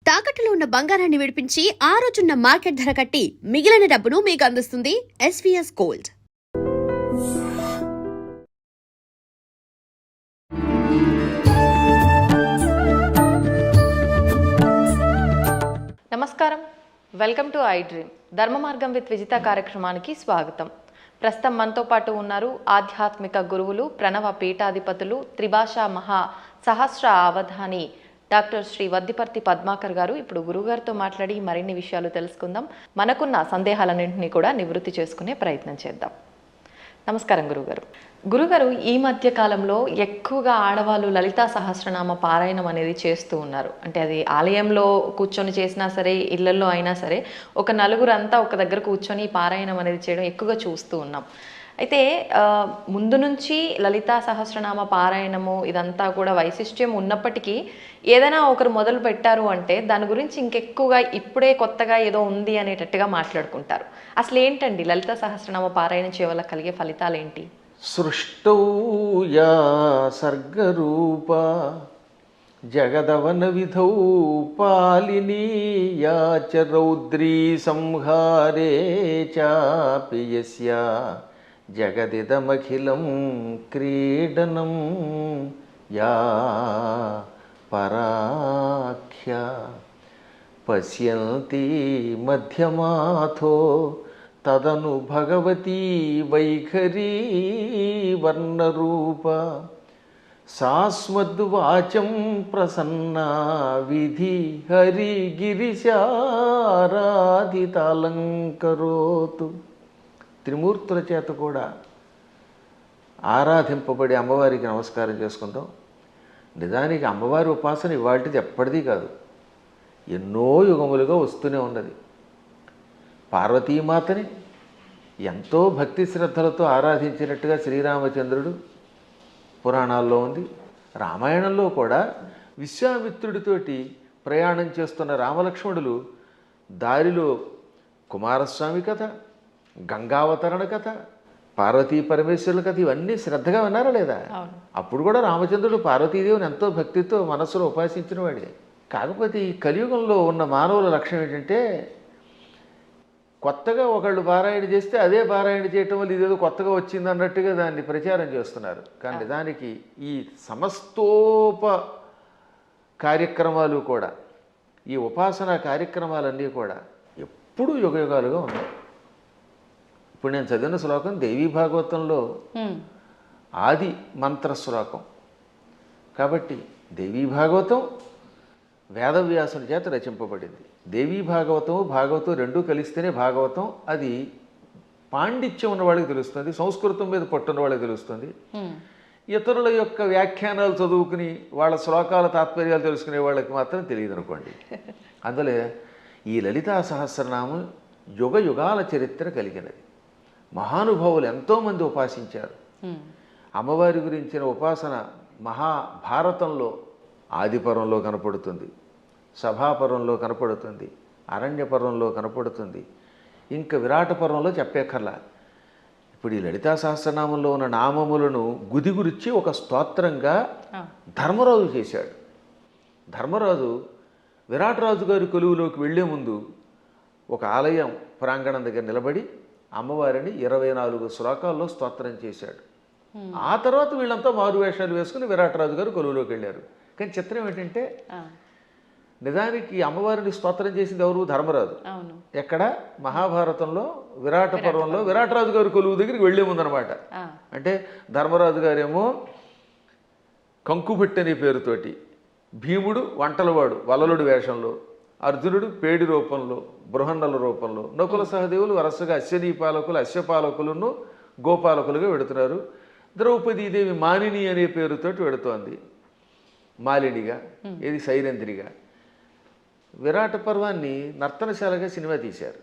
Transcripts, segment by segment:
తాకట్టులో ఉన్న బంగారాన్ని విడిపించి ఆ రోజున్న మార్కెట్ ధర కట్టి మిగిలిన డబ్బును మీకు అందిస్తుంది ఎస్వీఎస్ గోల్డ్. నమస్కారం, వెల్కమ్ టు ఐ డ్రీమ్. ధర్మ మార్గం విత్ విజిత కార్యక్రమానికి స్వాగతం. ప్రస్తుతం మనతో పాటు ఉన్నారు ఆధ్యాత్మిక గురువులు, ప్రణవ పీఠాధిపతులు, త్రిభాషా మహా సహస్ర అవధాని డాక్టర్ శ్రీ వద్దిపర్తి పద్మాకర్ గారు. ఇప్పుడు గురుగారితో మాట్లాడి మరిన్ని విషయాలు తెలుసుకుందాం. మనకున్న సందేహాలన్నింటినీ కూడా నివృత్తి చేసుకునే ప్రయత్నం చేద్దాం. నమస్కారం గురుగారు. గురుగారు, ఈ మధ్య కాలంలో ఎక్కువగా ఆడవాళ్ళు లలితా సహస్రనామ పారాయణం అనేది చేస్తూ ఉన్నారు. అంటే అది ఆలయంలో కూర్చొని చేసినా సరే, ఇళ్లలో అయినా సరే, ఒక నలుగురు అంతా ఒక దగ్గర కూర్చొని పారాయణం అనేది చేయడం ఎక్కువగా చూస్తూ ఉన్నాం. అయితే ముందు నుంచి లలితా సహస్రనామ పారాయణము ఇదంతా కూడా వైశిష్ట్యం ఉన్నప్పటికీ ఏదైనా ఒకరు మొదలు పెట్టారు అంటే దాని గురించి ఇంకెక్కువగా ఇప్పుడే కొత్తగా ఏదో ఉంది అనేటట్టుగా మాట్లాడుకుంటారు. అసలు ఏంటండి లలితా సహస్రనామ పారాయణం చేయవల్ల కలిగే ఫలితాలు ఏంటి? సృష్టౌ యా సర్గరూప జగదవన విధౌ పాలినీ యా చ రౌద్రీ సంహారే చాపి యస్యా జగదిదమఖిలం క్రీడనం యా పరాఖ్య పశ్యంతి మధ్యమాథో తదను భగవతీ వైఖరీ వర్ణరూప సాస్మద్వాచం ప్రసన్నా విధి హరిగిరిశారాధితాలంకరోతు. త్రిమూర్తుల చేత కూడా ఆరాధింపబడి అమ్మవారికి నమస్కారం చేసుకుందాం. నిజానికి అమ్మవారి ఉపాసన ఇవాళది ఎప్పటిదీ కాదు, ఎన్నో యుగములుగా వస్తూనే ఉన్నది. పార్వతీమాతని ఎంతో భక్తి శ్రద్ధలతో ఆరాధించినట్టుగా శ్రీరామచంద్రుడు పురాణాల్లో ఉంది. రామాయణంలో కూడా విశ్వామిత్రుడితోటి ప్రయాణం చేస్తున్న రామలక్ష్మణులు దారిలో కుమారస్వామి కథ, గంగావతరణ కథ, పార్వతీ పరమేశ్వరుల కథ ఇవన్నీ శ్రద్ధగా విన్నారా లేదా? అప్పుడు కూడా రామచంద్రుడు పార్వతీదేవిని ఎంతో భక్తితో మనస్సులో ఉపాసించిన వాడే. కాకపోతే ఈ కలియుగంలో ఉన్న మానవుల లక్ష్యం ఏంటంటే కొత్తగా ఒకళ్ళు పారాయణ చేస్తే అదే పారాయణ చేయటం వల్ల ఇదేదో కొత్తగా వచ్చింది అన్నట్టుగా దాన్ని ప్రచారం చేస్తున్నారు. కానీ నిజానికి ఈ సమస్తోప కార్యక్రమాలు కూడా, ఈ ఉపాసనా కార్యక్రమాలన్నీ కూడా ఎప్పుడూ యుగయుగాలుగా ఉన్నాయి. ఇప్పుడు నేను చదివిన శ్లోకం దేవీ భాగవతంలో ఆది మంత్ర శ్లోకం కాబట్టి దేవీ భాగవతం వేదవ్యాసుని చేత రచింపబడింది. దేవీ భాగవతం భాగవతం రెండూ కలిస్తేనే భాగవతం. అది పాండిత్యం ఉన్న వాళ్ళకి తెలుస్తుంది, సంస్కృతం మీద పట్టున్న వాళ్ళకి తెలుస్తుంది. ఇతరుల యొక్క వ్యాఖ్యానాలు చదువుకుని వాళ్ళ శ్లోకాల తాత్పర్యాలు తెలుసుకునే వాళ్ళకి మాత్రం తెలియదు అనుకోండి. అందులో ఈ లలితా సహస్రనామం యుగ యుగాల చరిత్ర కలిగినది. మహానుభావులు ఎంతోమంది ఉపాసించారు. అమ్మవారి గురించిన ఉపాసన మహాభారతంలో ఆదిపర్వంలో కనపడుతుంది, సభాపర్వంలో కనపడుతుంది, అరణ్యపర్వంలో కనపడుతుంది, ఇంకా విరాట పర్వంలో చెప్పేకర్లా. ఇప్పుడు ఈ లలితా సహస్రనామంలో ఉన్న నామములను గుదిగురిచి ఒక స్తోత్రంగా ధర్మరాజు చేశాడు. ధర్మరాజు విరాటరాజు గారి కొలువులోకి వెళ్లే ముందు ఒక ఆలయం ప్రాంగణం దగ్గర నిలబడి అమ్మవారిని 24 శ్లోకాల్లో స్తోత్రం చేశాడు. ఆ తర్వాత వీళ్ళంతా మారువేషాలు వేసుకుని విరాటరాజు గారు కొలువులోకి వెళ్ళారు. కానీ చిత్రం ఏంటంటే నిజానికి అమ్మవారిని స్తోత్రం చేసింది ఎవరు? ధర్మరాజు. ఎక్కడ? మహాభారతంలో విరాట పర్వంలో విరాటరాజు గారి కొలువు దగ్గరికి వెళ్లే ముందనమాట. అంటే ధర్మరాజు గారేమో కంకుభట్టి అనే పేరుతోటి, భీముడు వంటలవాడు వలలుడి వేషంలో, అర్జునుడు పేడి రూపంలో, బృహన్నల రూపంలో, నకుల సహదేవులు వరుసగా అశ్వనీపాలకులు, అశ్వపాలకులను గోపాలకులుగా వెడుతున్నారు. ద్రౌపదీదేవి మానిని అనే పేరుతోటి వెడుతోంది, మాలినిగా, ఇది సైరంధ్రిగా. విరాట పర్వాన్ని నర్తనశాలగా సినిమా తీశారు.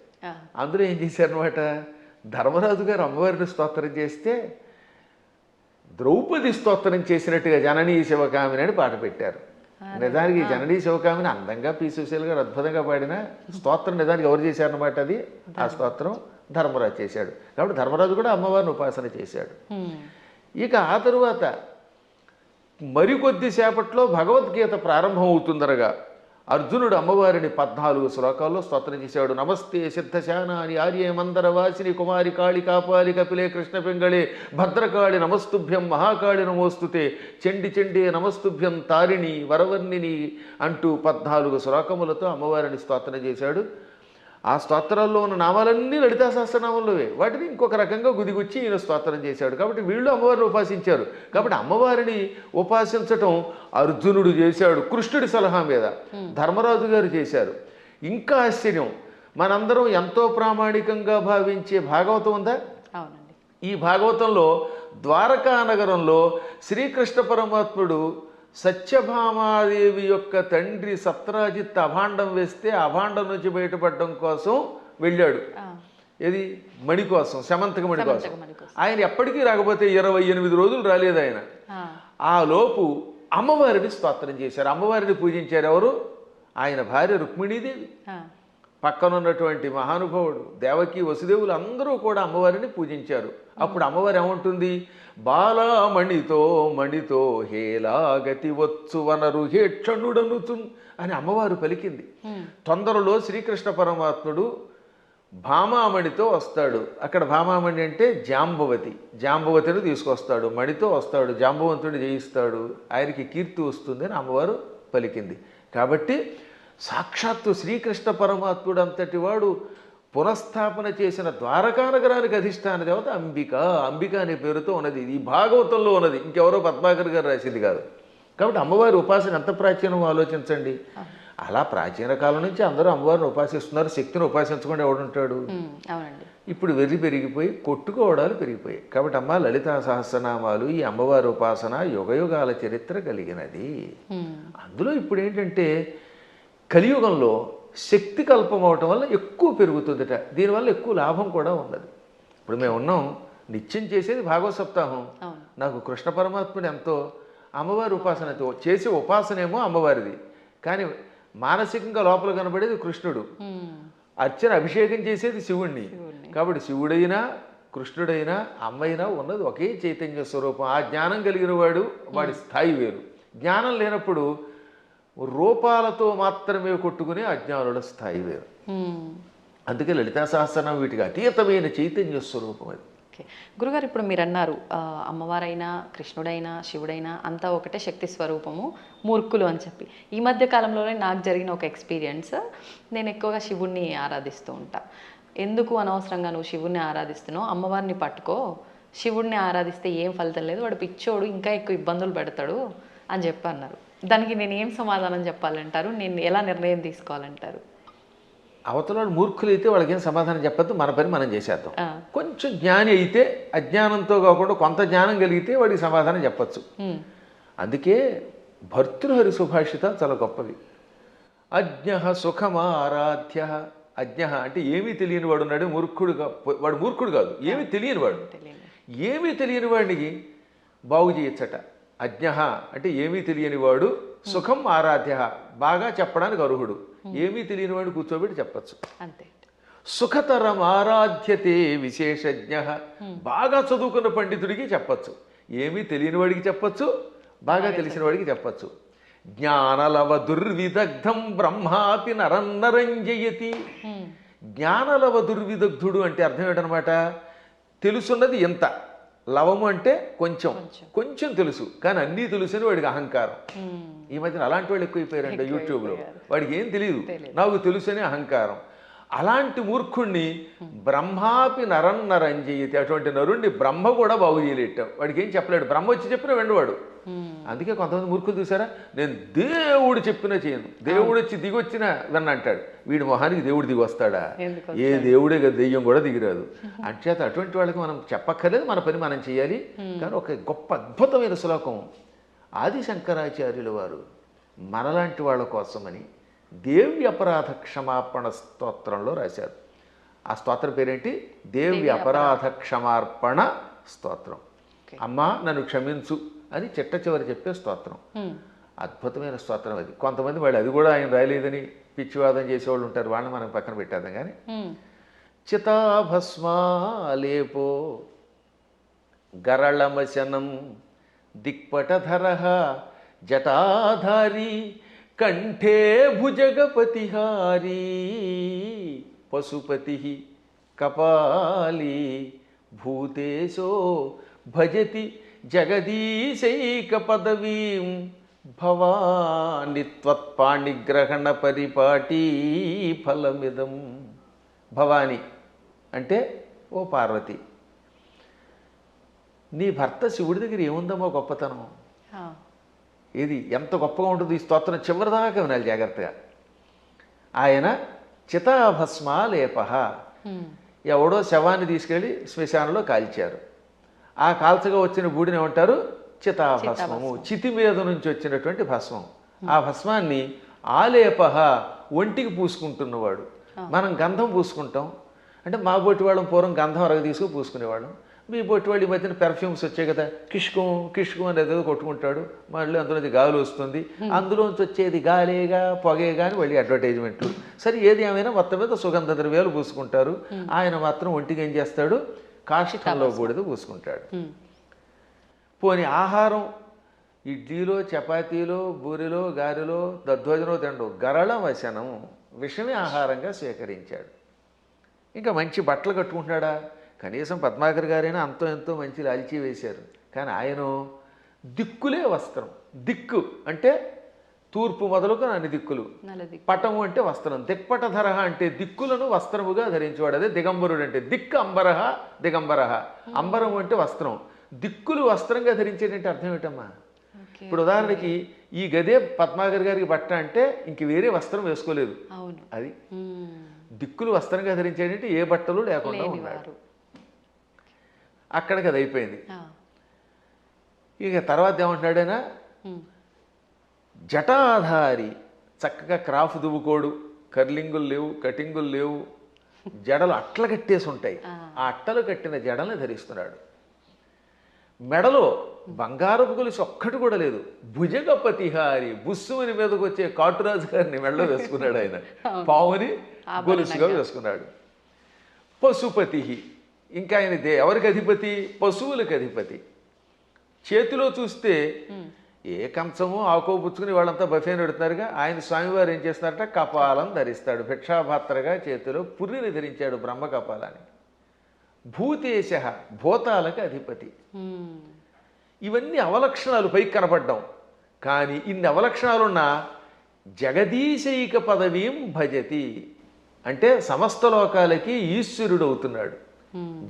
అందులో ఏం చేశారనమాట, ధర్మరాజు గారు అమ్మవారిని స్తోత్రం చేస్తే ద్రౌపది స్తోత్రం చేసినట్టుగా జననీ శివకామిని అని పాట పెట్టారు. నిజానికి జననీ శివకామిని అందంగా పి. సుశీల్ గారు అద్భుతంగా పాడిన స్తోత్రం నిజానికి ఎవరు చేశారన్నమాట అది? ఆ స్తోత్రం ధర్మరాజు చేశాడు. కాబట్టి ధర్మరాజు కూడా అమ్మవారిని ఉపాసన చేశాడు. ఇక ఆ తరువాత మరికొద్ది సేపట్లో భగవద్గీత ప్రారంభం అవుతుందనగా అర్జునుడు అమ్మవారిని 14 శ్లోకాల్లో స్తోత్రం చేశాడు. నమస్తే సిద్ధశానాని ఆర్యే మందర వాసిని కుమారి కాళి కాపాలి కపిలే కృష్ణ పింగళే భద్రకాళి నమస్తుభ్యం మహాకాళి నమోస్తుతే చండి చండే నమస్తుభ్యం తారిణి వరవర్ణిని అంటూ 14 శ్లోకములతో అమ్మవారిని స్తోత్రం చేశాడు. ఆ స్తోత్రాల్లో ఉన్న నామాలన్నీ లలితా సహస్రనామంలోవే. వాటిని ఇంకొక రకంగా గుదిగుచ్చి ఈయన స్తోత్రం చేశాడు. కాబట్టి వీళ్ళు అమ్మవారిని ఉపాసించారు. కాబట్టి అమ్మవారిని ఉపాసించటం అర్జునుడు చేశాడు కృష్ణుడి సలహా మీద, ధర్మరాజు గారు చేశారు. ఇంకా ఆశ్చర్యం, మనందరం ఎంతో ప్రామాణికంగా భావించే భాగవతం ఉందా? అవునండి. ఈ భాగవతంలో ద్వారకా నగరంలో శ్రీకృష్ణ పరమాత్ముడు సత్యభామాదేవి యొక్క తండ్రి సత్రాజిత్ అభాండం వేస్తే అభాండం నుంచి బయటపడడం కోసం వెళ్ళాడు. ఏది? మణి కోసం, శమంతక మణి కోసం. ఆయన ఎప్పటికీ రాకపోతే 28 రోజులు రాలేదు ఆయన. ఆ లోపు అమ్మవారిని స్తోత్రం చేశారు, అమ్మవారిని పూజించారు. ఎవరు? ఆయన భార్య రుక్మిణీదేవి, పక్కనున్నటువంటి మహానుభావుడు దేవకి వసుదేవులు అందరూ కూడా అమ్మవారిని పూజించారు. అప్పుడు అమ్మవారు ఏమంటుంది? బాలామణితో మణితో హేలాగతి వచ్చు వనరు హేక్షణుడనుచు అని అమ్మవారు పలికింది. తొందరలో శ్రీకృష్ణ పరమాత్ముడు భామామణితో వస్తాడు. అక్కడ భామామణి అంటే జాంబవతి, జాంబవతిని తీసుకొస్తాడు, మణితో వస్తాడు, జాంబవంతుడిని జయిస్తాడు, ఆయనకి కీర్తి వస్తుంది అని అమ్మవారు పలికింది. కాబట్టి సాక్షాత్తు శ్రీకృష్ణ పరమాత్ముడు అంతటి వాడు పునఃస్థాపన చేసిన ద్వారకా నగరానికి అధిష్టాన దేవత అంబిక. అంబిక అనే పేరుతో ఉన్నది. ఈ భాగవతంలో ఉన్నది, ఇంకెవరో పద్మాకర్ గారు రాసింది కాదు. కాబట్టి అమ్మవారి ఉపాసన ఎంత ప్రాచీనమో ఆలోచించండి. అలా ప్రాచీన కాలం నుంచి అందరూ అమ్మవారిని ఉపాసిస్తున్నారు. శక్తిని ఉపాసించకుండా ఎవడుంటాడు? ఇప్పుడు వెర్రి పెరిగిపోయి కొట్టుకోవడాలు పెరిగిపోయాయి. కాబట్టి అమ్మ లలితా సహస్రనామాలు, ఈ అమ్మవారి ఉపాసన యుగయుగాల చరిత్ర కలిగినది. అందులో ఇప్పుడు ఏంటంటే కలియుగంలో శక్తి కల్పం అవటం వల్ల ఎక్కువ పెరుగుతుందట. దీనివల్ల ఎక్కువ లాభం కూడా ఉన్నది. ఇప్పుడు మేము ఉన్నాం, నిత్యం చేసేది భాగవత సప్తాహం. నాకు కృష్ణ పరమాత్ముడు ఎంతో, అమ్మవారి ఉపాసనతో చేసే ఉపాసనేమో అమ్మవారిది, కానీ మానసికంగా లోపల కనబడేది కృష్ణుడు. అర్చన అభిషేకం చేసేది శివుణ్ణి. కాబట్టి శివుడైనా కృష్ణుడైనా అమ్మైనా ఉన్నది ఒకే చైతన్య స్వరూపం. ఆ జ్ఞానం కలిగిన వాడు, వాడి స్థాయి వేరు. జ్ఞానం లేనప్పుడు రూపాలతో మాత్రమే కొట్టుకునే అజ్ఞానుల స్థాయి వేరు. అందుకే లలితా సహస్రనామం వీటికి అతీతమైన చైతన్య స్వరూపం అది. ఓకే గురుగారు, ఇప్పుడు మీరు అన్నారు అమ్మవారైనా కృష్ణుడైనా శివుడైనా అంతా ఒకటే శక్తి స్వరూపము, మూర్ఖులు అని చెప్పి. ఈ మధ్య కాలంలోనే నాకు జరిగిన ఒక ఎక్స్పీరియన్స్, నేను ఎక్కువగా శివుణ్ణి ఆరాధిస్తూ ఉంటా. ఎందుకు అనవసరంగా నువ్వు శివుణ్ణి ఆరాధిస్తున్నావు, అమ్మవారిని పట్టుకో, శివుణ్ణి ఆరాధిస్తే ఏం ఫలితం లేదు, వాడు పిచ్చోడు, ఇంకా ఎక్కువ ఇబ్బందులు పెడతాడు అని చెప్పి అన్నారు. దానికి నేను ఏం సమాధానం చెప్పాలంటారు? నేను ఎలా నిర్ణయం తీసుకోవాలంటారు? అవతల మూర్ఖులైతే వాళ్ళకి ఏం సమాధానం చెప్పద్దు, మన పని మనం చేసేద్దాం. కొంచెం జ్ఞాని అయితే అజ్ఞానంతో కాకుండా కొంత జ్ఞానం కలిగితే వాడికి సమాధానం చెప్పచ్చు. అందుకే భర్తృహరి సుభాషితాలు చాలా గొప్పవి. అజ్ఞ సుఖమారాధ్య. అజ్ఞ అంటే ఏమీ తెలియని వాడు ఉన్నాడు, మూర్ఖుడుగా. వాడు మూర్ఖుడు కాదు, ఏమీ తెలియని వాడు. ఏమీ తెలియని వాడికి బాగు చేయొచ్చట. అజ్ఞ అంటే ఏమీ తెలియని వాడు, సుఖం ఆరాధ్య బాగా చెప్పడానికి అర్హుడు. ఏమీ తెలియని వాడు కూర్చోబెట్టి చెప్పచ్చు. అంతే. సుఖతరం ఆరాధ్యతే విశేషజ్ఞ. బాగా చదువుకున్న పండితుడికి చెప్పచ్చు, ఏమీ తెలియని వాడికి చెప్పచ్చు, బాగా తెలిసిన వాడికి చెప్పచ్చు. జ్ఞానలవ దుర్విదగ్ధం బ్రహ్మాపి నరన్నరంజయతి. జ్ఞానలవ దుర్విదగ్ధుడు అంటే అర్థం ఏంటనమాట? తెలుసున్నది ఎంత, లవము అంటే కొంచెం, కొంచెం తెలుసు కానీ అన్నీ తెలుసని వాడికి అహంకారం. ఈ మధ్యన అలాంటి వాళ్ళు ఎక్కువైపోయారంట యూట్యూబ్లో. వాడికి ఏం తెలియదు, నాకు తెలుసని అహంకారం. అలాంటి మూర్ఖుణ్ణి బ్రహ్మాపి నరన్నరంజయతి. అటువంటి నరుణ్ణి బ్రహ్మ కూడా బాగు చేయలేట. వాడికి ఏం చెప్పలేడు, బ్రహ్మ వచ్చి చెప్పినా వెండవాడు. అందుకే కొంతమంది మూర్ఖులు చూసారా, నేను దేవుడు చెప్పినా చేయను, దేవుడు వచ్చి దిగొచ్చినా విన్న అంటాడు. వీడి మొహానికి దేవుడు దిగి వస్తాడా? ఏ దేవుడే కదా, దెయ్యం కూడా దిగిరాదు. అంచేత అటువంటి వాళ్ళకి మనం చెప్పక్కర్లేదు, మన పని మనం చేయాలి. కానీ ఒక గొప్ప అద్భుతమైన శ్లోకం ఆది శంకరాచార్యుల వారు మనలాంటి వాళ్ళ కోసమని దేవి అపరాధ క్షమాపణ స్తోత్రంలో రాశారు. ఆ స్తోత్రం పేరేంటి? దేవి అపరాధ క్షమార్పణ స్తోత్రం. అమ్మా నన్ను క్షమించు అని చిట్ట చివరి చెప్పే స్తోత్రం. అద్భుతమైన స్తోత్రం అది. కొంతమంది వాళ్ళు అది కూడా ఆయన రాయలేదని పిచ్చివాదం చేసేవాళ్ళు ఉంటారు, వాళ్ళని మనం పక్కన పెట్టేద్దాం. కానీ చితాభస్మాలేపో గరళమశనం దిక్పటధర జటాధారి కంఠే భుజగపతిహారీ పశుపతి కపాలీ భూతేశో భజతి జగదీశైక పదవీం భవాని త్వత్పాణిగ్రహణ పరిపాటీ ఫలమిదం. భవాని అంటే ఓ పార్వతి, నీ భర్త శివుడి దగ్గర ఏముందమ్మో గొప్పతనం. ఇది ఎంత గొప్పగా ఉంటుంది. ఈ స్తోత్రం చివరిదాకా వినాలి జాగ్రత్తగా. ఆయన చితాభస్మాలేప, ఎవడో శవాన్ని తీసుకెళ్ళి శ్మశానంలో కాల్చారు. ఆ కాల్చగా వచ్చిన బూడిని ఏమంటారు? చితాభస్మము. చితి మీద నుంచి వచ్చినటువంటి భస్మం. ఆ భస్మాన్ని ఆలేప, ఒంటికి పూసుకుంటున్నవాడు. మనం గంధం పూసుకుంటాం అంటే మా బొట్టి వాళ్ళం పూర్వం గంధం అరగ తీసుకుని పూసుకునేవాళ్ళం. మీ బొట్టి వాళ్ళు ఈ మధ్యన పెర్ఫ్యూమ్స్ వచ్చాయి కదా, కిష్కం కిష్కం అనేది ఏదో కొట్టుకుంటాడు, మళ్ళీ అందులోంచి గాలి వస్తుంది, అందులోంచి వచ్చేది గాలేగా పొగేగా అని మళ్ళీ అడ్వర్టైజ్మెంట్లు. సరే ఏది ఏమైనా మొత్తం మీద సుగంధ ద్రవ్యాలు పూసుకుంటారు. ఆయన మాత్రం ఒంటికి ఏం చేస్తాడు? కాష్టంలో బూడిద పూసుకుంటాడు. పోని ఆహారం ఇడ్లీలో చపాతీలో బూరిలో గారెలో దధ్వజనో తిండు గరళ వశనం విషమే ఆహారంగా స్వీకరించాడు. ఇంకా మంచి బట్టలు కట్టుకుంటున్నాడా? కనీసం పద్మాకర్ గారైనా అంతో ఎంతో మంచి లాల్చీ వేశారు. కానీ ఆయన దిక్కులే వస్త్రం. దిక్కు అంటే తూర్పు మొదలుకు అన్ని దిక్కులు. పటము అంటే వస్త్రం. దిక్పటధర అంటే దిక్కులను వస్త్రముగా ధరించేవాడు. అదే దిగంబరుడు అంటే. దిక్కు అంబరహ దిగంబరహ. అంబరం అంటే వస్త్రం. దిక్కులు వస్త్రంగా ధరించేటంటే అర్థం ఏమిటమ్మా? ఇప్పుడు ఉదాహరణకి ఈ గదే పద్మాకర్ గారికి బట్ట అంటే ఇంక వేరే వస్త్రం వేసుకోలేదు. అది దిక్కులు వస్త్రంగా ధరించేటంటే ఏ బట్టలు లేకుండా ఉన్నాడు. అక్కడికి అది అయిపోయింది. ఇక తర్వాత ఏమంటున్నాడైనా? జటాధారి, చక్కగా క్రాఫ్ దువ్వుకోడు, కర్లింగులు లేవు, కటింగులు లేవు, జడలు అట్ల కట్టేసి ఉంటాయి. ఆ అట్టలు కట్టిన జడల్ని ధరిస్తున్నాడు. మెడలో బంగారపు గొలుసు ఒక్కటి కూడా లేదు. భుజగపతిహారి, బుస్సుమని మీదకి వచ్చే కాటురాజు గారిని మెడలో వేసుకున్నాడు ఆయన. పావుని గొలుసుగా వేసుకున్నాడు. పశుపతి, ఇంకా ఆయన ఎవరికి అధిపతి? పశువులకు అధిపతి. చేతిలో చూస్తే ఏ కంచమో ఆకో పుచ్చుకుని వాళ్ళంతా బఫేని పెడుతున్నారుగా. ఆయన స్వామివారు ఏం చేస్తున్నారట? కపాలం ధరిస్తాడు. భిక్షాపాత్రగా చేతిలో పుర్రిని ధరించాడు, బ్రహ్మ కపాలాన్ని. భూతేశ, భూతాలకు అధిపతి. ఇవన్నీ అవలక్షణాలు పైకి కనపడ్డాం. కానీ ఇన్ని అవలక్షణాలున్నా జగదీశైక పదవీం భజతి అంటే సమస్త లోకాలకి ఈశ్వరుడు అవుతున్నాడు.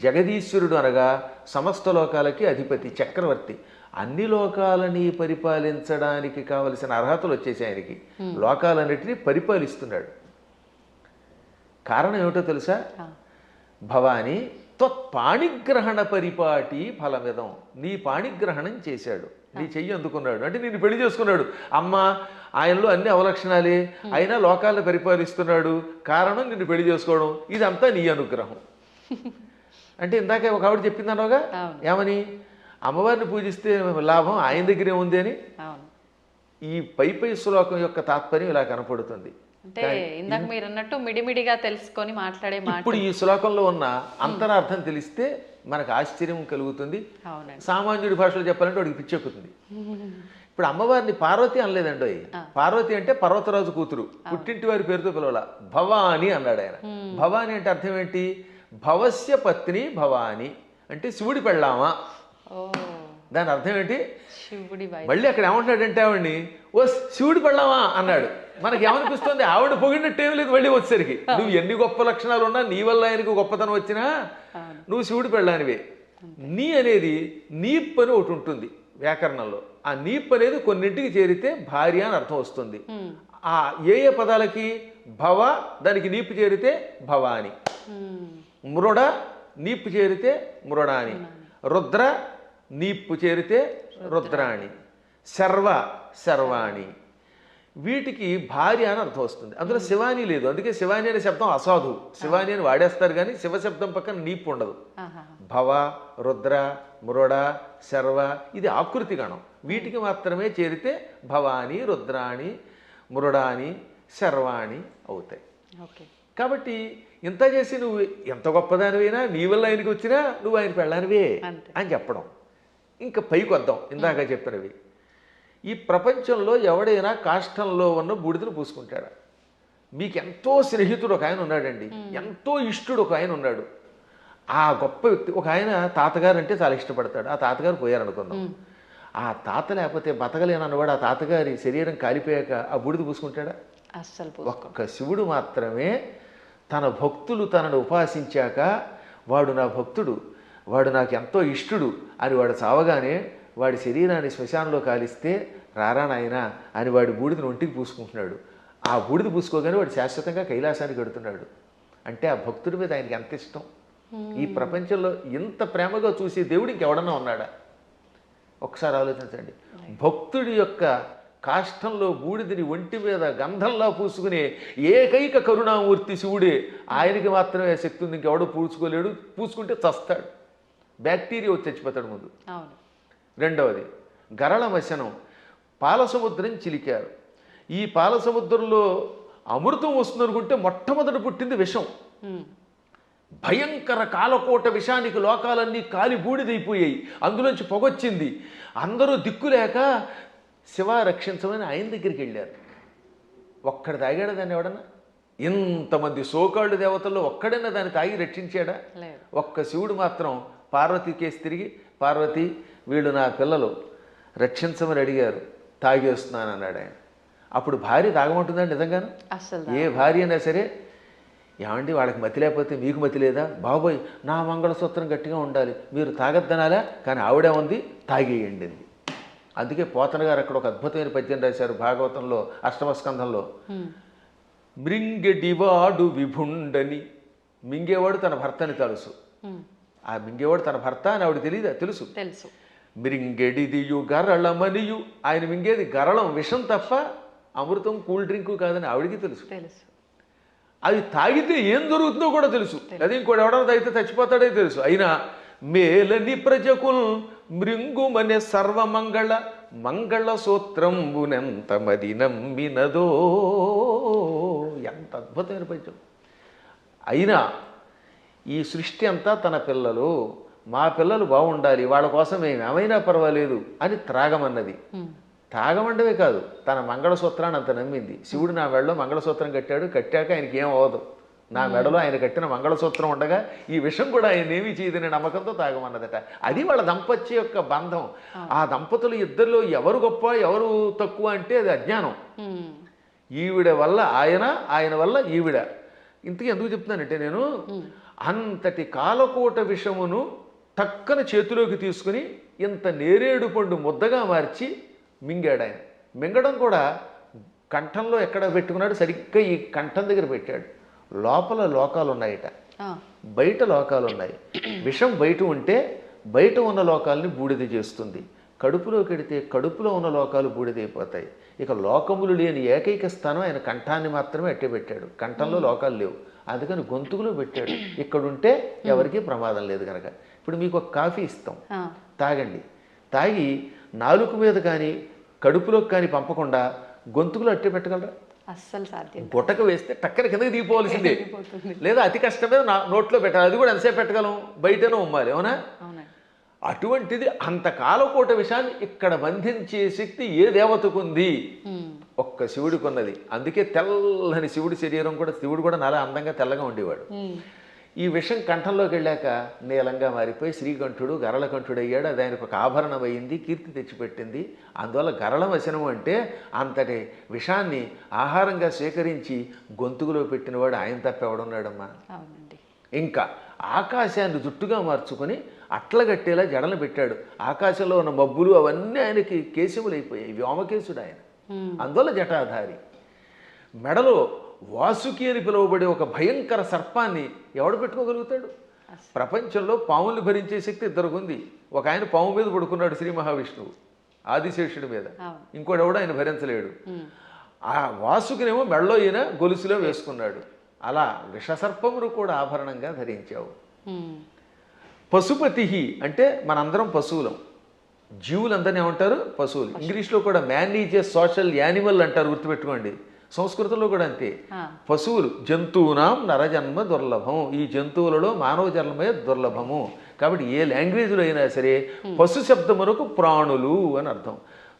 జగదీశ్వరుడు అనగా సమస్త లోకాలకి అధిపతి, చక్రవర్తి. అన్ని లోకాలని పరిపాలించడానికి కావలసిన అర్హతలు వచ్చేసి ఆయనకి. లోకాలన్నిటినీ పరిపాలిస్తున్నాడు. కారణం ఏమిటో తెలుసా? భవాని త్వత్పాణిగ్రహణ పరిపాటి ఫలమిదం. నీ పాణిగ్రహణం చేశాడు, నీ చెయ్యి అందుకున్నాడు అంటే నిన్ను పెళ్లి చేసుకున్నాడు. అమ్మ ఆయనలో అన్ని అవలక్షణాలే, అయినా లోకాలను పరిపాలిస్తున్నాడు. కారణం నిన్ను పెళ్లి చేసుకోవడం. ఇదంతా నీ అనుగ్రహం. అంటే ఇందాక ఒక ఆవిడ చెప్పిందనగా ఏమని? అమ్మవారిని పూజిస్తే లాభం ఆయన దగ్గరే ఉంది అని. ఈ పై శ్లోకం యొక్క తాత్పర్యం ఇలా కనపడుతుంది. అంటే ఇందాక మీరు అన్నట్టు మిడిమిడిగా తెలుసుకొని మాట్లాడే మాట. ఇప్పుడు ఈ శ్లోకంలో ఉన్న అంతరార్థం తెలిస్తే మనకు ఆశ్చర్యం కలుగుతుంది. సామాన్యుడి భాషలో చెప్పాలంటే వాడికి పిచ్చెక్కుతుంది. ఇప్పుడు అమ్మవారిని పార్వతి అనలేదండి. పార్వతి అంటే పర్వతరాజు కూతురు, పుట్టింటి వారి పేరుతో పిలవాల. భవాని అన్నాడు ఆయన. భవాని అంటే అర్థం ఏంటి? భవస్య పత్ని భవాని అంటే శివుడి పెళ్ళామా. దాని అర్థం ఏంటి? మళ్ళీ అక్కడ ఏమంటున్నాడంటే ఆవిడ్ని ఓ శివుడి పెళ్ళామా అన్నాడు. మనకి ఏమనిపిస్తుంది? ఆవిడ పొగిడినట్టు ఏం లేదు. మళ్ళీ వచ్చేసరికి నువ్వు ఎన్ని గొప్ప లక్షణాలు ఉన్నా, నీ వల్ల ఆయనకు గొప్పతనం వచ్చినా నువ్వు శివుడి పెళ్ళానివే. నీ అనేది నీప్ అని ఒకటి ఉంటుంది వ్యాకరణంలో. ఆ నీప్ అనేది కొన్నింటికి చేరితే భార్య అని అర్థం వస్తుంది. ఆ ఏ ఏ పదాలకి? భవ దానికి నీపు చేరితే భవాని, మృడ నీపు చేరితే మృడాని, రుద్ర నీపు చేరితే రుద్రాణి, శర్వ శర్వాణి. వీటికి భార్య అని అర్థం వస్తుంది. అందులో శివాని లేదు. అందుకే శివాని అనే శబ్దం అసాధు. శివాని అని వాడేస్తారు కానీ శివశబ్దం పక్కన నీపు ఉండదు. భవ, రుద్ర, మృడ, శర్వ ఇది ఆకృతి గణం. వీటికి మాత్రమే చేరితే భవాని, రుద్రాణి, మృడాని, శర్వాణి అవుతాయి. కాబట్టి ఇంత చేసి నువ్వు ఎంత గొప్పదానివైనా, నీ వల్ల ఆయనకి వచ్చినా నువ్వు ఆయన పెళ్ళానివే అని చెప్పడం. ఇంకా పైకి వద్దాం. ఇందాక చెప్పినవి ఈ ప్రపంచంలో ఎవడైనా కాష్టంలో ఉన్న బూడిదను పూసుకుంటాడా? మీకు ఎంతో స్నేహితుడు ఒక ఆయన ఉన్నాడండి, ఎంతో ఇష్టుడు ఒక ఆయన ఉన్నాడు. ఆ గొప్ప వ్యక్తి ఒక ఆయన తాతగారు అంటే చాలా ఇష్టపడతాడు. ఆ తాతగారు పోయారనుకుందాం. ఆ తాత లేకపోతే బతకలేనన్నవాడు ఆ తాతగారి శరీరం కాలిపోయాక ఆ బూడిద పూసుకుంటాడా? అస్సలు ఒక్క శివుడు మాత్రమే తన భక్తులు తనను ఉపాసించాక వాడు నా భక్తుడు, వాడు నాకు ఎంతో ఇష్టుడు అని వాడు చావగానే వాడి శరీరాన్ని శ్మశానంలో కాలిస్తే రారా నాయనా అని వాడి బూడిదని ఒంటికి పూసుకుంటున్నాడు. ఆ బూడిద పూసుకోగానే వాడు శాశ్వతంగా కైలాసానికి వెడుతున్నాడు. అంటే ఆ భక్తుడి మీద ఆయనకి ఎంత ఇష్టం. ఈ ప్రపంచంలో ఇంత ప్రేమగా చూసే దేవుడు ఇంకెవడన్నా ఉన్నాడా? ఒకసారి ఆలోచించండి. భక్తుడి యొక్క కాష్టంలో బూడిదని ఒంటి మీద గంధంలా పూసుకునే ఏకైక కరుణామూర్తి శివుడే. ఆయనకి మాత్రమే శక్తి ఉంది, ఇంకెవడో పూసుకోలేడు. పూసుకుంటే చస్తాడు, బ్యాక్టీరియా వచ్చి చచ్చిపోతాడు ముందు. రెండవది గరళ వశనం. పాలసముద్రం చిలికారు. ఈ పాలసముద్రంలో అమృతం వస్తుంది అనుకుంటే మొట్టమొదటి పుట్టింది విషం. భయంకర కాలకోట విషానికి లోకాలన్నీ కాలి బూడిదైపోయాయి. అందులోంచి పొగొచ్చింది. అందరూ దిక్కులేక శివ రక్షించమని ఆయన దగ్గరికి వెళ్ళారు. ఒక్కడు తాగాడా దాన్ని ఎవడన్నా? ఇంతమంది సోకాళ్ళు దేవతల్లో ఒక్కడైనా దాన్ని తాగి రక్షించాడా? ఒక్క శివుడు మాత్రం పార్వతి కేసు తిరిగి, పార్వతి వీళ్ళు నా పిల్లలు రక్షించమని అడిగారు, తాగేస్తున్నాను అన్నాడు ఆయన. అప్పుడు భార్య తాగమంటుందండి నిజంగాను? ఏ భార్య అయినా సరే, ఏమండి వాళ్ళకి మతి లేకపోతే మీకు మతి లేదా? బాబోయ్ నా మంగళసూత్రం గట్టిగా ఉండాలి, మీరు తాగద్దనాలా, కానీ ఆవిడే ఉంది తాగేయండి. అందుకే పోతన గారు అక్కడ ఒక అద్భుతమైన పద్యం రాశారు భాగవతంలో అష్టమస్కంధంలో. మృంగెడివాడు విభుండని. మింగేవాడు తన భర్తని తెలుసు. ఆ మింగేవాడు తన భర్త అని ఆవిడ తెలియదా? తెలుసు. మృంగెడిదియు గరళమనియు. ఆయన మింగేది గరళం, విషం తప్ప అమృతం కూల్ డ్రింకు కాదని ఆవిడికి తెలుసు. అది తాగితే ఏం జరుగుతుందో కూడా తెలుసు. అది ఇంకోటి ఎవడన్నా తాగితే చచ్చిపోతాడే తెలుసు. అయినా మేలని ప్రజకుల్ మృంగుమనే సర్వమంగళ మంగళ సూత్రంబునెంత మది నమ్మినదో. ఎంత అద్భుతమైన పద్యం. అయినా ఈ సృష్టి అంతా తన పిల్లలు, మా పిల్లలు బాగుండాలి, వాళ్ళ కోసం మేము ఏమైనా పర్వాలేదు అని త్రాగమన్నది. తాగమండవే కాదు, తన మంగళసూత్రాన్ని అంత నమ్మింది. శివుడు నా మెడలో మంగళసూత్రం కట్టాడు, కట్టాక ఆయనకి ఏం అవ్వదు. నా మెడలో ఆయన కట్టిన మంగళసూత్రం ఉండగా ఈ విషయం కూడా ఆయన ఏమీ చేయదనే నమ్మకంతో తాగమన్నదట. అది వాళ్ళ దంపత్య యొక్క బంధం. ఆ దంపతులు ఇద్దరిలో ఎవరు గొప్ప ఎవరు తక్కువ అంటే అది అజ్ఞానం. ఈవిడ వల్ల ఆయన, ఆయన వల్ల ఈవిడ. ఇంతకీ ఎందుకు చెప్తున్నానంటే నేను, అంతటి కాలకోట విషమును టక్కన చేతిలోకి తీసుకుని ఇంత నేరేడు పండు ముద్దగా మార్చి మింగాడు ఆయన. మింగడం కూడా కంఠంలో ఎక్కడ పెట్టుకున్నాడు, సరిగ్గా ఈ కంఠం దగ్గర పెట్టాడు. లోపల లోకాలు ఉన్నాయట, బయట లోకాలు ఉన్నాయి. విషం బయట ఉంటే బయట ఉన్న లోకాలని బూడిద చేస్తుంది. కడుపులోకి వెడితే కడుపులో ఉన్న లోకాలు బూడిదైపోతాయి. ఇక లోకములు లేని ఏకైక స్థానం ఆయన కంఠాన్ని మాత్రమే అట్టే పెట్టాడు. కంఠంలో లోకాలు లేవు, అందుకని గొంతుకులో పెట్టాడు. ఇక్కడుంటే ఎవరికీ ప్రమాదం లేదు కనుక. ఇప్పుడు మీకు ఒక కాఫీ ఇస్తాం, తాగండి. తాగి నాలుక మీద కానీ కడుపులోకి కానీ పంపకుండా గొంతుకులో అట్టే పెట్టగలరా? అస్సలు సాధ్యం. గుట్టక వేస్తే టక్కన కిందకి దిగిపోవాల్సిందే, లేదా అతి కష్టమే నోట్లో పెట్టాలి. అది కూడా ఎంతసేపు పెట్టగలం? బయటనే ఉమ్మాలి, అవునా? అటువంటిది అంత కాలకోట విషయాన్ని ఇక్కడ బంధించే శక్తి ఏ దేవతకు ఉంది? ఒక్క శివుడికి ఉన్నది. అందుకే తెల్లని శివుడి శరీరం కూడా, శివుడు కూడా చాలా అందంగా తెల్లగా ఉండేవాడు. ఈ విషం కంఠంలోకి వెళ్ళాక నీలంగా మారిపోయి శ్రీకంఠుడు గరళకంఠుడు అయ్యాడు. అది ఆయనకు ఒక ఆభరణం అయింది, కీర్తి తెచ్చిపెట్టింది. అందువల్ల గరళ వశనం అంటే అంతటి విషాన్ని ఆహారంగా స్వీకరించి గొంతుకులో పెట్టినవాడు ఆయన తప్ప ఎవడున్నాడమ్మా? ఇంకా ఆకాశాన్ని జుట్టుగా మార్చుకొని అట్లగట్టేలా జడలు పెట్టాడు. ఆకాశంలో ఉన్న మబ్బులు అవన్నీ ఆయనకి కేశములైపోయాయి. వ్యోమకేశుడు ఆయన, అందువల్ల జటాధారి. మెడలో వాసుకి అని పిలువబడే ఒక భయంకర సర్పాన్ని ఎవడు పెట్టుకోగలుగుతాడు? ప్రపంచంలో పాముల్ని భరించే శక్తి ఇద్దరికి ఉంది. ఒక ఆయన పాము మీద పడుకున్నాడు, శ్రీ మహావిష్ణువు ఆదిశేషుడి మీద. ఇంకోటి ఎవడు ఆయన భరించలేడు. ఆ వాసుకినేమో మెడలో ఈయన గొలుసులో వేసుకున్నాడు. అలా విషసర్పమును కూడా ఆభరణంగా ధరించావు. పశుపతి అంటే మనందరం పశువులం. జీవులందరినీ ఏమంటారు? పశువులు. ఇంగ్లీష్లో కూడా man is a social animal అంటారు, గుర్తుపెట్టుకోండి. సంస్కృతంలో కూడా అంతే. పశువులు జంతువునాం నరజన్మ దుర్లభం. ఈ జంతువులలో మానవ జన్మే దుర్లభము. కాబట్టి ఏ లాంగ్వేజ్లో అయినా సరే పశు శబ్దమునకు ప్రాణులు అని అర్థం.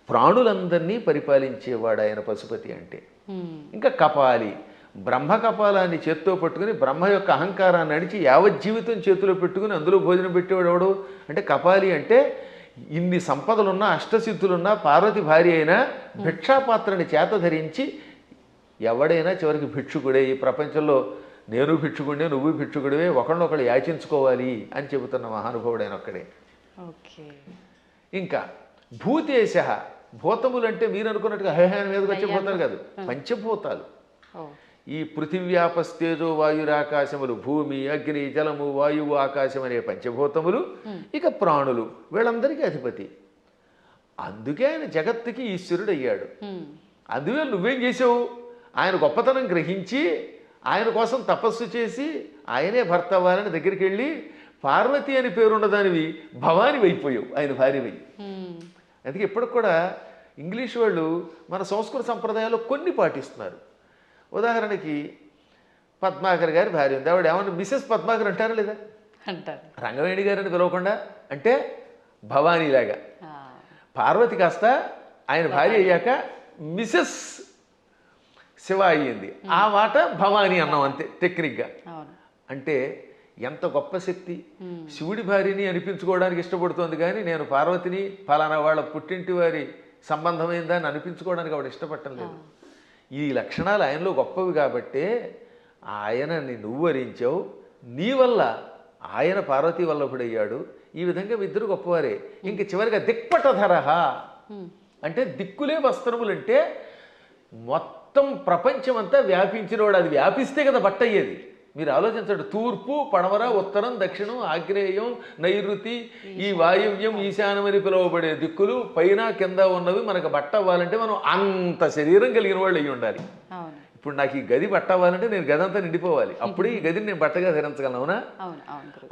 ప్రాణులందరినీ పరిపాలించేవాడు ఆయన పశుపతి అంటే. ఇంకా కపాలి, బ్రహ్మ కపాలాన్ని చేత్తో పట్టుకుని బ్రహ్మ యొక్క అహంకారాన్ని అడిచి యావజ్జీవితం చేతిలో పెట్టుకుని అందులో భోజనం పెట్టేవాడు ఎవడు అంటే కపాలి. అంటే ఇన్ని సంపదలున్నా అష్టసిద్ధులున్నా పార్వతి భార్య అయినా భిక్షాపాత్రని చేత ధరించి ఎవడైనా చివరికి భిక్షుకుడే. ఈ ప్రపంచంలో నేను భిక్షుకుడే, నువ్వు భిక్షుకుడివే, ఒకళ్ళొకళ్ళు యాచించుకోవాలి అని చెబుతున్న మహానుభావుడైన ఒక్కడే. ఓకే. ఇంకా భూతేశ, భూతములు అంటే మీరు అనుకున్నట్టుగా హైహాన్ మీదకి వచ్చే భూతాలు కాదు, పంచభూతాలు. ఈ పృథివ్యాపస్తేజో వాయురాకాశములు, భూమి, అగ్ని, జలము, వాయువు, ఆకాశం అనే పంచభూతములు. ఇక ప్రాణులు, వీళ్ళందరికీ అధిపతి. అందుకే ఆయన జగత్తుకి ఈశ్వరుడు అయ్యాడు. అందువల్ల నువ్వేం చేసావు? ఆయన గొప్పతనం గ్రహించి ఆయన కోసం తపస్సు చేసి ఆయనే భర్త అవ్వాలని దగ్గరికి వెళ్ళి పార్వతి అని పేరున్నదానివి భవాని అయిపోయావు, ఆయన భార్యవై. అందుకే ఇప్పటికి కూడా ఇంగ్లీష్ వాళ్ళు మన సంస్కృత సంప్రదాయాల్లో కొన్ని పాటిస్తున్నారు. ఉదాహరణకి పద్మాకర్ గారి భార్య ఉంది, ఆవిడ ఏమన్నా మిసెస్ పద్మాకర్ అంటారా లేదా? అంటారు. రంగవేణి గారిని పిలవకుండా అంటే భవానీలాగా. పార్వతి కాస్త ఆయన భార్య అయ్యాక మిసెస్ శివ అయ్యింది, ఆ మాట భవానీ అన్నాం అంతే టెక్నిక్గా. అంటే ఎంత గొప్ప శక్తి! శివుడి భార్యని అనిపించుకోవడానికి ఇష్టపడుతోంది కానీ నేను పార్వతిని ఫలానా వాళ్ళ పుట్టింటి వారి సంబంధమైందా అని అనిపించుకోవడానికి ఆవిడ ఇష్టపడటం లేదు. ఈ లక్షణాలు ఆయనలో గొప్పవి కాబట్టే ఆయనని నువ్వు వరించావు, నీ వల్ల ఆయన పార్వతీ వల్లభుడయ్యాడు. ఈ విధంగా ఇద్దరు గొప్పవారే. ఇంక చివరిగా దిక్పటధరహ అంటే దిక్కులే వస్త్రములంటే మొత్తం ప్రపంచం అంతా వ్యాపించినవాడు. అది వ్యాపిస్తే కదా బట్ట అయ్యేది. మీరు ఆలోచించండి, తూర్పు, పడమర, ఉత్తరం, దక్షిణం, ఆగ్నేయం, నైరుతి, ఈ వాయువ్యం, ఈశాన్యం అని పిలువబడే దిక్కులు పైన కింద ఉన్నవి మనకు బట్ట అవ్వాలంటే మనం అంత శరీరం కలిగిన వాళ్ళు అయ్యి ఉండాలి. ఇప్పుడు నాకు ఈ గది బట్ట అవ్వాలంటే నేను గది అంతా నిండిపోవాలి, అప్పుడే ఈ గదిని నేను బట్టగా ధరించగలను. అవునా?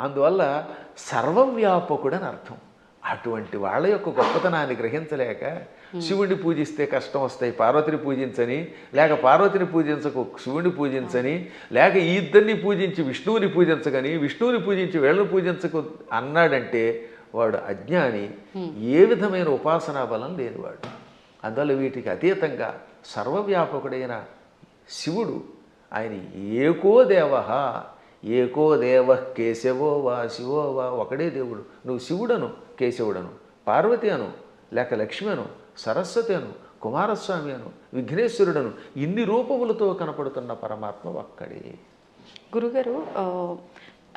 అందువల్ల సర్వవ్యాపకుడు అని అర్థం. అటువంటి వాళ్ళ యొక్క గొప్పతనాన్ని గ్రహించలేక శివుడిని పూజిస్తే కష్టం వస్తాయి, పార్వతిని పూజించని, లేక పార్వతిని పూజించకు శివుడిని పూజించని, లేక ఈ ఇద్దరిని పూజించి విష్ణువుని పూజించగని, విష్ణువుని పూజించి వీళ్ళని పూజించకు అన్నాడంటే వాడు అజ్ఞాని, ఏ విధమైన ఉపాసనా బలం లేనివాడు. అందువల్ల వీటికి అతీతంగా సర్వవ్యాపకుడైన శివుడు ఆయన ఏకో దేవ, ఏకో దేవ కేశవో వా శివో వా, ఒకడే దేవుడు. నువ్వు శివుడను, కేశవుడను, పార్వతి అను, లేక లక్ష్మి అను, సరస్వతి అను, కుమారస్వామి అను, విఘ్నేశ్వరుడను, ఇన్ని రూపములతో కనపడుతున్న పరమాత్మ ఒక్కడే. గురుగారు,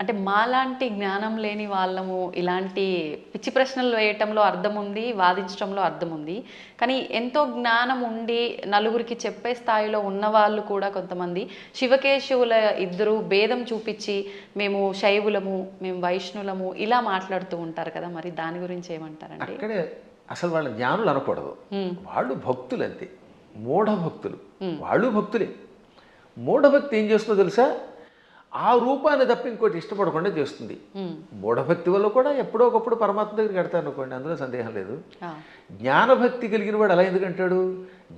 అంటే మాలాంటి జ్ఞానం లేని వాళ్ళము ఇలాంటి పిచ్చి ప్రశ్నలు వేయటంలో అర్థం ఉంది, వాదించడంలో అర్థం ఉంది. కానీ ఎంతో జ్ఞానం ఉండి నలుగురికి చెప్పే స్థాయిలో ఉన్నవాళ్ళు కూడా కొంతమంది శివకేశవుల ఇద్దరు భేదం చూపించి మేము శైవులము, మేము వైష్ణులము ఇలా మాట్లాడుతూ ఉంటారు కదా, మరి దాని గురించి ఏమంటారండి? అక్కడే అసలు వాళ్ళ జ్ఞానులు అనకూడదు, వాళ్ళు భక్తులు అంతే, మూఢభక్తులు. వాళ్ళు భక్తులే. మూఢభక్తి ఏం చేస్తుందో తెలుసా? ఆ రూపాన్ని తప్ప ఇంకోటి ఇష్టపడకుండా చేస్తుంది. మూఢభక్తి వల్ల కూడా ఎప్పుడో ఒకప్పుడు పరమాత్మ దగ్గరికి వెడతారు అనుకోండి, అందులో సందేహం లేదు. జ్ఞానభక్తి కలిగిన వాడు అలా ఎందుకంటాడు?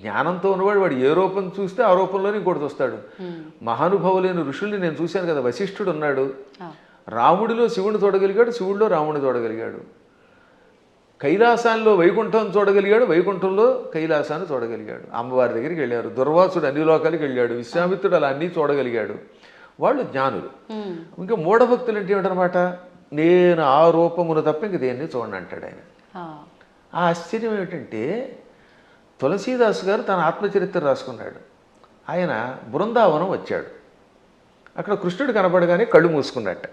జ్ఞానంతో ఉన్నవాడు వాడు ఏ రూపం చూస్తే ఆ రూపంలోనే ఇంకోటి చూస్తాడు. మహానుభావులైన ఋషుల్ని నేను చూశాను కదా, వశిష్ఠుడు ఉన్నాడు, రాముడిలో శివుని చూడగలిగాడు, శివుడిలో రాముడిని చూడగలిగాడు. కైలాసాల్లో వైకుంఠం చూడగలిగాడు, వైకుంఠంలో కైలాసాన్ని చూడగలిగాడు. అమ్మవారి దగ్గరికి వెళ్ళారు. దుర్వాసుడు అన్ని లోకాలకి వెళ్ళాడు. విశ్వామిత్రుడు అలా అన్నీ చూడగలిగాడు. వాళ్ళు జ్ఞానులు. ఇంకా మూఢభక్తులు అంటే ఏమిటనమాట? నేను ఆ రూపమును తప్ప ఇంక దేన్ని చూడండి అంటాడు ఆయన. ఆ ఆశ్చర్యం ఏమిటంటే తులసీదాసు గారు తన ఆత్మచరిత్ర రాసుకున్నాడు. ఆయన బృందావనం వచ్చాడు. అక్కడ కృష్ణుడు కనపడగానే కళ్ళు మూసుకున్నట్ట.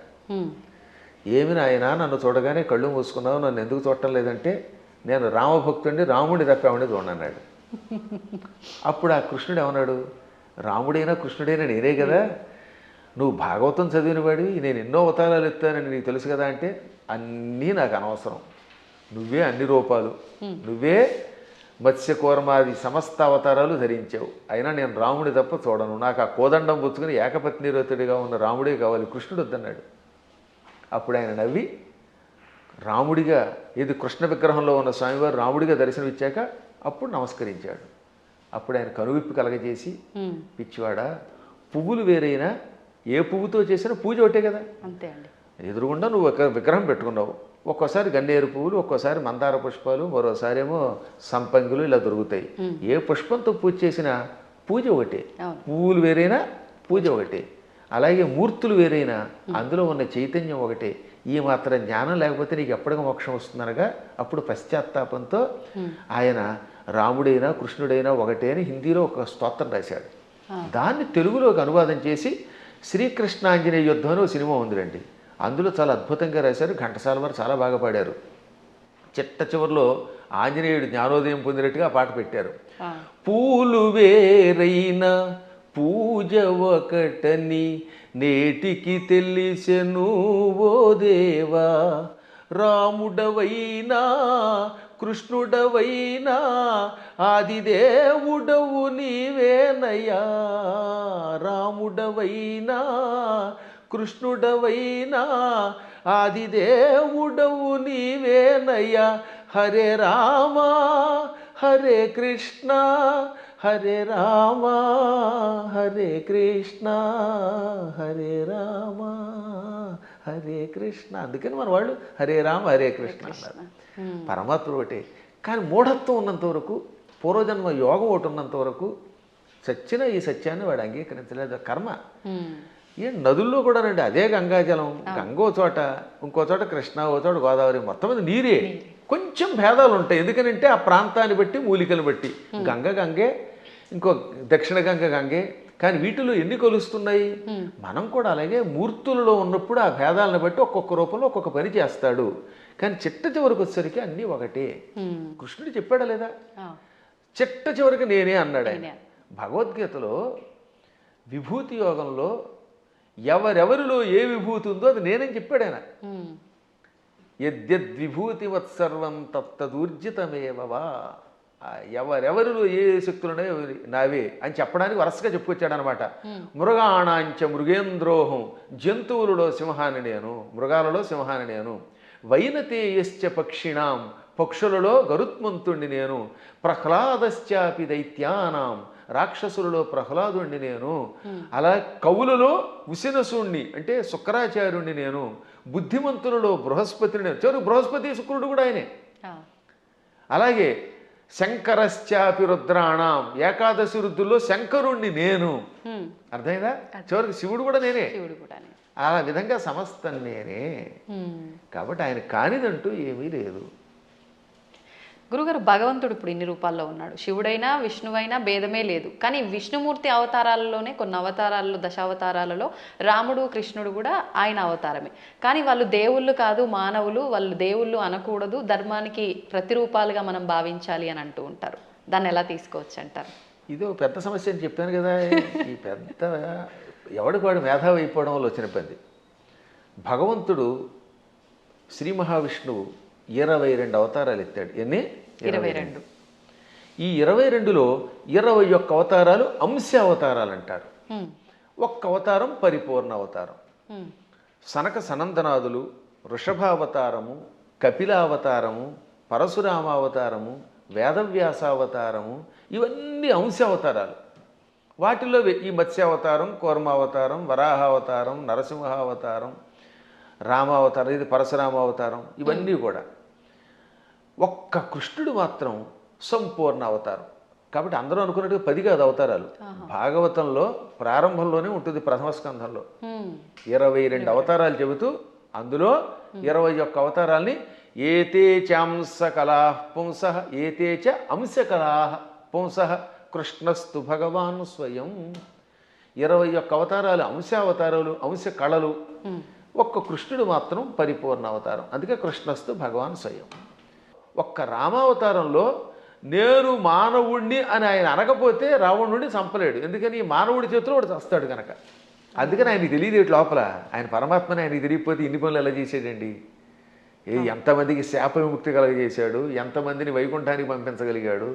ఏమి నాయన నన్ను చూడగానే కళ్ళు మూసుకున్నావు, నన్ను ఎందుకు చూడటం లేదంటే నేను రామభక్తుడిని, రాముడిని తప్పేవాడిని చూడన్నాడు. అప్పుడు ఆ కృష్ణుడు ఏమన్నాడు? రాముడైనా కృష్ణుడైనా నేనే కదా, నువ్వు భాగవతం చదివిన వాడివి, నేను ఎన్నో అవతారాలు ఎత్తానని నీకు తెలుసు కదా అంటే అన్నీ నాకు అనవసరం, నువ్వే అన్ని రూపాలు, నువ్వే మత్స్యకూర్మాది సమస్త అవతారాలు ధరించావు, అయినా నేను రాముడి తప్ప చూడను, నాకు ఆ కోదండం పుచ్చుకుని ఏకపత్నిరోతుడిగా ఉన్న రాముడే కావాలి, కృష్ణుడు వద్దన్నాడు. అప్పుడు ఆయన నవ్వి రాముడిగా, ఇది కృష్ణ విగ్రహంలో ఉన్న స్వామివారు రాముడిగా దర్శనమిచ్చాక అప్పుడు నమస్కరించాడు. అప్పుడు ఆయన కనువిప్పు కలగజేసి, పిచ్చివాడా, పువ్వులు వేరైనా ఏ పువ్వుతో చేసినా పూజ ఒకటే కదా, అంతే అండి. ఎదురుగుండా నువ్వు ఒక విగ్రహం పెట్టుకున్నావు, ఒక్కోసారి గన్నేరు పువ్వులు, ఒక్కోసారి మందార పుష్పాలు, మరోసారి ఏమో సంపంగులు ఇలా దొరుకుతాయి. ఏ పుష్పంతో పూజ చేసినా పూజ ఒకటే, పువ్వులు వేరైనా పూజ ఒకటే. అలాగే మూర్తులు వేరైనా అందులో ఉన్న చైతన్యం ఒకటే. ఈ మాత్రం జ్ఞానం లేకపోతే నీకు ఎప్పటికీ మోక్షం వస్తుందనగా అప్పుడు పశ్చాత్తాపంతో ఆయన రాముడైనా కృష్ణుడైనా ఒకటే అని హిందీలో ఒక స్తోత్రం రాశాడు. దాన్ని తెలుగులోకి అనువాదం చేసి శ్రీకృష్ణాంజనేయ యుద్ధం అని ఒక సినిమా ఉందిరండి. అందులో చాలా అద్భుతంగా రాశారు. ఘంటసాల వారు చాలా బాగా పాడారు. చిట్ట చివరిలో ఆంజనేయుడు జ్ఞానోదయం పొందినట్టుగా ఆ పాట పెట్టారు. పూలు వేరైన పూజ ఒకటని నేటికి తెలిసెను ఓ దేవా, రాముడవైనా కృష్ణుడవైనా ఆదిదేవుడవు నీవేనయ్యా, రాముడవైనా కృష్ణుడవైనా ఆదిదేవుడవు నీవేనయ్యా, హరే రామ హరే కృష్ణ హరే రామ హరే కృష్ణ హరే రామ హరే కృష్ణ. అందుకని మన వాళ్ళు హరే రామ హరే కృష్ణ అన్నారు. పరమాత్మ ఒకటే. కానీ మూఢత్వం ఉన్నంత వరకు, పూర్వజన్మ యోగం ఒకటి ఉన్నంత వరకు చచ్చిన ఈ సత్యాన్ని వాడు అంగీకరించలేదు. కర్మ. నదుల్లో కూడా రండి, అదే గంగాజలం. గంగో చోట, ఇంకో చోట కృష్ణ, ఓ చోట గోదావరి, మొత్తం మీద నీరే. కొంచెం భేదాలు ఉంటాయి. ఎందుకనంటే ఆ ప్రాంతాన్ని బట్టి, మూలికలు బట్టి. గంగే, ఇంకో దక్షిణ గంగే. కానీ వీటిలో ఎన్ని కొలుస్తున్నాయి? మనం కూడా అలాగే మూర్తులలో ఉన్నప్పుడు ఆ భేదాలను బట్టి ఒక్కొక్క రూపంలో ఒక్కొక్క పని చేస్తాడు. కానీ చిట్ట చివరికి వచ్చేసరికి అన్నీ ఒకటే. కృష్ణుడు చెప్పాడా లేదా? చిట్ట చివరికి నేనే అన్నాడు ఆయన. భగవద్గీతలో విభూతి యోగంలో ఎవరెవరిలో ఏ విభూతి ఉందో అది నేనని చెప్పాడు ఆయన. యద్యద్విభూతివత్సర్వం తత్తదూర్జితమేవవా. ఎవరెవరిలో ఏ శక్తులున్నాయో నావే అని చెప్పడానికి వరుసగా చెప్పుకొచ్చాడు అనమాట. మృగాణాంచ మృగేంద్రోహం, జంతువులలో సింహాన్ని నేను, మృగాలలో సింహాన్ని నేను. వైనతేయశ్చ పక్షిణాం, పక్షులలో గరుత్మంతుణ్ణి నేను. ప్రహ్లాదశ్చాపి దైత్యానాం, రాక్షసులలో ప్రహ్లాదుణ్ణి నేను. అలా కవులలో ఉసినసుణ్ణి అంటే శుక్రాచార్యుణ్ణి నేను. బుద్ధిమంతులలో బృహస్పతిని నేను. చివరికి బృహస్పతి శుక్రుడు కూడా ఆయనే. అలాగే శంకరశ్చాపి రుద్రాణం, ఏకాదశి రుద్రుల్లో శంకరుణ్ణి నేను. అర్థమైందా? చివరికి శివుడు కూడా నేనే. ఆ విధంగా సమస్తం నేనే. కాబట్టి ఆయన కానిదంటూ ఏమీ లేదు. గురుగారు, భగవంతుడు ఇప్పుడు ఇన్ని రూపాల్లో ఉన్నాడు. శివుడైనా విష్ణువైనా భేదమే లేదు. కానీ విష్ణుమూర్తి అవతారాలలోనే, కొన్ని అవతారాలలో, దశావతారాలలో రాముడు కృష్ణుడు కూడా ఆయన అవతారమే. కానీ వాళ్ళు దేవుళ్ళు కాదు, మానవులు. వాళ్ళు దేవుళ్ళు అనకూడదు, ధర్మానికి ప్రతిరూపాలుగా మనం భావించాలి అని అంటూ ఉంటారు. దాన్ని ఎలా తీసుకోవచ్చు అంటారు? ఇది ఒక పెద్ద సమస్య అని చెప్పాను కదా. ఈ పెద్ద ఎవడికి వాడు మేధావి అయిపోవడం వల్ల వచ్చిన పని. భగవంతుడు శ్రీ మహావిష్ణువు 22 అవతారాలు ఎత్తాడు. ఎన్ని? 22. ఈ 22లో 21 అవతారాలు అంశ అవతారాలు అంటారు. ఒక్క అవతారం పరిపూర్ణ అవతారం. సనక సనందనాదులు, వృషభావతారము, కపిలావతారము, పరశురామావతారము, వేదవ్యాసావతారము, ఇవన్నీ అంశ అవతారాలు. వాటిలో ఈ మత్స్యావతారం, కూర్మావతారం, వరాహావతారం, నరసింహావతారం, రామావతారం, ఇది పరశురామావతారం, ఇవన్నీ కూడా. ఒక్క కృష్ణుడు మాత్రం సంపూర్ణ అవతారం. కాబట్టి అందరూ అనుకున్నట్టుగా 10 కాదు అవతారాలు. భాగవతంలో ప్రారంభంలోనే ఉంటుంది, ప్రథమ స్కంధంలో 22 అవతారాలు చెబుతూ అందులో 21 అవతారాల్ని ఏతే చాంస కళా పుంస ఏతే చ అంశ కళా పుంస కృష్ణస్తు భగవాన్ స్వయం. 21 అవతారాలు అంశావతారాలు, అంశ కళలు. ఒక్క కృష్ణుడు మాత్రం పరిపూర్ణ అవతారం. అందుకే కృష్ణస్తు భగవాన్ స్వయం. ఒక్క రామావతారంలో నేను మానవుణ్ణి అని ఆయన అనకపోతే రావణుడిని చంపలేడు. ఎందుకని ఈ మానవుడి చేతిలో వాడు చస్తాడు కనుక. అందుకని ఆయనకి తెలియదు లోపల. ఆయన పరమాత్మని ఆయనకి తెలియకపోతే ఇన్ని పనులు ఎలా చేసాడండి? ఎంతమందికి శాప విముక్తి కలగజేశాడు, ఎంతమందిని వైకుంఠానికి పంపించగలిగాడు.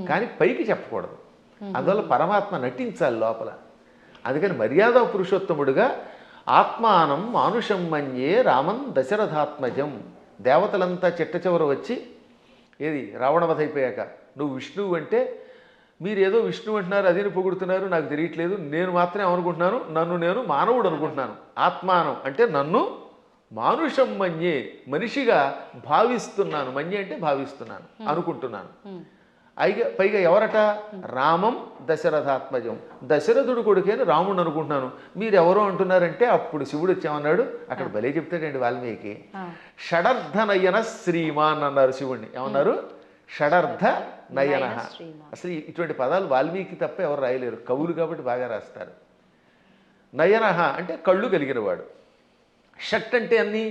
కానీ పైకి చెప్పకూడదు. అందువల్ల పరమాత్మ నటించాలి లోపల. అందుకని మర్యాద పురుషోత్తముడుగా ఆత్మానం మానుషం మన్యే రామం దశరథాత్మజం. దేవతలంతా చిట్ట చివర వచ్చి ఏది రావణవధ అయిపోయాక నువ్వు విష్ణువు అంటే మీరు ఏదో విష్ణువు అంటున్నారు, అదిని పొగుడుతున్నారు, నాకు తెలియట్లేదు. నేను మాత్రమే అనుకుంటున్నాను, నన్ను నేను మానవుడు అనుకుంటున్నాను. ఆత్మానం అంటే నన్ను మానుషం మన్యే, మనిషిగా భావిస్తున్నాను. మన్యే అంటే భావిస్తున్నాను, అనుకుంటున్నాను. పైగా ఎవరట? రామం దశరథాత్మజం, దశరథుడు కొడుకేని రాముడు అనుకుంటున్నాను. మీరు ఎవరో అంటున్నారంటే అప్పుడు శివుడు వచ్చామన్నాడు. అక్కడ భలే చెప్తాడండి వాల్మీకి. షడర్థ నయన శ్రీమాన్ అన్నారు శివుణ్ణి. ఏమన్నారు? షడర్థ నయన. అసలు ఇటువంటి పదాలు వాల్మీకి తప్ప ఎవరు రాయలేరు, కవులు కాబట్టి బాగా రాస్తారు. నయన అంటే కళ్ళు కలిగినవాడు. షట్ అంటే అన్ని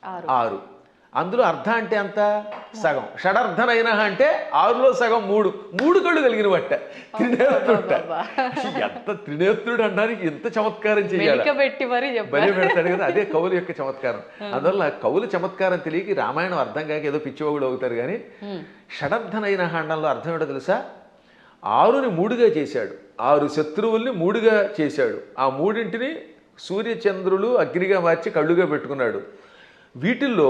6, అందులో అర్ధ అంటే అంత సగం. షడర్ధనైన అంటే 6లో సగం 3 కళ్ళు కలిగిన బట్ట త్రినేత్రుడ. ఎంత త్రినేత్రుడు అనడానికి ఎంత చమత్కారం చేయాలి, బలి పెడతాడు కదా. అదే కవుల యొక్క చమత్కారం. అందువల్ల కవుల చమత్కారం తెలియక రామాయణం అర్థం కాక ఏదో పిచ్చివాగుడు అవుతారు. కానీ షడర్ధనైన అండంలో అర్థం ఏంటో తెలుసా? 6ని 3గా చేశాడు, 6 శత్రువుల్ని 3గా చేశాడు. ఆ 3ంటిని సూర్యచంద్రులు అగ్నిగా మార్చి కళ్ళుగా పెట్టుకున్నాడు. వీటిల్లో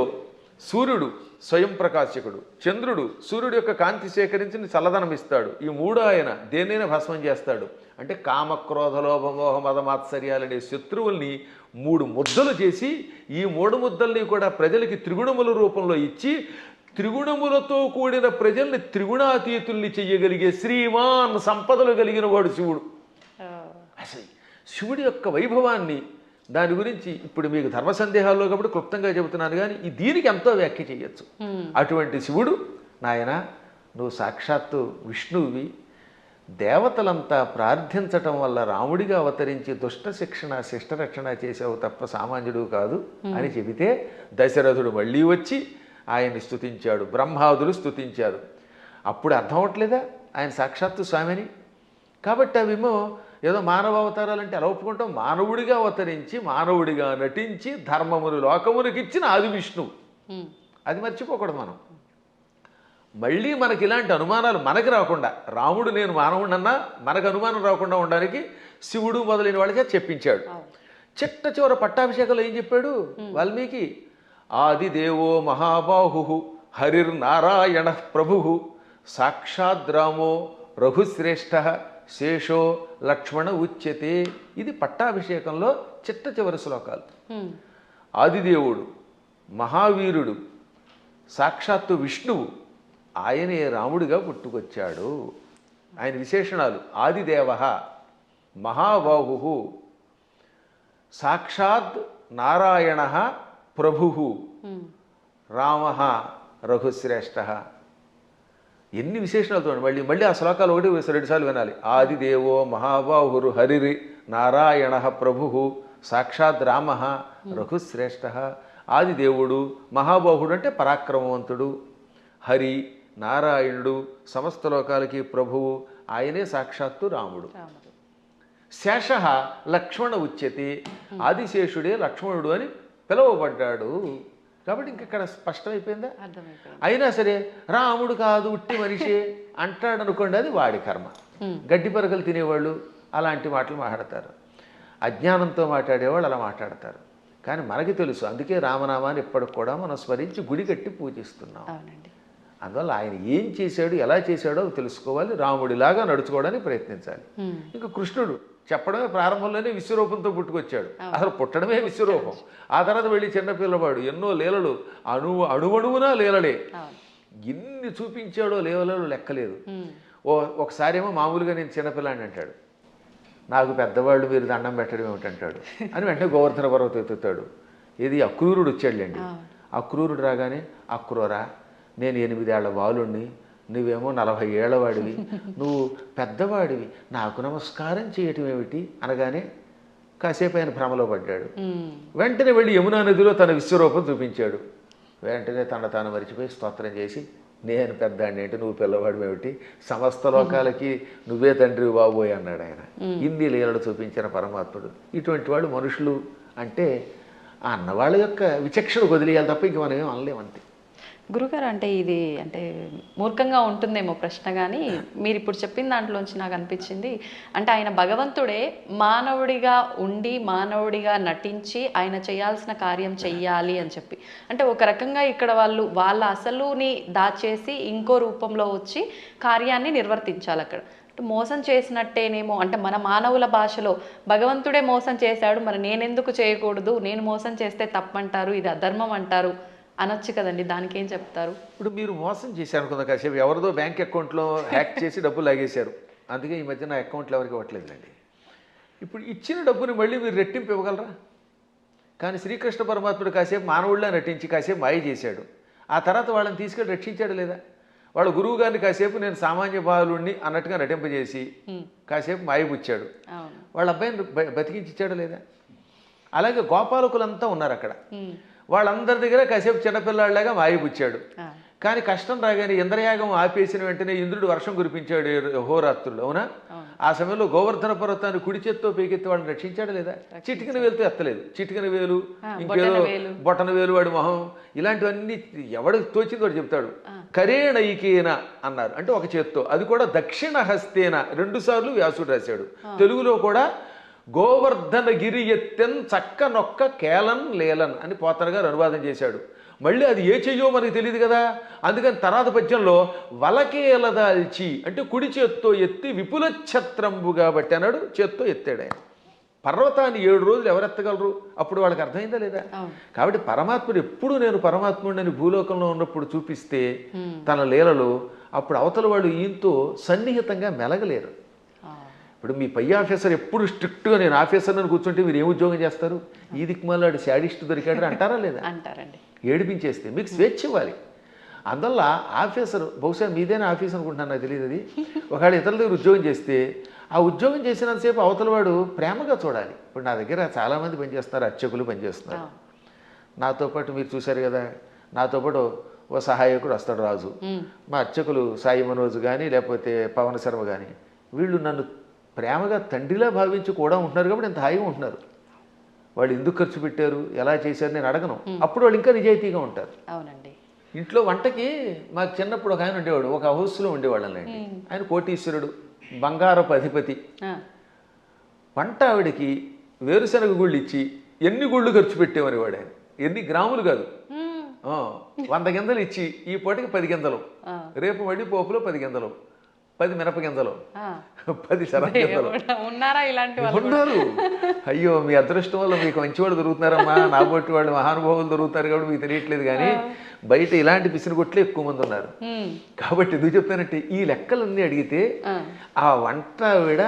సూర్యుడు స్వయం ప్రకాశకుడు, చంద్రుడు సూర్యుడు యొక్క కాంతి సేకరించి చల్లదనం ఇస్తాడు. ఈ 3 ఆయన దేన్నైనా భస్మం చేస్తాడు. అంటే కామక్రోధ లోభమోహ మదమాత్సర్యాలనే శత్రువుల్ని 3 ముద్దలు చేసి ఈ 3 ముద్దల్ని కూడా ప్రజలకి త్రిగుణముల రూపంలో ఇచ్చి త్రిగుణములతో కూడిన ప్రజల్ని త్రిగుణాతీతుల్ని చెయ్యగలిగే శ్రీమాన్ సంపదలు కలిగిన వాడు శివుడు. అసలు శివుడి యొక్క వైభవాన్ని, దాని గురించి ఇప్పుడు మీకు ధర్మ సందేహాల్లో కాబట్టి క్లుప్తంగా చెబుతున్నాను. కానీ దీనికి ఎంతో వ్యాఖ్య చేయొచ్చు. అటువంటి శివుడు, నాయన నువ్వు సాక్షాత్తు విష్ణువువి, దేవతలంతా ప్రార్థించటం వల్ల రాముడిగా అవతరించి దుష్ట శిక్షణ శిష్టరక్షణ చేసావు తప్ప సామాన్యుడు కాదు అని చెబితే దశరథుడు మళ్ళీ వచ్చి ఆయన్ని స్తుతించాడు, బ్రహ్మాదులు స్తుతించారు. అప్పుడు అర్థం అవట్లేదా ఆయన సాక్షాత్తు స్వామిని? కాబట్టి అవేమో ఏదో మానవ అవతారాలంటే ఎలా ఒప్పుకుంటాం? మానవుడిగా అవతరించి మానవుడిగా నటించి ధర్మమును లోకమునికి ఇచ్చిన ఆది విష్ణువు. అది మర్చిపోకూడదు మనం. మళ్ళీ మనకి ఇలాంటి అనుమానాలు మనకి రాకుండా, రాముడు నేను మానవుడన్నా మనకు అనుమానం రాకుండా ఉండడానికి శివుడు మొదలైన వాళ్ళకే చెప్పించాడు. చిట్ట చివర పట్టాభిషేకంలో ఏం చెప్పాడు వాల్మీకి? ఆదిదేవో మహాబాహు హరిర్నారాయణ ప్రభు సాక్షాద్రామో రఘుశ్రేష్ఠ శేషో లక్ష్మణ ఉచ్యతే. ఇది పట్టాభిషేకంలో చిట్ట చివరి శ్లోకాలు. ఆదిదేవుడు, మహావీరుడు, సాక్షాత్తు విష్ణువు, ఆయనే రాముడిగా పుట్టుకొచ్చాడు. ఆయన విశేషణాలు: ఆదిదేవ, మహాబాహు, సాక్షాత్ నారాయణ ప్రభు, రామ రఘుశ్రేష్ఠ. ఎన్ని విశేషణాలు చూడండి. మళ్ళీ ఆ శ్లోకాలు 1-2 సార్లు వినాలి. ఆదిదేవో మహాబాహురు హరిరి నారాయణ ప్రభు సాక్షాత్ రామ రఘుశ్రేష్ఠ. ఆదిదేవుడు, మహాబాహుడు అంటే పరాక్రమవంతుడు, హరి నారాయణుడు, సమస్త లోకాలకి ప్రభువు, ఆయనే సాక్షాత్తు రాముడు. శేష లక్ష్మణ ఉచ్యతే, ఆదిశేషుడే లక్ష్మణుడు అని పిలువబడ్డాడు. కాబట్టి ఇంకెక్కడ స్పష్టమైపోయిందా? అయినా సరే రాముడు కాదు ఉట్టి మనిషి అంటాడు అనుకోండి, అది వాడి కర్మ. గడ్డి పరకలు తినేవాళ్ళు అలాంటి మాటలు మాట్లాడతారు, అజ్ఞానంతో మాట్లాడేవాళ్ళు అలా మాట్లాడతారు. కానీ మనకి తెలుసు, అందుకే రామనామాన్ని ఇప్పటికి కూడా మనం స్మరించి గుడి కట్టి పూజిస్తున్నాం. అందువల్ల ఆయన ఏం చేశాడు, ఎలా చేశాడో తెలుసుకోవాలి, రాముడిలాగా నడుచుకోవడానికి ప్రయత్నించాలి. ఇంకా కృష్ణుడు చెప్పడమే ప్రారంభంలోనే విశ్వరూపంతో పుట్టుకొచ్చాడు. అసలు పుట్టడమే విశ్వరూపం. ఆ తర్వాత వెళ్ళి చిన్నపిల్లవాడు ఎన్నో లీలలు, అణువణువునా లీలలే. ఎన్ని చూపించాడో లీలలు లెక్కలేదు. ఒకసారి ఏమో మామూలుగా నేను చిన్నపిల్లాడిని అంటాడు, నాకు పెద్దవాళ్ళు మీరు దండం పెట్టడం ఏమిటంటాడు అని వెంటనే గోవర్ధన పర్వతం ఎత్తుతాడు. ఇది అక్రూరుడు వచ్చాడులేండి. అక్రూరుడు రాగానే, అక్రూరా నేను 8 ఏళ్ల బాలుణ్ణి, నువ్వేమో 40 ఏళ్ల వాడివి, నువ్వు పెద్దవాడివి, నాకు నమస్కారం చేయటం ఏమిటి అనగానే కాసేపు ఆయన భ్రమలో పడ్డాడు. వెంటనే వెళ్ళి యమునా నదిలో తన విశ్వరూపం చూపించాడు. వెంటనే తాను మరిచిపోయి స్తోత్రం చేసి, నేను పెద్దాడిని ఏంటి, నువ్వు పిల్లవాడు ఏమిటి, సమస్త లోకాలకి నువ్వే తండ్రి బాబోయ్ అన్నాడు ఆయన. ఇన్ని లీలలు చూపించిన పరమాత్ముడు. ఇటువంటి వాళ్ళు మనుషులు అంటే ఆ అన్నవాళ్ళ యొక్క విచక్షణ వదిలేయాలి తప్ప ఇంక మనం ఏం అనలేమంతే. గురుగారు, అంటే ఇది అంటే మూర్ఖంగా ఉంటుందేమో ప్రశ్న, కానీ మీరు ఇప్పుడు చెప్పిన దాంట్లోంచి నాకు అనిపించింది, అంటే ఆయన భగవంతుడే మానవుడిగా ఉండి మానవుడిగా నటించి ఆయన చేయాల్సిన కార్యం చెయ్యాలి అని చెప్పి, అంటే ఒక రకంగా ఇక్కడ వాళ్ళ అసలుని దాచేసి ఇంకో రూపంలో వచ్చి కార్యాన్ని నిర్వర్తించాలి అక్కడ. మోసం చేసినట్టేనేమో, అంటే మన మానవుల భాషలో భగవంతుడే మోసం చేశాడు, మరి నేనెందుకు చేయకూడదు, నేను మోసం చేస్తే తప్పంటారు, ఇది అధర్మం అంటారు అనొచ్చు కదండి, దానికి ఏం చెప్తారు? ఇప్పుడు మీరు మోసం చేశారు అనుకుందా, కాసేపు ఎవరిదో బ్యాంక్ అకౌంట్లో హ్యాక్ చేసి డబ్బులు లాగేశారు, అందుకే ఈ మధ్య నా అకౌంట్లో ఎవరికి ఇవ్వట్లేదులేండి. ఇప్పుడు ఇచ్చిన డబ్బుని మళ్ళీ మీరు రెట్టింపు ఇవ్వగలరా? కానీ శ్రీకృష్ణ పరమాత్ముడు కాసేపు మానవుడిలా నటించి కాసేపు మాయ చేశాడు, ఆ తర్వాత వాళ్ళని తీసుకెళ్ళి రక్షించాడు లేదా? వాళ్ళ గురువు గారిని కాసేపు నేను సామాన్య బాలుడిని అన్నట్టుగా నటింపజేసి కాసేపు మాయబుచ్చాడు, వాళ్ళ అబ్బాయిని బతికించిచ్చాడు లేదా? అలాగే గోపాలకులంతా ఉన్నారు అక్కడ, వాళ్ళందరి దగ్గర కాసేపు చిన్నపిల్లాడిలాగా మాయబుచ్చాడు. కానీ కష్టం రాగానే ఇంద్రయాగం ఆపేసిన వెంటనే ఇంద్రుడు వర్షం కురిపించాడు హోరాత్రులు, అవునా? ఆ సమయంలో గోవర్ధన పర్వతాన్ని కుడి చేత్తో పైకెత్తి వాళ్ళని రక్షించాడు లేదా? చిటికిన వేలుతో ఎత్తలేదు, చిటికిన వేలు, ఇంకేదో బొటన వేలు, వాడి మొహం, ఇలాంటివన్నీ ఎవడికి తోచింది వాడు చెప్తాడు. కరేణైకేన అన్నారు, అంటే ఒక చేత్తో, అది కూడా దక్షిణ హస్తేన, 2 సార్లు వ్యాసుడు రాశాడు. తెలుగులో కూడా గోవర్ధన గిరి ఎత్తెన్ చక్క నొక్క కేలన్ లేలన్ అని పోతన గారు అనువాదం చేశాడు. మళ్ళీ అది ఏ చెయ్యో మనకి తెలియదు కదా, అందుకని తర్వాత పద్యంలో వలకేలదాల్చి అంటే కుడి చేత్తో ఎత్తి విపుల ఛత్రంబుగా బట్టి అన్నాడు, చేత్తో ఎత్తాడు ఆయన. పర్వతాన్ని 7 రోజులు ఎవరెత్తగలరు? అప్పుడు వాళ్ళకి అర్థమైందా లేదా? కాబట్టి పరమాత్ముడు ఎప్పుడు నేను పరమాత్ముడిని భూలోకంలో ఉన్నప్పుడు చూపిస్తే తన లీలలో, అప్పుడు అవతల వాళ్ళు ఈయంతో సన్నిహితంగా మెలగలేరు. ఇప్పుడు మీ పై ఆఫీసర్ ఎప్పుడు స్ట్రిక్ట్గా నేను ఆఫీసర్ని కూర్చుంటే మీరు ఏం ఉద్యోగం చేస్తారు? ఈ దిక్కుమాలాడు శాడిస్ట్ దొరికాడు అంటారా లేదా? అంటారండి. ఏడిపించేస్తే మీకు స్వేచ్ఛ ఇవ్వాలి. అందువల్ల ఆఫీసర్, బహుశా మీదైనా ఆఫీస్ అనుకుంటున్నాను, నాకు తెలియదు అది. ఒకవేళ ఇతరుల దగ్గర ఉద్యోగం చేస్తే ఆ ఉద్యోగం చేసినంతసేపు అవతల వాడు ప్రేమగా చూడాలి. ఇప్పుడు నా దగ్గర చాలామంది పనిచేస్తున్నారు, అర్చకులు పనిచేస్తున్నారు. నాతో పాటు మీరు చూశారు కదా, నాతో పాటు ఓ సహాయకుడు వస్తాడు రాజు. మా అర్చకులు సాయి మనోజ్ కానీ లేకపోతే పవన్ శర్మ కానీ, వీళ్ళు నన్ను ప్రేమగా తండ్రిలా భావించి కూడా ఉంటున్నారు కాబట్టి ఇంత హాయిగా ఉంటున్నారు. వాళ్ళు ఎందుకు ఖర్చు పెట్టారు, ఎలా చేశారు నేను అడగను, అప్పుడు వాళ్ళు ఇంకా నిజాయితీగా ఉంటారు. అవునండి. ఇంట్లో వంటకి మాకు చిన్నప్పుడు ఒక ఆయన ఉండేవాడు, ఒక హౌస్లో ఉండేవాళ్ళండి. ఆయన కోటీశ్వరుడు, బంగారపు అధిపతి. వంట ఆవిడకి వేరుశనగ గుళ్ళు ఇచ్చి ఎన్ని గుళ్ళు ఖర్చు పెట్టేవారు వాడు. ఆయన ఎన్ని గ్రాములు కాదు, 100 గింజలు ఇచ్చి ఈ పూటకి 10 గింజలు, రేపు మళ్ళీ పోపులో 10 గింజలు, 10 మినప గింజలు, 10 శనగ గింజలు ఉన్నారా ఇలాంటి వాళ్ళు? ఉన్నారు. అయ్యో మీ అదృష్టం వల్ల మీకు మంచివాళ్ళు దొరుకుతున్నారమ్మా, నా బొట్టి వాళ్ళు మహానుభావులు దొరుకుతారు కాబట్టి మీకు తెలియట్లేదు. కానీ బయట ఇలాంటి పిసినగొట్లే ఎక్కువ మంది ఉన్నారు. కాబట్టి ఎందుకు చెప్తానంటే ఈ లెక్కలన్నీ అడిగితే ఆ వంట ఆవిడ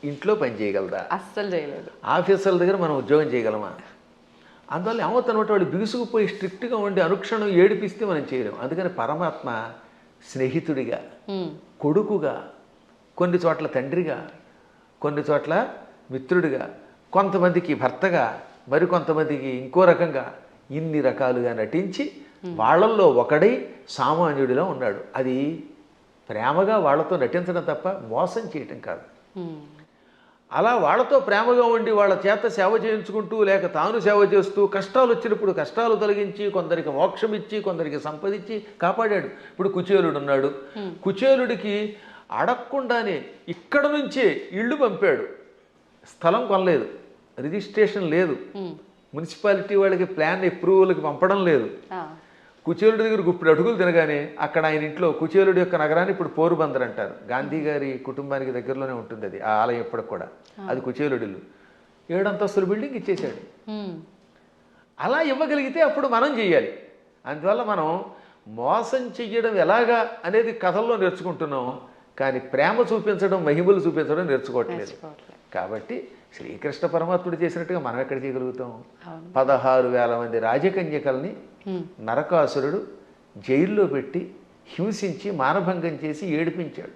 ఇంట్లో పని చేయగలదా? అస్సలు చేయలేదు. ఆఫీసర్ల దగ్గర మనం ఉద్యోగం చేయగలమా? అందువల్ల ఏమవుతానమాట, వాళ్ళు బిగుసుకుపోయి స్ట్రిక్ట్గా ఉండి అనుక్షణం ఏడిపిస్తే మనం చేయలేము. అందుకని పరమాత్మ స్నేహితుడిగా, కొడుకుగా, కొన్ని చోట్ల తండ్రిగా, కొన్ని చోట్ల మిత్రుడిగా, కొంతమందికి భర్తగా, మరికొంతమందికి ఇంకో రకంగా, ఇన్ని రకాలుగా నటించి వాళ్ళల్లో ఒకడై సామాన్యుడిలో ఉన్నాడు. అది ప్రేమగా వాళ్ళతో నటించడం తప్ప మోసం చేయటం కాదు. అలా వాళ్ళతో ప్రేమగా ఉండి వాళ్ళ చేత సేవ చేయించుకుంటూ లేక తాను సేవ చేస్తూ కష్టాలు వచ్చినప్పుడు కష్టాలు తొలగించి కొందరికి మోక్షం ఇచ్చి కొందరికి సంపదించి కాపాడాడు. ఇప్పుడు కుచేలుడు ఉన్నాడు, కుచేలుడికి అడగకుండానే ఇక్కడ నుంచే ఇళ్ళు పంపాడు. స్థలం కొనలేదు, రిజిస్ట్రేషన్ లేదు, మున్సిపాలిటీ వాళ్ళకి ప్లాన్ అప్రూవల్కి పంపడం లేదు. కుచేలుడి దగ్గర గుప్పుడు అడుగులు తినగానే అక్కడ ఆయన ఇంట్లో, కుచేలుడి యొక్క నగరాన్ని ఇప్పుడు పోరుబందర్ అంటారు, గాంధీ గారి కుటుంబానికి దగ్గరలోనే ఉంటుంది అది, ఆ ఆలయం ఎప్పటికి కూడా, అది కుచేలుడి ఇల్లు. 7 అంతస్తుల బిల్డింగ్ ఇచ్చేశాడు. అలా ఇవ్వగలిగితే అప్పుడు మనం చెయ్యాలి. అందువల్ల మనం మోసం చెయ్యడం ఎలాగా అనేది కథల్లో నేర్చుకుంటున్నాం, కానీ ప్రేమ చూపించడం, మహిమలు చూపించడం నేర్చుకోవట్లేదు. కాబట్టి శ్రీకృష్ణ పరమాత్ముడు చేసినట్టుగా మనం ఎక్కడ చేయగలుగుతాం? 16,000 మంది రాజకన్యకల్ని నరకాసురుడు జైల్లో పెట్టి హింసించి మానభంగం చేసి ఏడిపించాడు.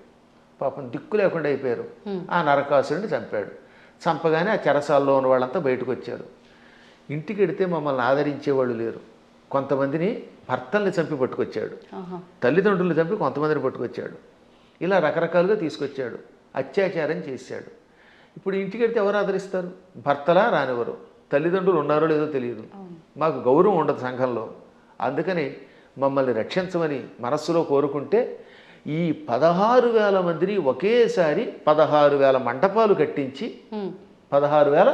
పాపం దిక్కు లేకుండా అయిపోయారు. ఆ నరకాసురుడిని చంపాడు. చంపగానే ఆ చెరసాల్లో ఉన్న వాళ్ళంతా బయటకు వచ్చారు. ఇంటికి వెడితే మమ్మల్ని ఆదరించేవాళ్ళు లేరు. కొంతమందిని భర్తల్ని చంపి పట్టుకొచ్చాడు, తల్లిదండ్రులు చంపి కొంతమందిని పట్టుకొచ్చాడు. ఇలా రకరకాలుగా తీసుకొచ్చాడు, అత్యాచారం చేశాడు. ఇప్పుడు ఇంటికి వెడితే ఎవరు ఆదరిస్తారు? భర్తలా రానివ్వరు, తల్లిదండ్రులు ఉన్నారో లేదో తెలియదు, మాకు గౌరవం ఉండదు సంఘంలో. అందుకని మమ్మల్ని రక్షించమని మనస్సులో కోరుకుంటే ఈ 16,000 మందిని ఒకేసారి 16,000 మంటపాలు కట్టించి, 16,000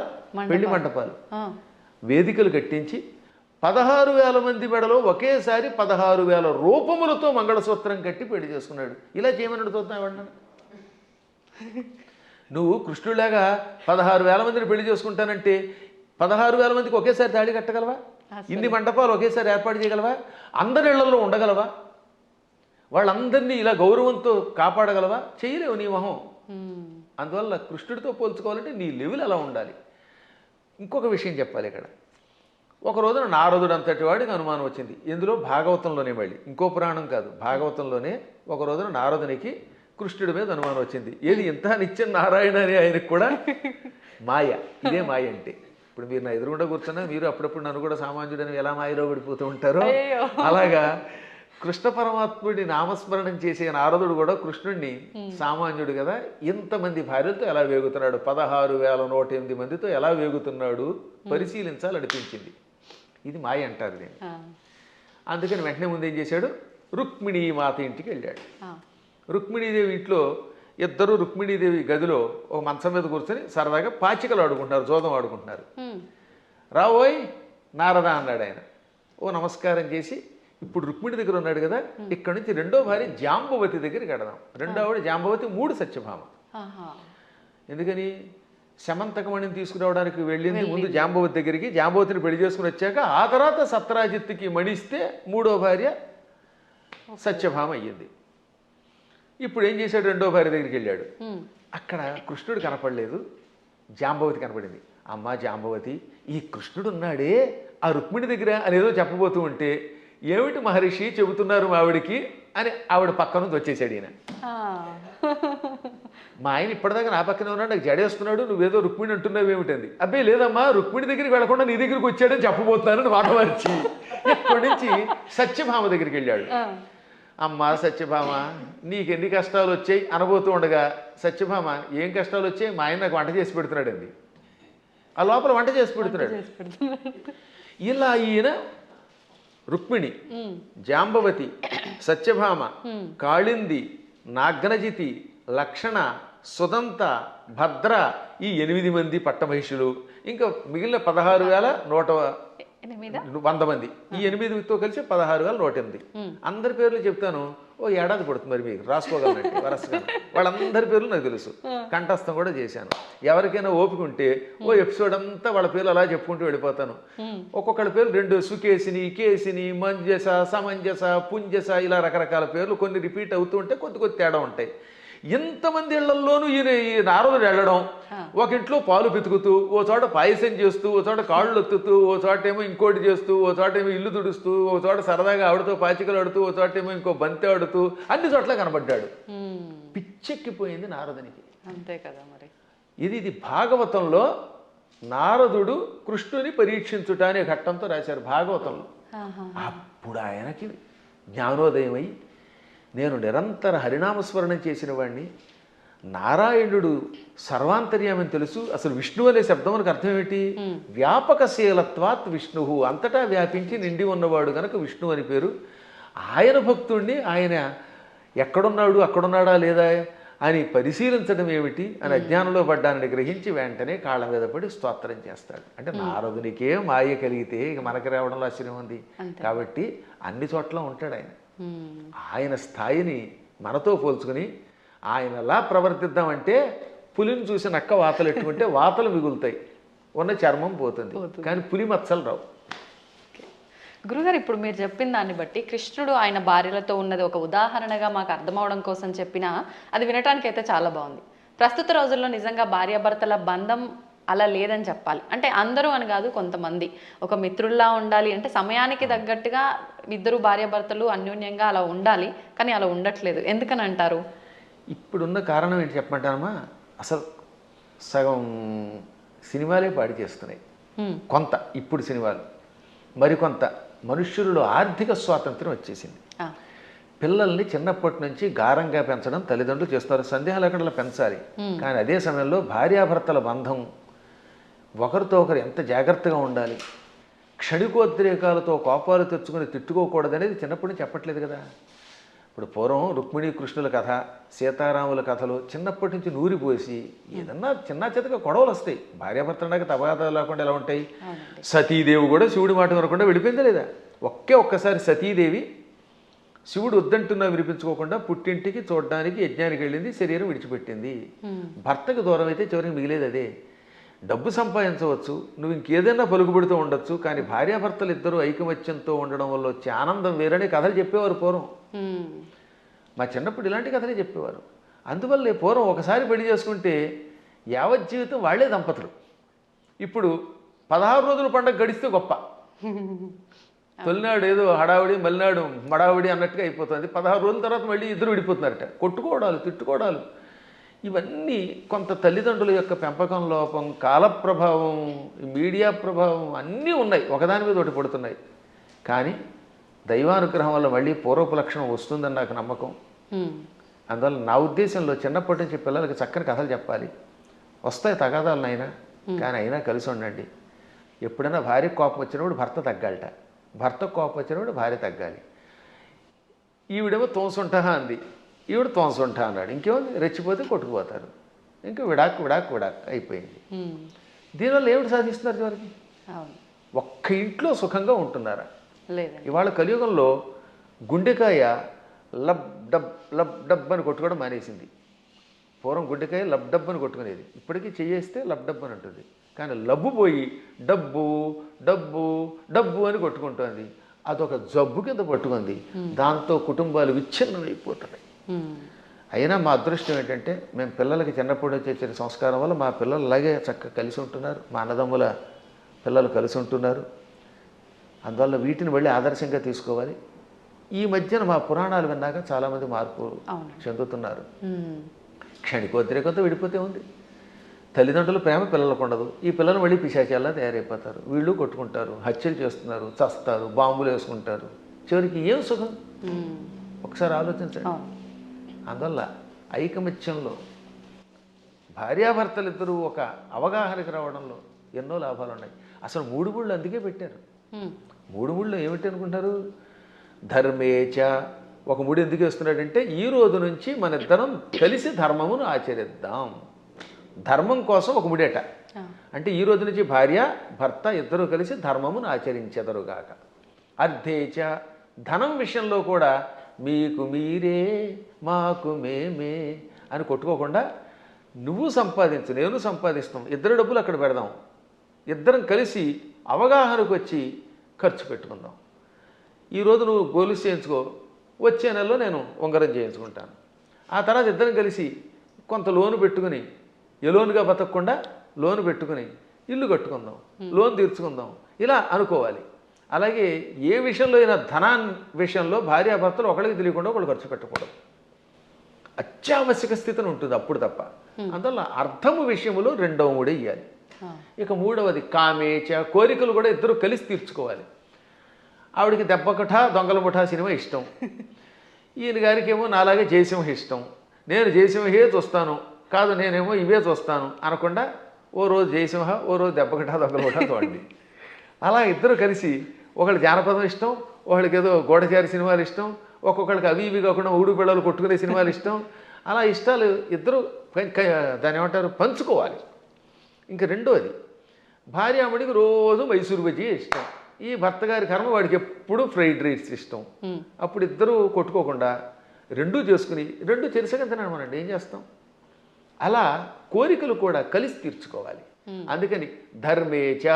పెళ్లి మంటపాలు, వేదికలు కట్టించి 16,000 మంది మెడలో ఒకేసారి 16,000 రూపములతో మంగళసూత్రం కట్టి పెళ్లి చేసుకున్నాడు. ఇలా చేయమని చూద్దాం ఎవడన్నా? నువ్వు కృష్ణుడిలాగా 16,000 మందిని పెళ్లి చేసుకుంటానంటే 16,000 మందికి ఒకేసారి తాళి కట్టగలవా? ఇన్ని మండపాలు ఒకేసారి ఏర్పాటు చేయగలవా? అందరి ఇళ్లలో ఉండగలవా? వాళ్ళందరినీ ఇలా గౌరవంతో కాపాడగలవా? చేయలేవు నీ మొహం. అందువల్ల కృష్ణుడితో పోల్చుకోవాలంటే నీ లెవెల్ అలా ఉండాలి. ఇంకొక విషయం చెప్పాలి ఇక్కడ. ఒక రోజున నారదుడు అంతటి వాడికి అనుమానం వచ్చింది. ఎందులో? భాగవతంలోనే. మళ్ళీ ఇంకో పురాణం కాదు, భాగవతంలోనే ఒక రోజున నారదునికి కృష్ణుడి మీద అనుమానం వచ్చింది. ఏది ఇంత నిత్యం నారాయణ అని ఆయనకు కూడా మాయ. ఇదే మాయ అంటే. ఇప్పుడు మీరు నా ఎదురుగుండా కూర్చున్నా మీరు అప్పుడప్పుడు నన్ను కూడా సామాన్యుడని ఎలా మాయలో పడిపోతూ ఉంటారో అలాగా కృష్ణ పరమాత్ముడి నామస్మరణం చేసే నారదుడు కూడా కృష్ణుడిని సామాన్యుడు కదా, ఇంతమంది భార్యలతో ఎలా వేగుతున్నాడు, 16,108 మందితో ఎలా వేగుతున్నాడు పరిశీలించాలనిపించింది. ఇది మాయ అంటారు దీన్ని. అందుకని వెంటనే ముందు ఏం చేశాడు? రుక్మిణీ మాత ఇంటికి వెళ్ళాడు. రుక్మిణీదేవి ఇంట్లో ఇద్దరు రుక్మిణీదేవి గదిలో ఒక మంచం మీద కూర్చొని సరదాగా పాచికలు ఆడుకుంటున్నారు, జోదం ఆడుకుంటున్నారు. రావోయ్ నారద అన్నాడు ఆయన. ఓ నమస్కారం చేసి, ఇప్పుడు రుక్మిణి దగ్గర ఉన్నాడు కదా, ఇక్కడ నుంచి రెండో భార్య జాంబవతి దగ్గరికి వెడదాం. రెండో ఆవిడ జాంబవతి, 3 సత్యభామ. ఎందుకని? శమంతకమణిని తీసుకురావడానికి వెళ్ళింది ముందు జాంబవతి దగ్గరికి. జాంబవతిని పెళ్లి చేసుకుని వచ్చాక ఆ తర్వాత సత్రాజిత్తుకి మణిస్తే 3వ భార్య సత్యభామ అయ్యింది. ఇప్పుడు ఏం చేశాడు? రెండో భార్య దగ్గరికి వెళ్ళాడు. అక్కడ కృష్ణుడు కనపడలేదు, జాంబవతి కనపడింది. అమ్మా జాంబవతి, ఈ కృష్ణుడు ఉన్నాడే ఆ రుక్మిణి దగ్గర అనేదో చెప్పబోతూ ఉంటే, ఏమిటి మహర్షి చెబుతున్నారు మావిడికి అని ఆవిడ పక్క నుంచి వచ్చేసాడు ఈయన. మా ఆయన ఇప్పటిదాకా నా పక్కనే ఉన్నాడు, నాకు జడేస్తున్నాడు, నువ్వేదో రుక్మిణి అంటున్నావు ఏమిటంది. అబ్బాయి లేదమ్మా, రుక్మిణి దగ్గరికి వెళ్లకుండా నీ దగ్గరికి వచ్చాడని చెప్పబోతున్నానని మాట మార్చి ఇక్కడి నుంచి సత్యభామ దగ్గరికి వెళ్ళాడు. అమ్మా సత్యభామ, నీకెన్ని కష్టాలు వచ్చాయి అనబోతూ ఉండగా, సత్యభామ ఏం కష్టాలు వచ్చాయి? మా ఆయన నాకు వంట చేసి పెడుతున్నాడండి. ఆ లోపల వంట చేసి పెడుతున్నాడు. ఇలా ఈయన రుక్మిణి, జాంబవతి, సత్యభామ, కాళింది, నాగ్నజితి, లక్షణ, సుదంత, భద్ర, ఈ 8 మంది పట్టమహిషులు, ఇంకా మిగిలిన 16,100 మంది. ఈ 8తో కలిసి 16,108. అందరి పేర్లు చెప్తాను, ఓ ఏడాది పడుతుంది మరి మీకు రాసుకోగలనండి వరసగా. వాళ్ళందరి పేర్లు నాకు తెలుసు, కంఠస్థం కూడా చేశాను. ఎవరికైనా ఓపిక ఉంటే ఓ ఎపిసోడ్ అంతా వాళ్ళ పేర్లు అలా చెప్పుకుంటూ వెళ్ళిపోతాను. ఒక్కొక్కళ్ళ పేర్లు 2 సుకేసిని, కేసిని, మంజస, సమంజస, పుంజస, ఇలా రకరకాల పేర్లు కొన్ని రిపీట్ అవుతూ ఉంటే కొద్ది తేడా ఉంటాయి. ఇంతమంది ఇళ్లల్లోనూ ఈ నారదుడు వెళ్ళడం, ఒక ఇంట్లో పాలు పితుకుతూ, ఓ చోట పాయసం చేస్తూ, ఓ చోట కాళ్ళు ఒత్తుతూ, ఓ చోట ఏమో ఇంకోటి చేస్తూ, ఓ చోట ఏమో ఇల్లు తుడుస్తూ, ఓ చోట సరదాగా ఆవిడతో పాచికలు ఆడుతూ, ఓ చోట ఏమో ఇంకో బంతి ఆడుతూ, అన్ని చోట్ల కనబడ్డాడు. పిచ్చెక్కిపోయింది నారదునికి. అంతే కదా మరి. ఇది భాగవతంలో నారదుడు కృష్ణుని పరీక్షించుట అనే ఘట్టంతో రాశారు భాగవతంలో. అప్పుడు ఆయనకి జ్ఞానోదయమై, నేను నిరంతర హరినామస్మరణం చేసిన వాడిని, నారాయణుడు సర్వాంతర్యామని తెలుసు. అసలు విష్ణు అనే శబ్దం మనకు అర్థం ఏంటి? వ్యాపకశీలత్వాత్ విష్ణు, అంతటా వ్యాపించి నిండి ఉన్నవాడు కనుక విష్ణు అని పేరు. ఆయన భక్తుడిని ఆయన ఎక్కడున్నాడు, అక్కడున్నాడా లేదా అని పరిశీలించడం ఏమిటి అని అజ్ఞానంలో పడ్డానని గ్రహించి వెంటనే కాళ్ళ మీద పడి స్తోత్రం చేస్తాడు. అంటే నారదునికే మాయ కలిగితే ఇక మనకి రావడంలో ఆశ్చర్యం ఉంది. కాబట్టి అన్ని చోట్ల ఉంటాడు ఆయన. ఆయన స్థాయిని మనతో పోల్చుకుని ఆయన ఎలా ప్రవర్తిద్దామంటే, పులిని చూసి నక్క వాతలు ఎట్టుకుంటే వాతలు మిగులుతాయి, ఉన్న చర్మం పోతుంది, కానీ పులి మచ్చలు రావు. గురుగారు, ఇప్పుడు మీరు చెప్పిన దాన్ని బట్టి కృష్ణుడు ఆయన భార్యలతో ఉన్నది ఒక ఉదాహరణగా మాకు అర్థమవడం కోసం చెప్పినా అది వినటానికి అయితే చాలా బాగుంది. ప్రస్తుత రోజుల్లో నిజంగా భార్యాభర్తల బంధం అలా లేదని చెప్పాలి. అంటే అందరూ అని కాదు, కొంతమంది ఒక మిత్రుల్లా ఉండాలి అంటే సమయానికి తగ్గట్టుగా ఇద్దరు భార్యాభర్తలు అన్యోన్యంగా అలా ఉండాలి, కానీ అలా ఉండట్లేదు. ఎందుకని అంటారు? ఇప్పుడున్న కారణం ఏంటి చెప్పమంటానమ్మా? అసలు సగం సినిమాలే పాడి చేస్తున్నాయి కొంత, ఇప్పుడు సినిమాలు. మరికొంత మనుష్యులలో ఆర్థిక స్వాతంత్రం వచ్చేసింది. పిల్లల్ని చిన్నప్పటి నుంచి గారంగా పెంచడం తల్లిదండ్రులు చేస్తున్నారు, సందేహం లేకుండా పెంచాలి. కానీ అదే సమయంలో భార్యాభర్తల బంధం ఒకరితో ఒకరు ఎంత జాగ్రత్తగా ఉండాలి, క్షణికోద్రేకాలతో కోపాలు తెచ్చుకుని తిట్టుకోకూడదనేది చిన్నప్పటి నుంచి చెప్పట్లేదు కదా. ఇప్పుడు పూర్వం రుక్మిణీ కృష్ణుల కథ, సీతారాముల కథలు చిన్నప్పటి నుంచి నూరిపోసి ఏదన్నా చిన్న చితక గొడవలు వస్తాయి. భార్యాభర్తలకు తగాదాలు లేకుండా ఎలా ఉంటాయి? సతీదేవి కూడా శివుడి మాట వినకుండా వెళ్ళిపోయిందా లేదా? ఒక్కసారి సతీదేవి శివుడు వద్దంటున్నా వినిపించుకోకుండా పుట్టింటికి చూడడానికి యజ్ఞానికి వెళ్ళింది, శరీరం విడిచిపెట్టింది. భర్తకు దూరం అయితే చివరికి మిగిలేది అదే. డబ్బు సంపాదించవచ్చు, నువ్వు ఇంకేదైనా పలుకుబడుతూ ఉండొచ్చు, కానీ భార్యాభర్తలు ఇద్దరు ఐకమత్యంతో ఉండడం వల్ల వచ్చే ఆనందం వేరనే కథలు చెప్పేవారు పూర్వం. మా చిన్నప్పుడు ఇలాంటి కథలే చెప్పేవారు. అందువల్లే పూర్వం ఒకసారి పెళ్లి చేసుకుంటే యావత్ జీవితం వాళ్లే దంపతులు. ఇప్పుడు 16 రోజుల పండుగ గడిస్తే గొప్ప. తొలినాడు ఏదో హడావిడి, మలినాడు మడావిడి అన్నట్టుగా అయిపోతుంది. 16 రోజుల తర్వాత మళ్ళీ ఇద్దరు విడిపోతున్నారట. కొట్టుకోవడాలు, తిట్టుకోవడాలు, ఇవన్నీ కొంత తల్లిదండ్రుల యొక్క పెంపకం లోపం, కాల ప్రభావం, మీడియా ప్రభావం అన్నీ ఉన్నాయి, ఒకదాని మీద ఒకటి పడుతున్నాయి. కానీ దైవానుగ్రహం వల్ల మళ్ళీ పూర్వపు లక్షణం వస్తుందని నాకు నమ్మకం. అందువల్ల నా ఉద్దేశంలో చిన్నప్పటి నుంచి పిల్లలకి చక్కని కథలు చెప్పాలి. వస్తాయి తగాదాలనైనా, కానీ అయినా కలిసి ఉండండి. ఎప్పుడైనా భార్య కోపం వచ్చినప్పుడు భర్త తగ్గాలట, భర్త కోపం వచ్చినప్పుడు భార్య తగ్గాలి. ఈవిడేమో తోసుంటా అంది, ఈవిడ తోసుంటా అన్నాడు, ఇంకేముంది, రెచ్చిపోతే కొట్టుకుపోతారు. ఇంకా విడాక్ విడాక్ విడాక్ అయిపోయింది. దీనివల్ల ఏమిటి సాధిస్తున్నారు చివరికి? ఒక్క ఇంట్లో సుఖంగా ఉంటున్నారా? ఇవాళ కలియుగంలో గుండెకాయ లబ్ డబ్ అని కొట్టుకోవడం మానేసింది. పూర్వం గుండెకాయ లబ్ డబ్ అని కొట్టుకునేది, ఇప్పటికీ చేయేస్తే లబ్ డబ్ అని ఉంటుంది. కానీ లబ్బు పోయి డబ్బు డబ్బు డబ్బు అని కొట్టుకుంటుంది. అదొక జబ్బు కింద పట్టుకుంది. దాంతో కుటుంబాలు విచ్ఛిన్నమైపోతున్నాయి. అయినా మా అదృష్టం ఏంటంటే మేము పిల్లలకి చిన్నప్పటి నుంచి వచ్చిన సంస్కారం వల్ల మా పిల్లలు అలాగే చక్కగా కలిసి ఉంటున్నారు, మా అన్నదమ్ముల పిల్లలు కలిసి ఉంటున్నారు. అందువల్ల వీటిని మళ్ళీ ఆదర్శంగా తీసుకోవాలి. ఈ మధ్యన మా పురాణాలు విన్నాక చాలామంది మార్పు చెందుతున్నారు. క్షణికోద్రేకంతో విడిపోతే ఉంది. తల్లిదండ్రుల ప్రేమ పిల్లలకు ఉండదు. ఈ పిల్లలు మళ్ళీ పిశాచాల్లా తయారైపోతారు. వీళ్ళు కొట్టుకుంటారు, హత్యలు చేస్తున్నారు, చస్తారు, బాంబులు వేసుకుంటారు. చివరికి ఏం సుఖం? ఒకసారి ఆలోచించండి. అందువల్ల ఐకమత్యంలో భార్యాభర్తలిద్దరూ ఒక అవగాహనకి రావడంలో ఎన్నో లాభాలు ఉన్నాయి. అసలు 3 ముళ్ళు అందుకే పెట్టారు. 3 ముళ్ళు ఏమిటి అనుకుంటారు? ధర్మేచ. ఒక ముడి ఎందుకు వేస్తున్నాడంటే ఈ రోజు నుంచి మన ఇద్దరం కలిసి ధర్మమును ఆచరిద్దాం. ధర్మం కోసం ఒక ముడేట. అంటే ఈ రోజు నుంచి భార్య భర్త ఇద్దరు కలిసి ధర్మమును ఆచరించెదరుగాక. అర్థేచ. ధనం విషయంలో కూడా మీకు మీరే మాకు మేమే అని కొట్టుకోకుండా నువ్వు సంపాదించు, నేను సంపాదిస్తాం, ఇద్దరు డబ్బులు అక్కడ పెడదాం, ఇద్దరం కలిసి అవగాహనకు వచ్చి ఖర్చు పెట్టుకుందాం. ఈరోజు నువ్వు గొలుసు చేయించుకో, వచ్చే నెలలో నేను ఉంగరం చేయించుకుంటాను. ఆ తర్వాత ఇద్దరం కలిసి కొంత లోను పెట్టుకుని, లోనుగా బతకకుండా లోను పెట్టుకుని ఇల్లు కట్టుకుందాం, లోన్ తీర్చుకుందాం, ఇలా అనుకోవాలి. అలాగే ఏ విషయంలో అయినా ధనాన్ని విషయంలో భార్యాభర్తలు ఒకరికి తెలియకుండా ఒకళ్ళు ఖర్చు పెట్టకూడదు. అత్యావశ్యక స్థితిని ఉంటుంది అప్పుడు తప్ప. అందువల్ల అర్థము విషయంలో 2వ ముడి ఇవ్వాలి. ఇక 3వది కామేచ. కోరికలు కూడా ఇద్దరు కలిసి తీర్చుకోవాలి. ఆవిడికి దెబ్బకఠ దొంగల ముఠా సినిమా ఇష్టం, ఈయన గారికి ఏమో నాలాగే జయసింహ ఇష్టం. నేను జయసింహే చూస్తాను, కాదు నేనేమో ఇవే చూస్తాను అనకుండా ఓ రోజు జయసింహ, ఓ రోజు దెబ్బకఠ దొంగల ముఠా చూడండి. అలా ఇద్దరు కలిసి, ఒకళ్ళు జానపదం ఇష్టం, ఒకళ్ళకి ఏదో గూఢచారి సినిమాలు ఇష్టం, ఒక్కొక్కళ్ళకి అవి ఇవి కాకుండా ఊడు పిల్లలు కొట్టుకునే సినిమాలు ఇష్టం. అలా ఇష్టాలు ఇద్దరు దాన్ని ఏమంటారు, పంచుకోవాలి. ఇంకా 2వది భార్యామణికి రోజు మైసూరు బజ్జీ ఇష్టం, ఈ భర్త గారి కర్మ వాడికి ఎప్పుడు ఫ్రైడ్ రైస్ ఇష్టం. అప్పుడు ఇద్దరు కొట్టుకోకుండా 2 చేసుకుని 2 తెలిసగా తినమనండి, ఏం చేస్తాం? అలా కోరికలు కూడా కలిసి తీర్చుకోవాలి. అందుకని ధర్మేచ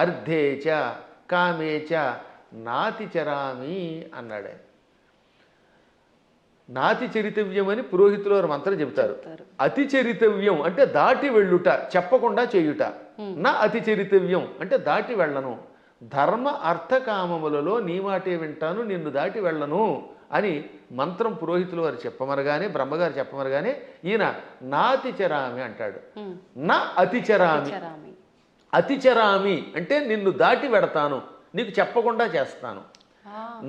అర్థేచ కామేచ నాతి చరామి అన్నాడు. నాతి చరితవ్యం అని పురోహితులు వారు మంత్రం చెబుతారు. అతి చరితవ్యం అంటే దాటి వెళ్ళుట, చెప్పకుండా చేయుట. నా అతి చరితవ్యం అంటే దాటి వెళ్ళను. ధర్మ అర్థ కామములలో నీ మాటే వింటాను, నిన్ను దాటి వెళ్ళను అని మంత్రం పురోహితులు వారు చెప్పమనగానే, బ్రహ్మగారు చెప్పమనగానే ఈయన నాతిచరామి అంటాడు. నా అతిచరామి. అతిచరామి అంటే నిన్ను దాటి వెడతాను, నీకు చెప్పకుండా చేస్తాను.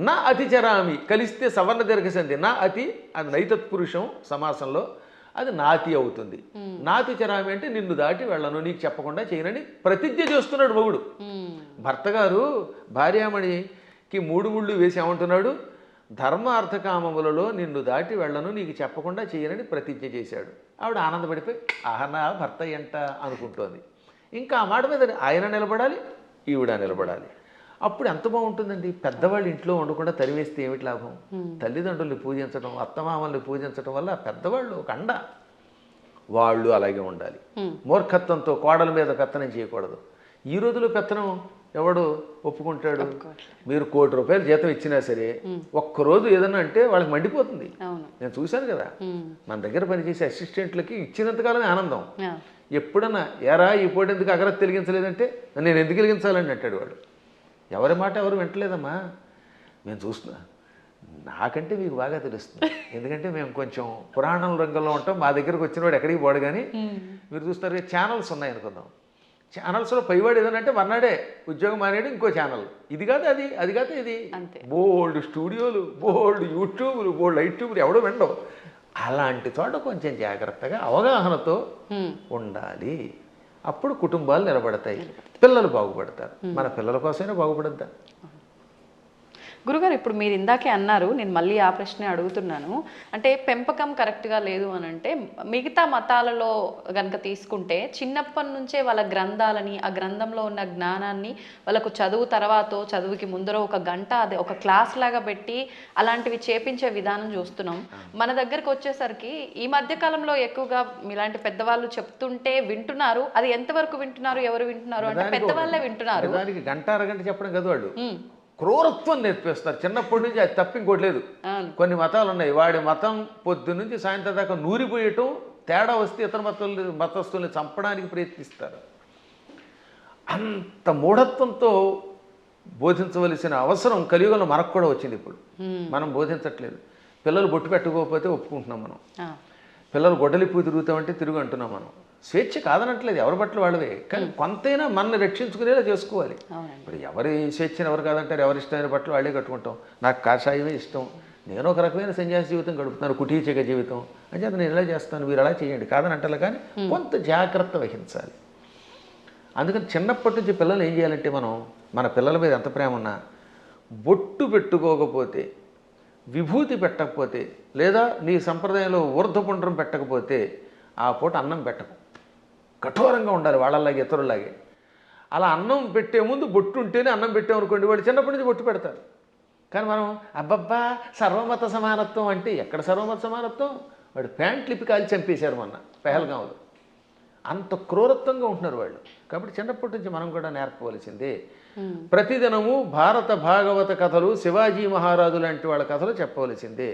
నా అతిచరామి కలిస్తే సవర్ణ దీర్ఘసంధి. నా అతి అది నైతత్పురుషం సమాసంలో, అది నాతి అవుతుంది. నాతిచరామి అంటే నిన్ను దాటి వెళ్ళను, నీకు చెప్పకుండా చేయనని ప్రతిజ్ఞ చేస్తున్నాడు మొగుడు. భర్త గారు భార్యామణికి 3 ముళ్ళు వేసి ఏమంటున్నాడు? ధర్మ అర్థకామములలో నిన్ను దాటి వెళ్ళను, నీకు చెప్పకుండా చేయనని ప్రతిజ్ఞ చేశాడు. ఆవిడ ఆనందపడిపోయి ఆహనా భర్త ఎంట అనుకుంటోంది. ఇంకా ఆ మాట మీద ఆయన నిలబడాలి, ఈవిడ నిలబడాలి. అప్పుడు ఎంత బాగుంటుందండి. పెద్దవాళ్ళు ఇంట్లో ఉండకుండా తరివేస్తే ఏమిటి లాభం? తల్లిదండ్రుల్ని పూజించడం, అత్తమామల్ని పూజించడం వల్ల పెద్దవాళ్ళు ఒక అండ. వాళ్ళు అలాగే ఉండాలి. మూర్ఖత్వంతో కోడల మీద పెత్తనం చేయకూడదు. ఈ రోజులో పెత్తనం ఎవడు ఒప్పుకుంటాడు? మీరు ₹1,00,00,000 జీతం ఇచ్చినా సరే ఒక్కరోజు ఏదన్నా అంటే వాళ్ళకి మండిపోతుంది. నేను చూశాను కదా, మన దగ్గర పనిచేసే అసిస్టెంట్లకి ఇచ్చినంతకాలమే ఆనందం. ఎప్పుడన్నా ఎరా ఈ పూట ఎందుకు అగరత్ వెలిగించలేదంటే నేను ఎందుకు వెలిగించాలని అంటాడు వాడు. ఎవరి మాట ఎవరు వింటలేదమ్మా. మేము చూస్తున్నా, నాకంటే మీకు బాగా తెలుస్తుంది. ఎందుకంటే మేము కొంచెం పురాణం రంగంలో ఉంటాం. మా దగ్గరకు వచ్చిన వాడు ఎక్కడికి పోడు. కానీ మీరు చూస్తారు ఛానల్స్ ఉన్నాయి అనుకుందాం. ఛానల్స్లో పైవాడు ఏదైనా అంటే మర్నాడే ఉద్యోగం మానేడు ఇంకో ఛానల్. ఇది కాదు అది, అది కాదు ఇది. బోల్డ్ స్టూడియోలు, బోల్డ్ యూట్యూబ్లు, బోల్డ్ యూట్యూబ్లు ఎవడో వినవు. అలాంటి చోట కొంచెం జాగ్రత్తగా అవగాహనతో ఉండాలి. అప్పుడు కుటుంబాలు నిలబడతాయి, పిల్లలు బాగుపడతారు. మన పిల్లల కోసమైనా బాగుపడద్దా? గురుగారు, ఇప్పుడు మీరు ఇందాకే అన్నారు, నేను మళ్ళీ ఆ ప్రశ్నే అడుగుతున్నాను. అంటే పెంపకం కరెక్ట్గా లేదు అని అంటే మిగతా మతాలలో కనుక తీసుకుంటే చిన్నప్పటి నుంచే వాళ్ళ గ్రంథాలని, ఆ గ్రంథంలో ఉన్న జ్ఞానాన్ని వాళ్ళకు చదువు తర్వాత చదువుకి ముందర ఒక గంట అదే ఒక క్లాస్ లాగా పెట్టి అలాంటివి చేపించే విధానం చూస్తున్నాం. మన దగ్గరకు వచ్చేసరికి ఈ మధ్య కాలంలో ఎక్కువగా ఇలాంటి పెద్దవాళ్ళు చెప్తుంటే వింటున్నారు. అది ఎంతవరకు వింటున్నారు, ఎవరు వింటున్నారు అంటే పెద్దవాళ్ళే వింటున్నారు. గంట అరగంట చెప్పడం కదా వాళ్ళు క్రూరత్వం నేర్పిస్తారు చిన్నప్పటి నుంచి. అది తప్ప ఇంకోటి లేదు. కొన్ని మతాలు ఉన్నాయి, వాడి మతం పొద్దు నుంచి సాయంత్రం దాకా నూరిపోయటం, తేడా వస్తే ఇతర మతస్థుల్ని చంపడానికి ప్రయత్నిస్తారు. అంత మూఢత్వంతో బోధించవలసిన అవసరం కలియుగంలో మనకు కూడా వచ్చింది. ఇప్పుడు మనం బోధించట్లేదు. పిల్లలు బొట్టు పెట్టుకోకపోతే ఒప్పుకుంటున్నాం మనం. పిల్లలు గొడ్డలిప్పు తిరుగుతామంటే తిరుగు అంటున్నాం మనం. స్వేచ్ఛ కాదనట్లేదు, ఎవరి బట్టలు వాళ్ళవే. కానీ కొంతైనా మనల్ని రక్షించుకునేలా చేసుకోవాలి. ఇప్పుడు ఎవరి స్వేచ్ఛను ఎవరు కాదంటారు? ఎవరి ఇష్టమైన బట్టలు వాళ్ళే కట్టుకుంటాం. నాకు కాషాయమే ఇష్టం, నేను ఒక రకమైన సన్యాసి జీవితం గడుపుతున్నాను, కుటీచక జీవితం అని చెప్పి నేను ఇలా చేస్తాను, మీరు అలా చేయండి కాదని అంటారు. కానీ కొంత జాగ్రత్త వహించాలి. అందుకని చిన్నప్పటి నుంచి పిల్లలు ఏం చేయాలంటే, మనం మన పిల్లల మీద ఎంత ప్రేమ ఉన్నా బొట్టు పెట్టుకోకపోతే, విభూతి పెట్టకపోతే, లేదా నీ సంప్రదాయంలో ఊర్ధ్వపుండ్రం పెట్టకపోతే ఆ పూట అన్నం పెట్టకు. కఠోరంగా ఉండాలి వాళ్ళలాగే, ఇతరులాగే. అలా అన్నం పెట్టే ముందు బొట్టు ఉంటేనే అన్నం పెట్టామనుకోండి, వాడు చిన్నప్పటి నుంచి బొట్టు పెడతారు. కానీ మనం అబ్బబ్బా సర్వమత సమానత్వం అంటే ఎక్కడ సర్వమత సమానత్వం? వాడు ప్యాంట్ లిపి కాల్చి చంపేశారు మొన్న పెహల్గాంలో. అంత క్రూరత్వంగా ఉంటున్నారు వాళ్ళు. కాబట్టి చిన్నప్పటి నుంచి మనం కూడా నేర్పవలసిందే. ప్రతిదినము భారత భాగవత కథలు, శివాజీ మహారాజు లాంటి వాళ్ళ కథలు చెప్పవలసిందే.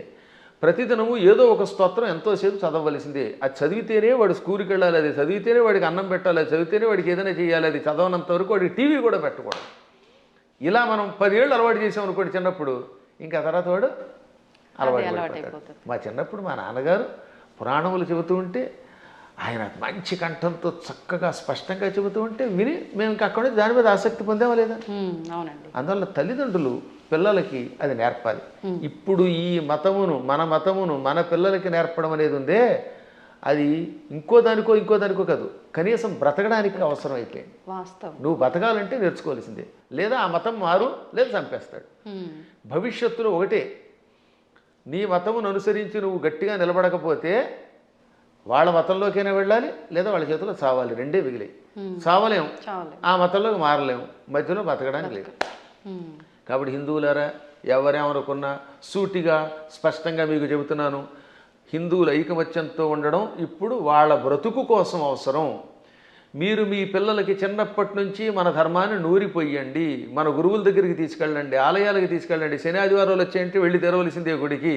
ప్రతిదినము ఏదో ఒక స్తోత్రం ఎంతోసేపు చదవవలసిందే. అది చదివితేనే వాడు స్కూల్కి వెళ్ళాలి, అది చదివితేనే వాడికి అన్నం పెట్టాలి, అది చదివితేనే వాడికి ఏదైనా చేయాలి. అది చదవనంత వరకు వాడికి టీవీ కూడా పెట్టకూడదు. ఇలా మనం 10 ఏళ్ళు అలవాటు చేసామనుకోండి చిన్నప్పుడు, ఇంకా తర్వాత వాడు అలవాటు అయిపోతాడు. మా చిన్నప్పుడు మా నాన్నగారు పురాణములు చెబుతూ ఉంటే, ఆయన మంచి కంఠంతో చక్కగా స్పష్టంగా చెబుతూ ఉంటే విని మేము ఇంకా అక్కడ దాని మీద ఆసక్తి పొందామా లేదా? అందువల్ల తల్లిదండ్రులు పిల్లలకి అది నేర్పాలి. ఇప్పుడు ఈ మతమును, మన మతమును మన పిల్లలకి నేర్పడం అనేది ఉందే, అది ఇంకో దానికో కాదు, కనీసం బ్రతకడానికి అవసరం అయిపోయింది. నువ్వు బతకాలంటే నేర్చుకోవాల్సిందే. లేదా ఆ మతం మారు, లేదా చంపేస్తాడు. భవిష్యత్తులో ఒకటే, నీ మతమును అనుసరించి నువ్వు గట్టిగా నిలబడకపోతే వాళ్ళ మతంలోకైనా వెళ్ళాలి, లేదా వాళ్ళ చేతిలో చావాలి. రెండే మిగిలాయి. చావలేం, ఆ మతంలోకి మారలేము, మధ్యలో బతకడానికి లేదు. కాబట్టి హిందువులారా, ఎవరేమనుకున్నా సూటిగా స్పష్టంగా మీకు చెబుతున్నాను, హిందువుల ఐకమత్యంతో ఉండడం ఇప్పుడు వాళ్ళ బ్రతుకు కోసం అవసరం. మీరు మీ పిల్లలకి చిన్నప్పటి నుంచి మన ధర్మాన్ని నూరిపోయండి, మన గురువుల దగ్గరికి తీసుకెళ్ళండి, ఆలయాలకి తీసుకెళ్ళండి. శని ఆదివారాలు వచ్చాయంటే వెళ్ళి తెరవలసిందే గుడికి.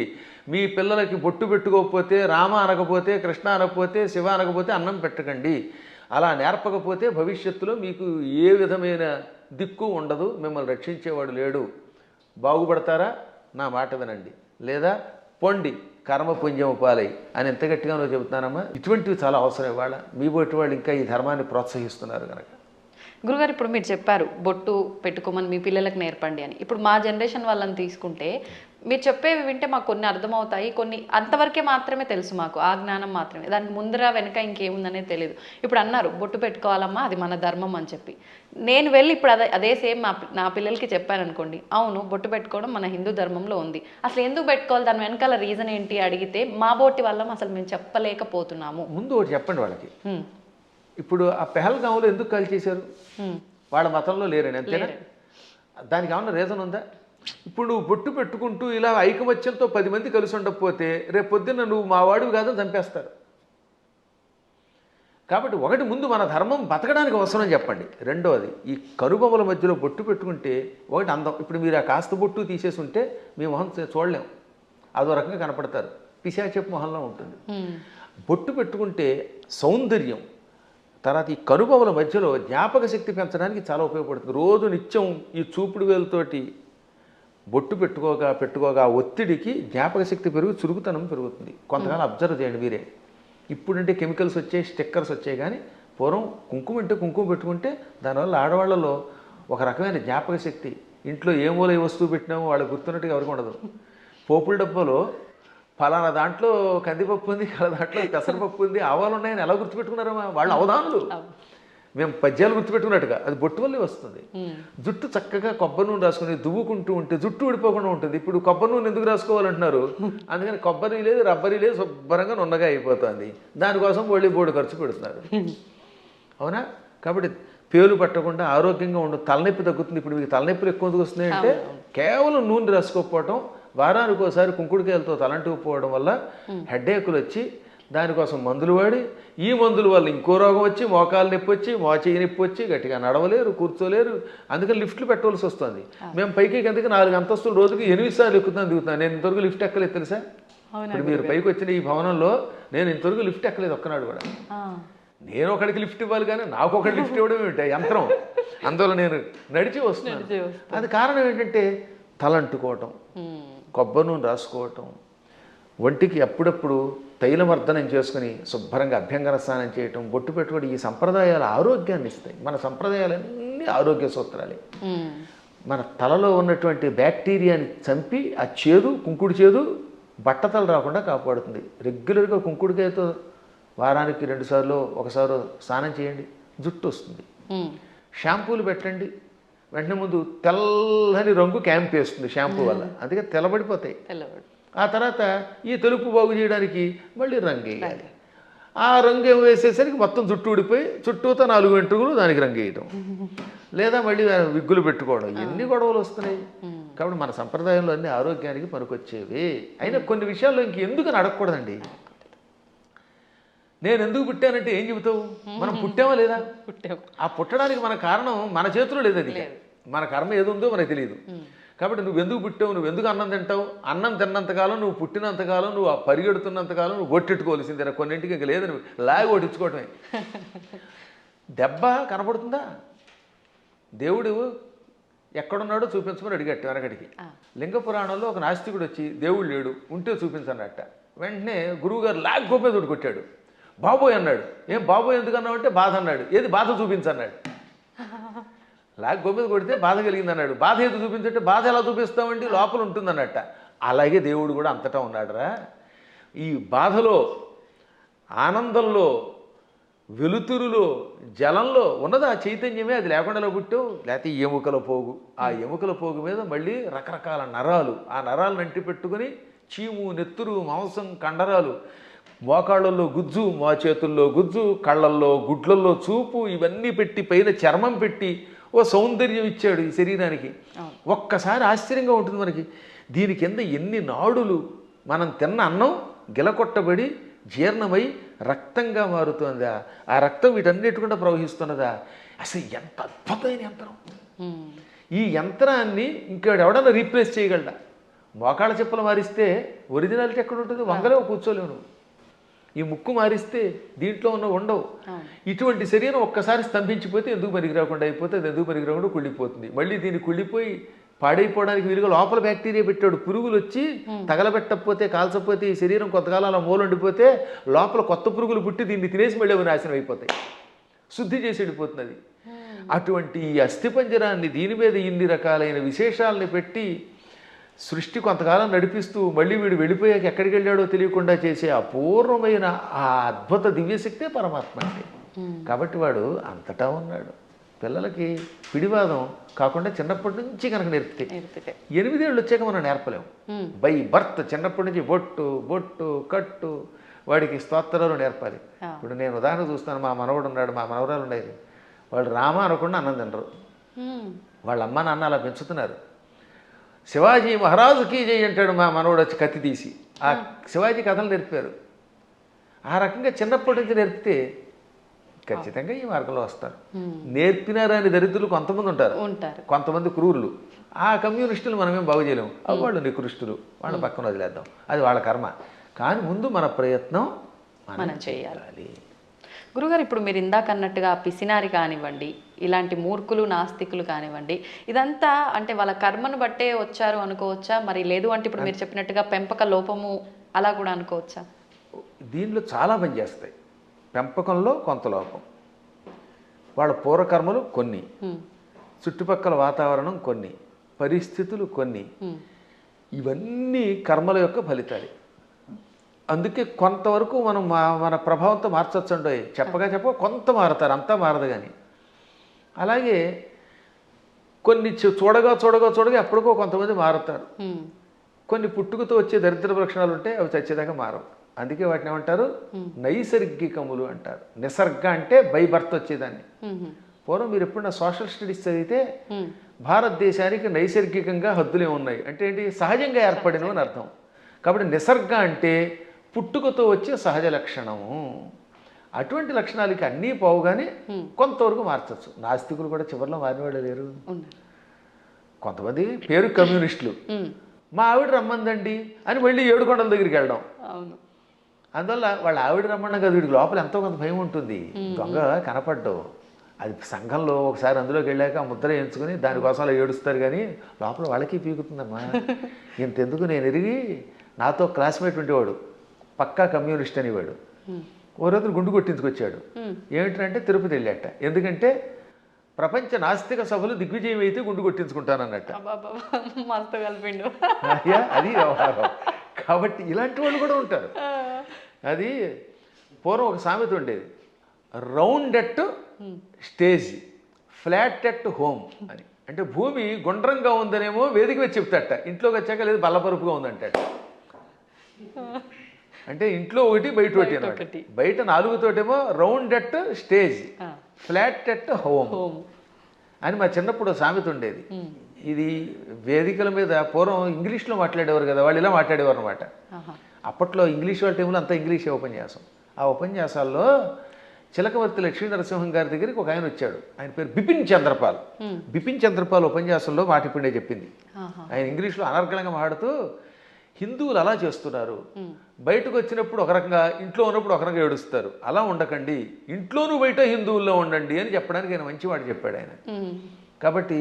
మీ పిల్లలకి బొట్టు పెట్టుకోకపోతే, రామ అనకపోతే, కృష్ణ అనకపోతే, శివ అనకపోతే అన్నం పెట్టకండి. అలా నేర్పకపోతే భవిష్యత్తులో మీకు ఏ విధమైన దిక్కు ఉండదు, మిమ్మల్ని రక్షించేవాడు లేడు. బాగుపడతారా? నా మాట వినండి, లేదా పొండి కర్మపుణ్యం పాలై అని ఎంత గట్టిగానో చెబుతున్నానమ్మా. ఇటువంటివి చాలా అవసరం. ఇవాళ మీ బొట్టు వాళ్ళు ఇంకా ఈ ధర్మాన్ని ప్రోత్సహిస్తున్నారు కనుక. గురుగారు, ఇప్పుడు మీరు చెప్పారు బొట్టు పెట్టుకోమని మీ పిల్లలకు నేర్పండి అని. ఇప్పుడు మా జనరేషన్ వాళ్ళని తీసుకుంటే మీరు చెప్పేవి వింటే మాకు కొన్ని అర్థమవుతాయి, కొన్ని అంతవరకే మాత్రమే తెలుసు, మాకు ఆ జ్ఞానం మాత్రమే, దానికి ముందర వెనక ఇంకేముందనేది తెలియదు. ఇప్పుడు అన్నారు బొట్టు పెట్టుకోవాలమ్మా, అది మన ధర్మం అని చెప్పి, నేను వెళ్ళి ఇప్పుడు అదే సేమ్ నా పిల్లలకి చెప్పాను అనుకోండి, అవును బొట్టు పెట్టుకోవడం మన హిందూ ధర్మంలో ఉంది, అసలు ఎందుకు పెట్టుకోవాలి, దాని వెనకాల రీజన్ ఏంటి అడిగితే మా బోటి వల్ల అసలు మేము చెప్పలేకపోతున్నాము. ముందు ఒకటి చెప్పండి వాళ్ళకి, ఇప్పుడు ఆ పెహల్గాంలో ఎందుకు కాల్ చేశారు? వాళ్ళ మతంలో లేరని, అంతేనా? దానికి ఏమన్నా రీజన్ ఉందా? ఇప్పుడు నువ్వు బొట్టు పెట్టుకుంటూ ఇలా ఐకమత్యంతో 10 మంది కలిసి ఉండకపోతే రేపు పొద్దున్న నువ్వు మా వాడివి కాదని చంపేస్తారు. కాబట్టి ఒకటి ముందు మన ధర్మం బతకడానికి అవసరం చెప్పండి. రెండోది ఈ కనుబొమ్మల మధ్యలో బొట్టు పెట్టుకుంటే ఒకటి అందం. ఇప్పుడు మీరు ఆ కాస్త బొట్టు తీసేసి ఉంటే మీ మొహం చూడలేం, అదో రకంగా కనపడతారు, పిశాచపు మొహంలో ఉంటుంది. బొట్టు పెట్టుకుంటే సౌందర్యం. తర్వాత ఈ కనుబొమ్మల మధ్యలో జ్ఞాపక శక్తి పెంచడానికి చాలా ఉపయోగపడుతుంది. రోజు నిత్యం ఈ చూపుడు వేలుతోటి బొట్టు పెట్టుకోగా ఒత్తిడికి జ్ఞాపక శక్తి పెరుగు, చురుకుతనం పెరుగుతుంది. కొంతకాలం అబ్జర్వ్ చేయండి మీరే. ఇప్పుడంటే కెమికల్స్ వచ్చాయి, స్టిక్కర్స్ వచ్చాయి, కానీ పూర్వం కుంకుమ అంటే కుంకుమ పెట్టుకుంటే దానివల్ల ఆడవాళ్ళలో ఒక రకమైన జ్ఞాపక శక్తి, ఇంట్లో ఏ మూల ఏ వస్తువు పెట్టినామో వాళ్ళకి గుర్తున్నట్టుగా ఎవరికి ఉండదు. పోపుల డబ్బాలో ఫలానా దాంట్లో కందిపప్పు ఉంది, దాంట్లో పెసరపప్పు ఉంది, ఆవాలు ఉన్నాయని ఎలా గుర్తుపెట్టుకున్నారమ్మా వాళ్ళు అవధానులు. మేము పద్యాలు గుర్తుపెట్టుకున్నట్టుగా అది బొట్టు వల్లే వస్తుంది. జుట్టు చక్కగా కొబ్బరి నూనె రాసుకుని దువ్వుకుంటూ ఉంటే జుట్టు ఊడిపోకుండా ఉంటుంది. ఇప్పుడు కొబ్బరి నూనె ఎందుకు రాసుకోవాలంటున్నారు? అందుకని కొబ్బరి లేదు, రబ్బరి లేదు, శుభ్రంగా నున్నగా అయిపోతుంది. దానికోసం బోడు ఖర్చు పెడుతున్నారు. అవునా? కాబట్టి పేలు పట్టకుండా ఆరోగ్యంగా ఉండదు, తలనొప్పి తగ్గుతుంది. ఇప్పుడు మీకు తలనొప్పులు ఎక్కువ ఎందుకు వస్తున్నాయంటే కేవలం నూనె రాసుకోకపోవటం, వారానికి ఒకసారి కుంకుడుకాయలతో తలంటుకుపోవడం వల్ల హెడ్ఏకులు వచ్చి దానికోసం మందులు వాడి, ఈ మందుల వల్ల ఇంకో రోగం వచ్చి మోకాలు నొప్పి వచ్చి మోచేయి నొప్పి వచ్చి గట్టిగా నడవలేరు, కూర్చోలేరు. అందుకని లిఫ్ట్లు పెట్టవలసి వస్తుంది. మేము పైకి కిందకి 4 అంతస్తులు రోజుకి 8 సార్లు దిగుతున్నాను. నేను ఇంతవరకు లిఫ్ట్ ఎక్కలేదు తెలుసా? ఇప్పుడు మీరు పైకి వచ్చిన ఈ భవనంలో నేను ఇంతవరకు లిఫ్ట్ ఎక్కలేదు ఒక్కనాడు కూడా. నేను ఒకడికి లిఫ్ట్ ఇవ్వాలి కానీ నాకు ఒకటి లిఫ్ట్ ఇవ్వడం ఏమిటి యంత్రం? అందువల్ల నేను నడిచి వస్తున్నాను. అది కారణం ఏంటంటే తలంటుకోవటం, కొబ్బరి నూనె రాసుకోవటం, ఒంటికి అప్పుడప్పుడు తైలమర్దనం చేసుకుని శుభ్రంగా అభ్యంగన స్నానం చేయటం, బొట్టు పెట్టుకోవడం, ఈ సంప్రదాయాలు ఆరోగ్యాన్ని ఇస్తాయి. మన సంప్రదాయాలన్నీ ఆరోగ్య సూత్రాలే. మన తలలో ఉన్నటువంటి బ్యాక్టీరియాని చంపి ఆ చేదు, కుంకుడు చేదు బట్టతలు రాకుండా కాపాడుతుంది. రెగ్యులర్గా కుంకుడుకాయతో వారానికి 2 సార్లు 1 సారి స్నానం చేయండి, జుట్టు వస్తుంది. షాంపూలు పెట్టండి, వెంటనే ముందు తెల్లని రంగు క్యాంప్ వేస్తుంది షాంపూ వల్ల, అందుకే తెల్లబడిపోతాయి. ఆ తర్వాత ఈ తెలుపు బాగు చేయడానికి మళ్ళీ రంగు వేయాలి. ఆ రంగు వేసేసరికి మొత్తం జుట్టు ఊడిపోయి చుట్టూతో 4 వెంట్రుకలు దానికి రంగు వేయటం, లేదా మళ్ళీ విగ్గులు పెట్టుకోవడం, ఎన్ని గొడవలు వస్తున్నాయి. కాబట్టి మన సంప్రదాయంలో అన్ని ఆరోగ్యానికి పనికొచ్చేవి. అయినా కొన్ని విషయాల్లో ఇంకెందుకు అడగకూడదండి. నేను ఎందుకు పుట్టానంటే ఏం చెబుతావు? మనం పుట్టామా లేదా? ఆ పుట్టడానికి మన కారణం మన చేతిలో లేదు. అది మన కర్మ ఏది ఉందో మనకు తెలియదు. కాబట్టి నువ్వు ఎందుకు పుట్టావు, నువ్వు ఎందుకు అన్నం తింటావు? అన్నం తిన్నంతకాలం, నువ్వు పుట్టినంతకాలం, నువ్వు ఆ పరిగెడుతున్నంతకాలం నువ్వు ఒట్టెట్టుకోవాల్సిందే. కొన్నింటికి ఇంక లేదని లాగి ఒట్టించుకోవటమే. దెబ్బ కనపడుతుందా? దేవుడు ఎక్కడున్నాడో చూపించమని అడిగట్టు వెనకడికి. లింగ పురాణంలో ఒక నాస్తికుడు వచ్చి దేవుడు లేడు, ఉంటే చూపించన్నట్ట. వెంటనే గురువుగారు లాగ్ గోపేదుడు కొట్టాడు. బాబోయ్ అన్నాడు. ఏం బాబోయ్ ఎందుకు అన్నావు అంటే బాధ అన్నాడు. ఏది బాధ చూపించన్నాడు. లాగ్ గోపేది కొడితే బాధ కలిగింది అన్నాడు. బాధ ఏది చూపించంటే బాధ ఎలా చూపిస్తామండి, లోపల ఉంటుందన్నట్ట. అలాగే దేవుడు కూడా అంతటా ఉన్నాడురా. ఈ బాధలో, ఆనందంలో, వెలుతురులో, జలంలో ఉన్నది ఆ చైతన్యమే. అది లేకుండా పుట్టావు, లేకపోతే ఎముకల పోగు. ఆ ఎముకల పోగు మీద మళ్ళీ రకరకాల నరాలు, ఆ నరాలను అంటి పెట్టుకుని చీము, నెత్తురు, మాంసం, కండరాలు, మోకాళ్ళల్లో గుజ్జు, మా చేతుల్లో గుజ్జు, కళ్ళల్లో, గుడ్లల్లో చూపు, ఇవన్నీ పెట్టి పైన చర్మం పెట్టి ఓ సౌందర్యం ఇచ్చాడు ఈ శరీరానికి. ఒక్కసారి ఆశ్చర్యంగా ఉంటుంది మనకి. దీని కింద ఎన్ని నాడులు, మనం తిన్న అన్నం గిలకొట్టబడి జీర్ణమై రక్తంగా మారుతుందా, ఆ రక్తం వీటన్నిటికుండా ప్రవహిస్తున్నదా. అసలు ఎంత అద్భుతమైన యంత్రం. ఈ యంత్రాన్ని ఇంకెవడన్నా రీప్లేస్ చేయగలడా? మోకాళ్ళ చెప్పులు మారిస్తే ఒరిజినాలిటీ ఎక్కడ ఉంటుంది? వంగలేవు, కూర్చోలేవు నువ్వు. ఈ ముక్కు మారిస్తే దీంట్లో ఉన్న ఉండవు. ఇటువంటి శరీరం ఒక్కసారి స్తంభించిపోతే ఎందుకు పనికి రాకుండా అయిపోతే అది ఎందుకు పనికి రాకుండా కుళ్ళిపోతుంది. మళ్ళీ దీన్ని కుళ్ళిపోయి పాడైపోవడానికి వీలుగా లోపల బ్యాక్టీరియా పెట్టాడు. పురుగులు వచ్చి తగలబెట్టకపోతే, కాల్చకపోతే, ఈ శరీరం కొంతకాలం అలా మూలండిపోతే లోపల కొత్త పురుగులు పుట్టి దీన్ని తినేసి మళ్ళీ అవి నాశనం అయిపోతాయి. శుద్ధి చేసి వెళ్ళిపోతున్నది. అటువంటి ఈ అస్థిపంజరాన్ని దీని మీద ఇన్ని రకాలైన విశేషాలని పెట్టి సృష్టి కొంతకాలం నడిపిస్తూ మళ్ళీ వీడు వెళ్ళిపోయాక ఎక్కడికి వెళ్ళాడో తెలియకుండా చేసే అపూర్వమైన ఆ అద్భుత దివ్యశక్తే పరమాత్మ అంటే. కాబట్టి వాడు అంతటా ఉన్నాడు. పిల్లలకి పిడివాదం కాకుండా చిన్నప్పటి నుంచి కనుక నేర్పితే 8 ఏళ్ళు వచ్చాక మనం నేర్పలేము. బై బర్త్ చిన్నప్పటి నుంచి బొట్టు, బొట్టు, కట్టు, వాడికి స్తోత్రాలు నేర్పాలి. ఇప్పుడు నేను ఉదాహరణ చూస్తాను. మా మనవడు ఉన్నాడు, మా మనవరాలు ఉండేది. వాళ్ళు రామ అనకుండా అన్నం తినరు. వాళ్ళ అమ్మ నాన్న అలా పెంచుతున్నారు. శివాజీ మహారాజుకి జై అంటాడు మా మనవడు వచ్చి కత్తి తీసి. ఆ శివాజీ కథలు నేర్పారు. ఆ రకంగా చిన్నప్పటి నుంచి నేర్పితే ఖచ్చితంగా ఈ మార్గంలో వస్తారు. నేర్పినారని దరిద్రులు కొంతమంది ఉంటారు, కొంతమంది క్రూరులు. ఆ కమ్యూనిస్టులు మనమేం బాగు చేయలేము. వాళ్ళు నికృష్టులు, వాళ్ళ పక్కన వదిలేద్దాం, అది వాళ్ళ కర్మ. కానీ ముందు మన ప్రయత్నం మనం చేయాలి. గురుగారు, ఇప్పుడు మీరు ఇందాక అన్నట్టుగా పిసినారి కానివ్వండి, ఇలాంటి మూర్ఖులు నాస్తికులు కానివ్వండి, ఇదంతా అంటే వాళ్ళ కర్మను బట్టే వచ్చారు అనుకోవచ్చా? మరి లేదు అంటే ఇప్పుడు మీరు చెప్పినట్టుగా పెంపక లోపము అలా కూడా అనుకోవచ్చా? దీనిలో చాలా పని చేస్తాయి. పెంపకంలో కొంత లోపం, వాళ్ళ పూర్వకర్మలు కొన్ని, చుట్టుపక్కల వాతావరణం కొన్ని, పరిస్థితులు కొన్ని, ఇవన్నీ కర్మల యొక్క ఫలితాలు. అందుకే కొంతవరకు మనం మన ప్రభావంతో మార్చొచ్చండి. చెప్ప కొంత మారుతారు, అంతా మారదు. కానీ అలాగే కొన్ని చూడగా ఎప్పటికో కొంతమంది మారుతారు. కొన్ని పుట్టుకతో వచ్చే దరిద్ర లక్షణాలు ఉంటాయి, అవి చచ్చేదాకా మారవు. అందుకే వాటిని ఏమంటారు? నైసర్గికములు అంటారు. నిసర్గ అంటే బై బర్త్ వచ్చేదాన్ని. పూర్వం మీరు ఎప్పుడన్నా సోషల్ స్టడీస్ చదివితే భారతదేశానికి నైసర్గికంగా హద్దులే ఉన్నాయి అంటే ఏంటి? సహజంగా ఏర్పడినవి అని అర్థం. కాబట్టి నిసర్గ అంటే పుట్టుకతో వచ్చే సహజ లక్షణము. అటువంటి లక్షణాలకి అన్నీ పోవుగానే కొంతవరకు మార్చచ్చు. నాస్తికులు కూడా చివరిలో మారినవాళ్ళు లేరు. కొంతమంది పేరు కమ్యూనిస్టులు, మా ఆవిడ రమ్మందండి అని మళ్ళీ ఏడుకొండల దగ్గరికి వెళ్ళడం. అందువల్ల వాళ్ళ ఆవిడ రమ్మన్నా కదా, వీడికి లోపల ఎంతో కొంత భయం ఉంటుంది. దొంగ కనపడ్డావు, అది సంఘంలో ఒకసారి అందులోకి వెళ్ళాక ఆ ముద్ర ఎంచుకుని దానికోసం అలా ఏడుస్తారు. కానీ లోపల వాళ్ళకి పీకుతుందమ్మా. ఇంతెందుకు, నేను ఎరిగి నాతో క్లాస్మేట్ ఉండేవాడు, పక్కా కమ్యూనిస్ట్ అనేవాడు. ఓ రోజు గుండు కొట్టించుకొచ్చాడు. ఏమిటంటే తిరుపతి వెళ్ళాట. ఎందుకంటే ప్రపంచ నాస్తిక సభలు దిగ్విజయం అయితే గుండు కొట్టించుకుంటానన్నట్టు. అది వ్యవహారం. కాబట్టి ఇలాంటి వాళ్ళు కూడా ఉంటారు. అది పూర్వం ఒక సామెత ఉండేది, round at stage, flat at home అని. అంటే భూమి గుండ్రంగా ఉందనేమో వేదిక వచ్చి చెప్తాట, ఇంట్లోకి వచ్చాక లేదు బల్లపరుపుగా ఉందంటాట. అంటే ఇంట్లో ఒకటి బయట ఒకటి అనమాట. బయట 4తోటేమో round at stage, flat at home అని మా చిన్నప్పుడు సామెత ఉండేది. ఇది వేదికల మీద పూర్వం ఇంగ్లీష్లో మాట్లాడేవారు కదా, వాళ్ళు ఇలా మాట్లాడేవారు అనమాట. అప్పట్లో ఇంగ్లీష్ వాళ్ళ టైంలో అంతా ఇంగ్లీషే ఉపన్యాసం. ఆ ఉపన్యాసాల్లో చిలకవర్తి లక్ష్మీ నరసింహం గారి దగ్గరికి ఒక ఆయన వచ్చాడు. ఆయన పేరు బిపిన్ చంద్రపాల్. బిపిన్ చంద్రపాల్ ఉపన్యాసంలో మాట ఇప్పుడే చెప్పింది. ఆయన ఇంగ్లీష్లో అనర్గళంగా మాట్లాడుతూ, హిందువులు అలా చేస్తున్నారు, బయటకు వచ్చినప్పుడు ఒక రకంగా, ఇంట్లో ఉన్నప్పుడు ఒక రకంగా ఏడుస్తారు, అలా ఉండకండి, ఇంట్లోనూ బయట హిందువుల్లో ఉండండి అని చెప్పడానికి ఆయన మంచి మాట చెప్పాడు ఆయన. కాబట్టి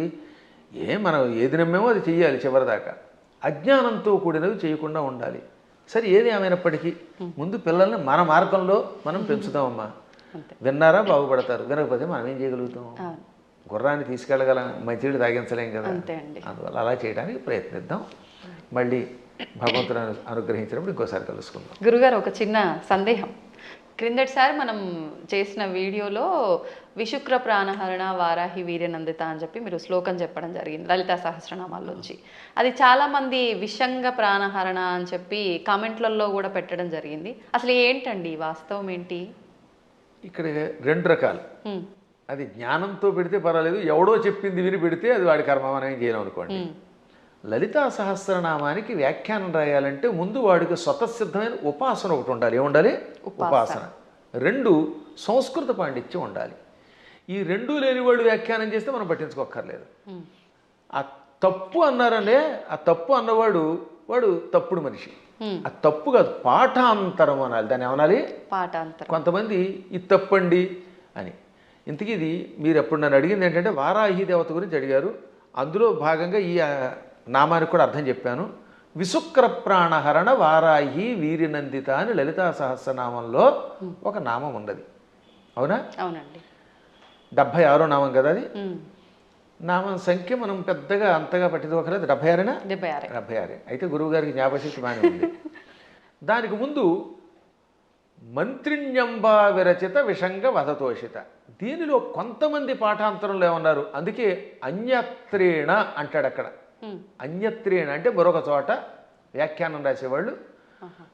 మనం ఏది నమ్మేమో అది చెయ్యాలి చివరిదాకా. అజ్ఞానంతో కూడినవి చేయకుండా ఉండాలి. సరే, ఏది ఏమైనప్పటికీ ముందు పిల్లల్ని మన మార్గంలో మనం పెంచుతామమ్మా. విన్నారా బాగుపడతారు, వినకపోతే మనం ఏం చేయగలుగుతాం? గుర్రాన్ని తీసుకెళ్ళగలం, మంచినీళ్ళు తాగించలేం కదా. అందువల్ల అలా చేయడానికి ప్రయత్నిద్దాం. మళ్ళీ భగవంతుడు అనుగ్రహించినప్పుడు ఇంకోసారి కలుసుకుందాం. గురుగారు, ఒక చిన్న సందేహం. క్రిందటిసారి మనం చేసిన వీడియోలో విశుక్ర ప్రాణహరణ వారాహి వీర్యనందిత అని చెప్పి మీరు శ్లోకం చెప్పడం జరిగింది లలితా సహస్రనామాల్లోంచి. అది చాలామంది విషంగ ప్రాణహరణ అని చెప్పి కామెంట్లలో కూడా పెట్టడం జరిగింది. అసలు ఏంటండి వాస్తవం ఏంటి? ఇక్కడ 2 రకాలు. అది జ్ఞానంతో పెడితే పర్వాలేదు, ఎవడో చెప్పింది విని పెడితే అది వాడి కర్మ, మనం ఏం చేయలేం అనుకోండి. లలితా సహస్రనామానికి వ్యాఖ్యానం రాయాలంటే ముందు వాడికి స్వతసిద్ధమైన ఉపాసన ఒకటి ఉండాలి. ఏముండాలి? ఉపాసన. 2 సంస్కృత పాండిత్యం ఉండాలి. ఈ 2 లేని వాళ్ళు వ్యాఖ్యానం చేస్తే మనం పట్టించుకోక్కర్లేదు. ఆ తప్పు అన్నారనే, ఆ తప్పు అన్నవాడు వాడు తప్పుడు మనిషి. ఆ తప్పు కాదు, పాఠాంతరం అనాలి. దాన్ని ఏమనాలి? పాఠాంతరం. కొంతమంది ఇది తప్పండి అని. ఇంతకీ ఇది మీరు ఎప్పుడు నన్ను అడిగింది ఏంటంటే వారాహి దేవత గురించి అడిగారు. అందులో భాగంగా ఈ నామానికి కూడా అర్థం చెప్పాను. విశుక్ర ప్రాణహరణ వారాహి వీర్యనందిత అని లలితా సహస్రనామంలో ఒక నామం ఉన్నది. అవునా? అవునండి. 76వ నామం కదా అది. నామం సంఖ్య మనం పెద్దగా అంతగా పట్టించుకోకలేదు. 76 76. అయితే గురువు గారికి జ్ఞాపశక్తి బాగానే ఉంది. దానికి ముందు మంత్రిణ్యంబా విరచిత విషంగ వధతోషిత. దీనిలో కొంతమంది పాఠాంతరంలో ఏమన్నారు, అందుకే అన్యత్రేణ అంటాడు అక్కడ. అన్యత్రేణ అంటే మరొక చోట వ్యాఖ్యానం రాసేవాళ్ళు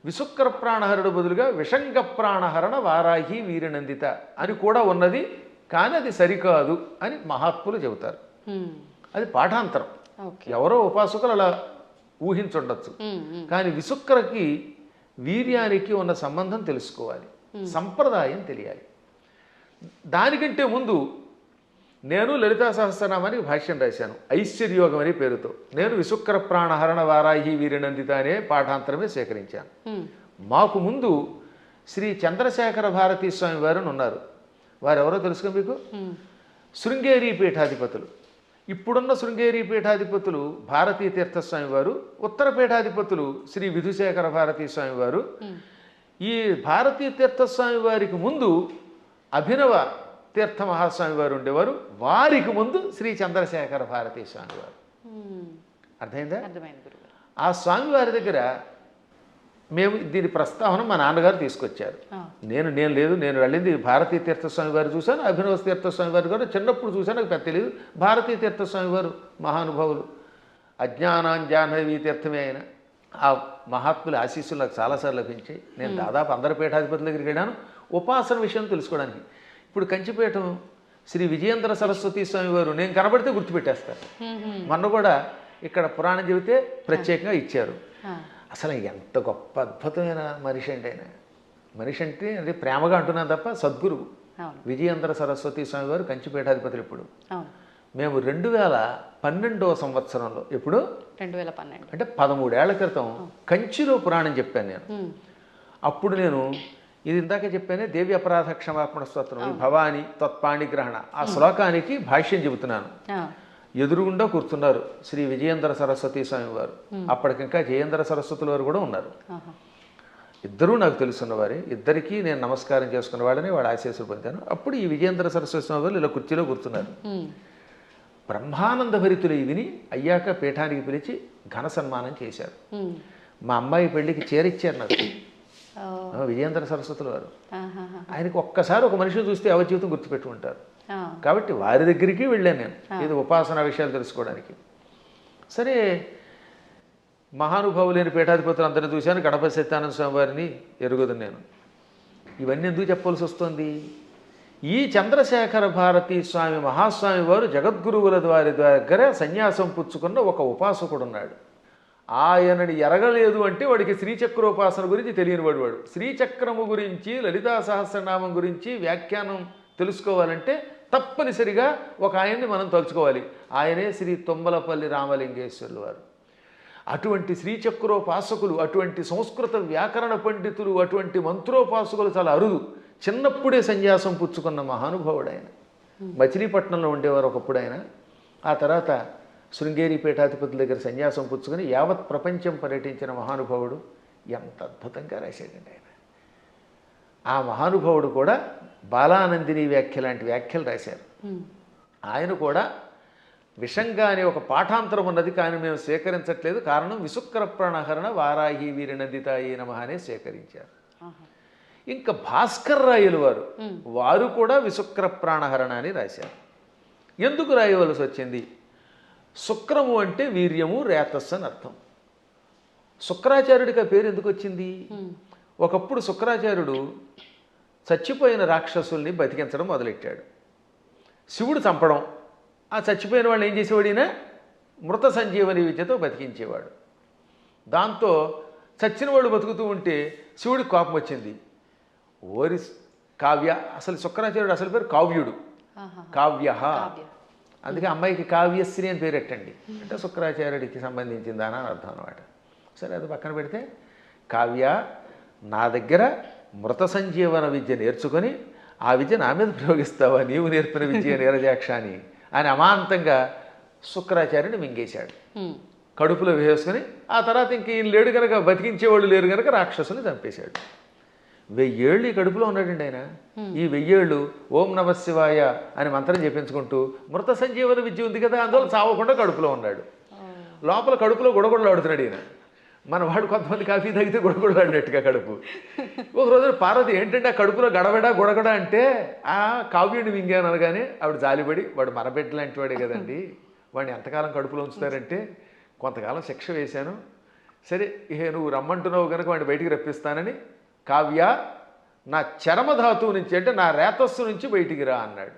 విశుక్ర ప్రాణహరుడు బదులుగా విషంగ ప్రాణహరణ వారాహి వీరనందిత అని కూడా ఉన్నది, కానీ అది సరికాదు అని మహాత్ములు చెబుతారు. అది పాఠాంతరం. ఓకే. ఎవరో ఉపాసకులు అలా ఊహించుండొచ్చు. కానీ విశుక్రకి వీర్యానికి ఉన్న సంబంధం తెలుసుకోవాలి, సంప్రదాయం తెలియాలి. దానికంటే ముందు నేను లలితా సహస్రనామానికి భాష్యం రాశాను ఐశ్వర్యోగం అనే పేరుతో. నేను విశుక్ర ప్రాణహరణ వారాహి వీరనందిత అనే పాఠాంతరమే స్వీకరించాను. మాకు ముందు శ్రీ చంద్రశేఖర భారతీ స్వామి వారు ఉన్నారు. వారు ఎవరో తెలుసుకో మీకు? శృంగేరి పీఠాధిపతులు. ఇప్పుడున్న శృంగేరి పీఠాధిపతులు భారతీ తీర్థస్వామి వారు, ఉత్తర పీఠాధిపతులు శ్రీ విధుశేఖర భారతీ స్వామి వారు. ఈ భారతీ తీర్థస్వామి వారికి ముందు అభినవ తీర్థ మహాస్వామి వారు ఉండేవారు. వారికి ముందు శ్రీ చంద్రశేఖర భారతీ స్వామి వారు. అర్థమైందా? అర్థమైంది గురుగారు. ఆ స్వామి వారి దగ్గర మేము దీని ప్రస్తావన మా నాన్నగారు తీసుకొచ్చారు. నేను లేదు, నేను వెళ్ళింది భారతీ తీర్థస్వామి వారు చూశాను, అభినవ తీర్థస్వామి వారు కూడా చిన్నప్పుడు చూశాను, నాకు పెద్ద తెలియదు. భారతీ తీర్థస్వామి వారు మహానుభావులు, అజ్ఞానాంజాహ్నవీ తీర్థమే అయిన ఆ మహాత్ముల ఆశీస్సులు నాకు చాలాసార్లు లభించాయి. నేను దాదాపు అందరి పీఠాధిపతుల దగ్గరికి వెళ్ళాను ఉపాసన విషయం తెలుసుకోవడానికి. ఇప్పుడు కంచిపీఠం శ్రీ విజయేంద్ర సరస్వతి స్వామి వారు నేను కనబడితే గుర్తుపెట్టేస్తారు. మొన్న కూడా ఇక్కడ పురాణం చెబితే ప్రత్యేకంగా ఇచ్చారు. అసలు ఎంత గొప్ప అద్భుతమైన మనిషి అంటే ఆయన. మనిషి అంటే అది ప్రేమగా అంటున్నాను తప్ప సద్గురువు విజయేంద్ర సరస్వతి స్వామి వారు కంచిపీఠాధిపతులు. ఇప్పుడు మేము 2012వ సంవత్సరంలో, ఎప్పుడు 2012 అంటే 13 ఏళ్ల క్రితం కంచిలో పురాణం చెప్పాను నేను. అప్పుడు నేను ఇది ఇందాక చెప్పానే దేవి అపరాధ క్షమాపణ స్తోత్రం, ఈ భవాని తత్పాణిగ్రహణ ఆ శ్లోకానికి భాష్యం చెబుతున్నాను. ఎదురుగుండా కూర్చున్నారు శ్రీ విజయేంద్ర సరస్వతి స్వామి వారు. అప్పటికింకా జయేంద్ర సరస్వతుల వారు కూడా ఉన్నారు. ఇద్దరూ నాకు తెలుసున్నవారే. ఇద్దరికీ నేను నమస్కారం చేసుకున్న వాళ్ళని వాళ్ళ ఆశీస్సులు పొందాను. అప్పుడు ఈ విజయేంద్ర సరస్వతి స్వామి వారు ఇలా కుర్చీలో కూర్చున్నారు. బ్రహ్మానంద భరితులు విని అయ్యాక పీఠానికి పిలిచి ఘన సన్మానం చేశారు. మా అమ్మాయి పెళ్లికి చేరిచ్చారు నాకు విజయేంద్ర సరస్వతుల వారు. ఆయనకి ఒక్కసారి ఒక మనిషిని చూస్తే ఎవరి జీవితం గుర్తుపెట్టుకుంటారు. కాబట్టి వారి దగ్గరికి వెళ్ళాను నేను ఇది ఉపాసన విషయాలు తెలుసుకోవడానికి. సరే, మహానుభావులైన పీఠాధిపతులు అందరినీ చూశాను. గణపతి సత్యానంద స్వామి వారిని ఎరుగుదు నేను. ఇవన్నీ ఎందుకు చెప్పవలసి వస్తుంది? ఈ చంద్రశేఖర భారతీ స్వామి మహాస్వామి వారు జగద్గురువుల వారి దగ్గర సన్యాసం పుచ్చుకున్న ఒక ఉపాసకుడు ఉన్నాడు. ఆయనని ఎరగలేదు అంటే వాడికి శ్రీచక్రోపాసన గురించి తెలియని వాడు. శ్రీచక్రము గురించి లలితా సహస్రనామం గురించి వ్యాఖ్యానం తెలుసుకోవాలంటే తప్పనిసరిగా ఒక ఆయన్ని మనం తలుచుకోవాలి. ఆయనే శ్రీ తుమ్మలపల్లి రామలింగేశ్వరులు వారు. అటువంటి శ్రీచక్రోపాసకులు, అటువంటి సంస్కృత వ్యాకరణ పండితులు, అటువంటి మంత్రోపాసకులు చాలా అరుదు. చిన్నప్పుడే సన్యాసం పుచ్చుకున్న మహానుభావుడు ఆయన. మచిలీపట్నంలో ఉండేవారు ఒకప్పుడు ఆయన. ఆ తర్వాత శృంగేరి పీఠాధిపతుల దగ్గర సన్యాసం పుచ్చుకొని యావత్ ప్రపంచం పర్యటించిన మహానుభావుడు. ఎంత అద్భుతంగా రాశాడండి ఆయన. ఆ మహానుభావుడు కూడా బాలానందిని వ్యాఖ్య లాంటి వ్యాఖ్యలు రాశారు. ఆయన కూడా విషంగా అనే ఒక పాఠాంతరం ఉన్నది, కానీ మేము స్వీకరించట్లేదు. కారణం విశుక్ర ప్రాణహరణ వారాహి వీరనందితాయి నమః అనే స్వీకరించారు. ఇంకా భాస్కర్ రాయలు వారు కూడా విశుక్ర ప్రాణహరణ అని రాశారు. ఎందుకు రాయవలసి వచ్చింది? శుక్రము అంటే వీర్యము, రేతస్సు అని అర్థం. శుక్రాచార్యుడికి ఆ పేరు ఎందుకు వచ్చింది? ఒకప్పుడు శుక్రాచార్యుడు చచ్చిపోయిన రాక్షసుల్ని బతికించడం మొదలెట్టాడు. శివుడు చంపడం, ఆ చచ్చిపోయిన వాళ్ళు ఏం చేసేవాడు? ఈయన మృత సంజీవని విద్యతో బతికించేవాడు. దాంతో చచ్చిన వాళ్ళు బతుకుతూ ఉంటే శివుడికి కోపం వచ్చింది. ఓరి కావ్య, అసలు శుక్రాచార్యుడు అసలు పేరు కావ్యుడు, కావ్య. అందుకే అమ్మాయికి కావ్యశ్రీ అని పేరెట్టండి అంటే శుక్రాచార్యుడికి సంబంధించిందా అని అర్థం అనమాట. సరే, అది పక్కన పెడితే, కావ్య నా దగ్గర మృత సంజీవన విద్య నేర్చుకొని ఆ విద్య నా మీద ప్రయోగిస్తావా? నీవు నేర్పిన విద్య నీరజాక్ష అని అమాంతంగా శుక్రాచార్యుని మింగేశాడు. కడుపులో వేసుకొని ఆ తర్వాత ఇంక ఈయన లేడు కనుక, బతికించేవాళ్ళు లేరు కనుక రాక్షసుని చంపేశాడు. 1000 ఏళ్ళు ఈ కడుపులో ఉన్నాడండి ఆయన. ఈ 1000 ఏళ్ళు ఓం నమ శివాయ అని మంత్రం చెప్పించుకుంటూ మృత సంజీవన విద్య ఉంది కదా, అందువల్ల చావకుండా కడుపులో ఉన్నాడు. లోపల కడుపులో గుడగుడలాడుతున్నాడు ఈయన. మన వాడు కొంతమంది కాఫీ తాగితే గుడగుడలాడినట్టుగా కడుపు. ఒక రోజున పార్వతి ఏంటంటే ఆ కడుపులో గడబడా గుడగడ అంటే ఆ కావ్యుడిని మింగాను అనగానే ఆవిడ జాలిపడి, వాడు మరబెట్ట లాంటి వాడే కదండి, వాడిని ఎంతకాలం కడుపులో ఉంచుతారంటే కొంతకాలం శిక్ష వేశాను, సరే ఇహే నువ్వు రమ్మంటున్నావు కనుక వాడిని బయటికి రప్పిస్తానని, కావ్య నా చరమధాతువు నుంచి అంటే నా రేతస్సు నుంచి బయటికి రా అన్నాడు.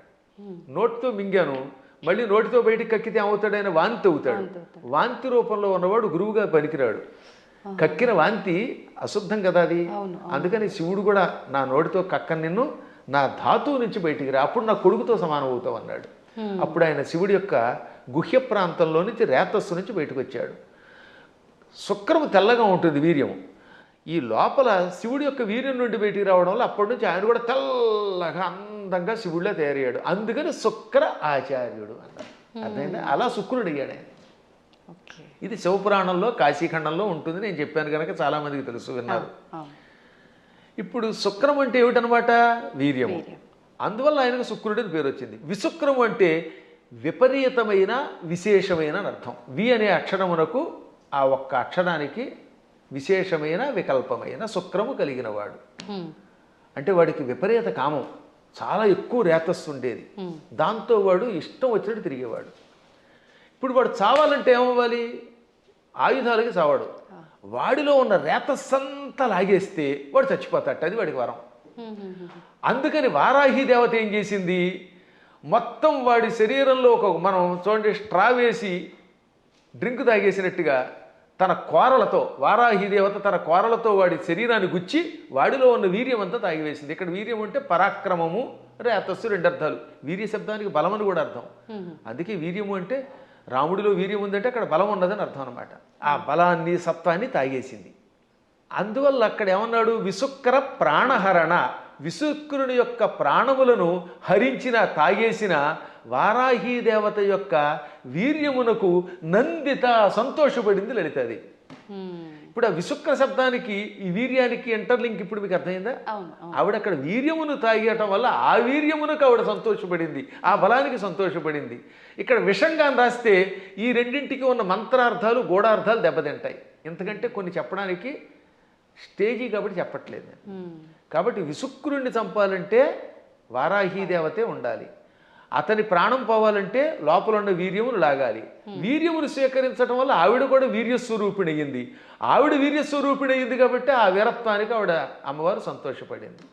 నోటితో మింగాను, మళ్ళీ నోటితో బయటికి కక్కితే ఏమవుతాడైనా వాంతి అవుతాడు. వాంతి రూపంలో ఉన్నవాడు గురువుగా పనికిరాడు. కక్కిన వాంతి అశుద్ధం కదా అది. అందుకని శివుడు కూడా నా నోటితో కక్కని నిన్ను నా ధాతువు నుంచి బయటికి రా, అప్పుడు నా కొడుకుతో సమానం అవుతావు అన్నాడు. అప్పుడు ఆయన శివుడి యొక్క గుహ్య ప్రాంతంలో నుంచి రేతస్సు నుంచి బయటకు వచ్చాడు. శుక్రము తెల్లగా ఉంటుంది వీర్యము. ఈ లోపల శివుడి యొక్క వీర్యం నుండి బయటికి రావడం వల్ల అప్పటి నుంచి ఆయన కూడా తెల్లగా అందంగా శివుడిలో తయారయ్యాడు. అందుకని శుక్ర ఆచార్యుడు అన్నారు. అర్థమైందా? అలా శుక్రుడు అయ్యాడు ఆయన. ఇది శివపురాణంలో కాశీఖండంలో ఉంటుంది. నేను చెప్పాను కనుక చాలామందికి తెలుసు, విన్నారు. ఇప్పుడు శుక్రం అంటే ఏమిటనమాట? వీర్యము. అందువల్ల ఆయనకు శుక్రుడు అని పేరు వచ్చింది. విశుక్రము అంటే విపరీతమైన విశేషమైన అని అర్థం. వి అనే అక్షరమునకు ఆ ఒక్క అక్షరానికి విశేషమైన వికల్పమైన శుక్రము కలిగినవాడు. అంటే వాడికి విపరీత కామం, చాలా ఎక్కువ రేతస్సు ఉండేది. దాంతో వాడు ఇష్టం వచ్చినట్టు తిరిగేవాడు. ఇప్పుడు వాడు చావాలంటే ఏమవ్వాలి? ఆయుధాలకి చావాడు. వాడిలో ఉన్న రేతస్సంతా లాగేస్తే వాడు చచ్చిపోతాడు. అది వాడికి వరం. అందుకని వారాహి దేవత ఏం చేసింది? మొత్తం వాడి శరీరంలో మనం చూడండి, స్ట్రా వేసి డ్రింక్ తాగేసినట్టుగా తన కోరలతో, వారాహి దేవత తన కోరలతో వాడి శరీరాన్ని గుచ్చి వాడిలో ఉన్న వీర్యం అంతా తాగివేసింది. ఇక్కడ వీర్యం అంటే పరాక్రమము, రేతస్సు, రెండు అర్థాలు. వీర్య శబ్దానికి బలం అని కూడా అర్థం. అందుకే వీర్యము అంటే రాముడిలో వీర్యం ఉందంటే అక్కడ బలం ఉన్నదని అర్థం అనమాట. ఆ బలాన్ని, సత్వాన్ని తాగేసింది. అందువల్ల అక్కడ ఏమన్నాడు? విశుక్ర ప్రాణహరణ. విశుక్రుని యొక్క ప్రాణములను హరించిన, తాగేసిన వారాహి దేవత యొక్క వీర్యమునకు నందిత, సంతోషపడింది లలితది. ఇప్పుడు ఆ విశుక్ర శబ్దానికి ఈ వీర్యానికి ఇంటర్లింక్ ఇప్పుడు మీకు అర్థమైందా? ఆవిడ అక్కడ వీర్యమును తాగేయటం వల్ల ఆ వీర్యమునకు ఆవిడ సంతోషపడింది, ఆ బలానికి సంతోషపడింది. ఇక్కడ విషంగా రాస్తే ఈ రెండింటికి ఉన్న మంత్రార్థాలు, గూఢార్థాలు దెబ్బతింటాయి. ఎందుకంటే కొన్ని చెప్పడానికి స్టేజీ కాబట్టి చెప్పట్లేదు. కాబట్టి విశుక్రుణ్ణి చంపాలంటే వారాహి దేవతే ఉండాలి. అతని ప్రాణం పోవాలంటే లోపల ఉన్న వీర్యమును లాగాలి. వీర్యమును స్వీకరించడం వల్ల ఆవిడ కూడా వీర్యస్వరూపిణి అయ్యింది. ఆవిడ వీర్యస్వరూపిణి అయ్యింది కాబట్టి ఆ వీరత్వానికి ఆవిడ అమ్మవారు సంతోషపడింది.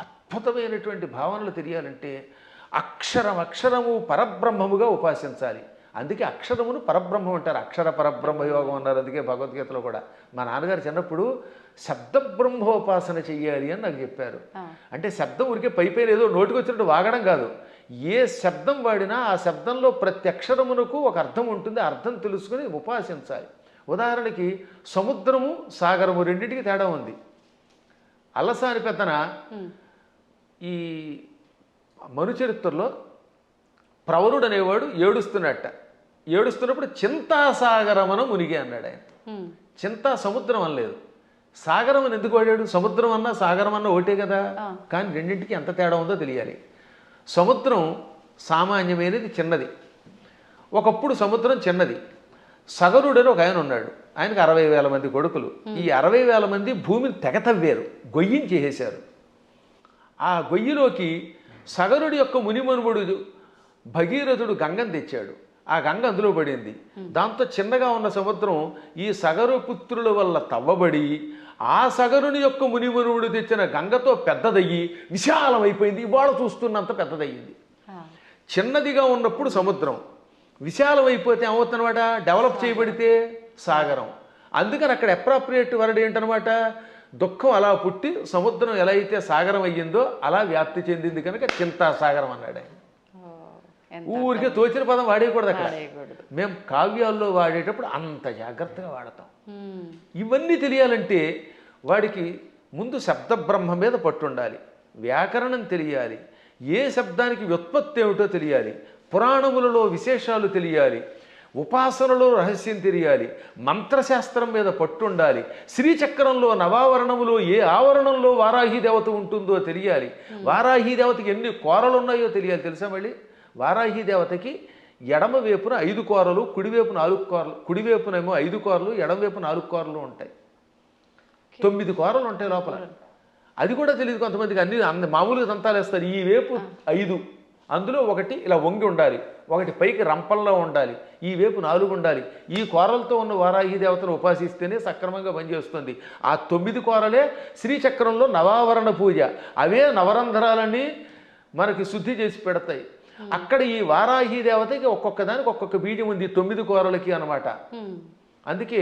అద్భుతమైనటువంటి భావనలు తెలియాలంటే అక్షరము పరబ్రహ్మముగా ఉపాసించాలి. అందుకే అక్షరమును పరబ్రహ్మం అంటారు. అక్షర పరబ్రహ్మ యోగం అన్నారు. అందుకే భగవద్గీతలో కూడా మా నాన్నగారు చిన్నప్పుడు శబ్దబ్రహ్మోపాసన చెయ్యాలి అని నాకు చెప్పారు. అంటే శబ్దం ఉరికే పైపైన ఏదో నోటికి వచ్చినట్టు వాగడం కాదు. ఏ శబ్దం వాడినా ఆ శబ్దంలో ప్రతి అక్షరమునకు ఒక అర్థం ఉంటుంది. ఆ అర్థం తెలుసుకుని ఉపాసించాలి. ఉదాహరణకి సముద్రము, సాగరము రెండింటికి తేడా ఉంది. అల్లసాని పెద్దన ఈ మనుచరిత్రలో ప్రవరుడు అనేవాడు ఏడుస్తున్నప్పుడు చింతాసాగరమన మునిగి అన్నాడు ఆయన. చింతా సముద్రం అనలేదు. సాగరం అని ఎందుకు వాడాడు? సముద్రం అన్నా సాగరం అన్నా ఒకటే కదా. కానీ రెండింటికి ఎంత తేడా ఉందో తెలియాలి. సముద్రం సామాన్యమైనది, చిన్నది. ఒకప్పుడు సముద్రం చిన్నది. సగరుడని ఒక ఆయన ఉన్నాడు. ఆయనకు 60,000 మంది కొడుకులు. ఈ 60,000 మంది భూమిని తెగతవ్వారు, గొయ్యించేసేశారు. ఆ గొయ్యిలోకి సగరుడి యొక్క మునిమనుముడు భగీరథుడు గంగను తెచ్చాడు. ఆ గంగ అందులో పడింది. దాంతో చిన్నగా ఉన్న సముద్రం ఈ సగరు పుత్రుల వల్ల తవ్వబడి ఆ సగరుని యొక్క మునిమనువుడు తెచ్చిన గంగతో పెద్దదయ్యి విశాలమైపోయింది. ఇవాళ చూస్తున్నంత పెద్దదయ్యింది. చిన్నదిగా ఉన్నప్పుడు సముద్రం, విశాలమైపోతే ఏమవుతుందన్నమాట? డెవలప్ చేయబడితే సాగరం. అందుకని అక్కడ అప్రాప్రియేట్ వర్డ్ ఏంటనమాట? దుఃఖం అలా పుట్టి సముద్రం ఎలా అయితే సాగరం అయ్యిందో అలా వ్యాప్తి చెందింది కనుక చింతాసాగరం అన్నాడు ఆయన. ఊరికే తోచిన పదం వాడేయకూడదు అక్కడ. మేము కావ్యాల్లో వాడేటప్పుడు అంత జాగ్రత్తగా వాడతాం. ఇవన్నీ తెలియాలంటే వాడికి ముందు శబ్ద బ్రహ్మ మీద పట్టుండాలి, వ్యాకరణం తెలియాలి, ఏ శబ్దానికి వ్యుత్పత్తి ఏమిటో తెలియాలి, పురాణములలో విశేషాలు తెలియాలి, ఉపాసనలో రహస్యం తెలియాలి, మంత్రశాస్త్రం మీద పట్టుండాలి, శ్రీచక్రంలో నవావరణములో ఏ ఆవరణంలో వారాహి దేవత ఉంటుందో తెలియాలి, వారాహి దేవతకి ఎన్ని కోరలు ఉన్నాయో తెలియాలి. తెలుసా? మళ్ళీ వారాహి దేవతకి ఎడమ వైపున 5 కోరలు, కుడివైపు 4 కోరలు, కుడివైపునేమో 5 కోరలు, ఎడమవైపు 4 కోరలు ఉంటాయి. 9 కోరలు ఉంటాయి లోపల. అది కూడా తెలియదు కొంతమందికి. అన్ని మామూలుగా దంతాలు వేస్తారు. ఈ వైపు 5, అందులో ఒకటి ఇలా వంగి ఉండాలి, ఒకటి పైకి రంపంలో ఉండాలి, ఈ వైపు 4 ఉండాలి. ఈ కోరలతో ఉన్న వారాహి దేవతను ఉపాసిస్తేనే సక్రమంగా పనిచేస్తుంది. ఆ 9 కోరలే శ్రీచక్రంలో నవావరణ పూజ. అవే నవరంధ్రాలని మనకి శుద్ధి చేసి పెడతాయి. అక్కడ ఈ వారాహి దేవతకి ఒక్కొక్క దానికి ఒక్కొక్క బీజం ఉంది 9 కూరలకి అనమాట. అందుకే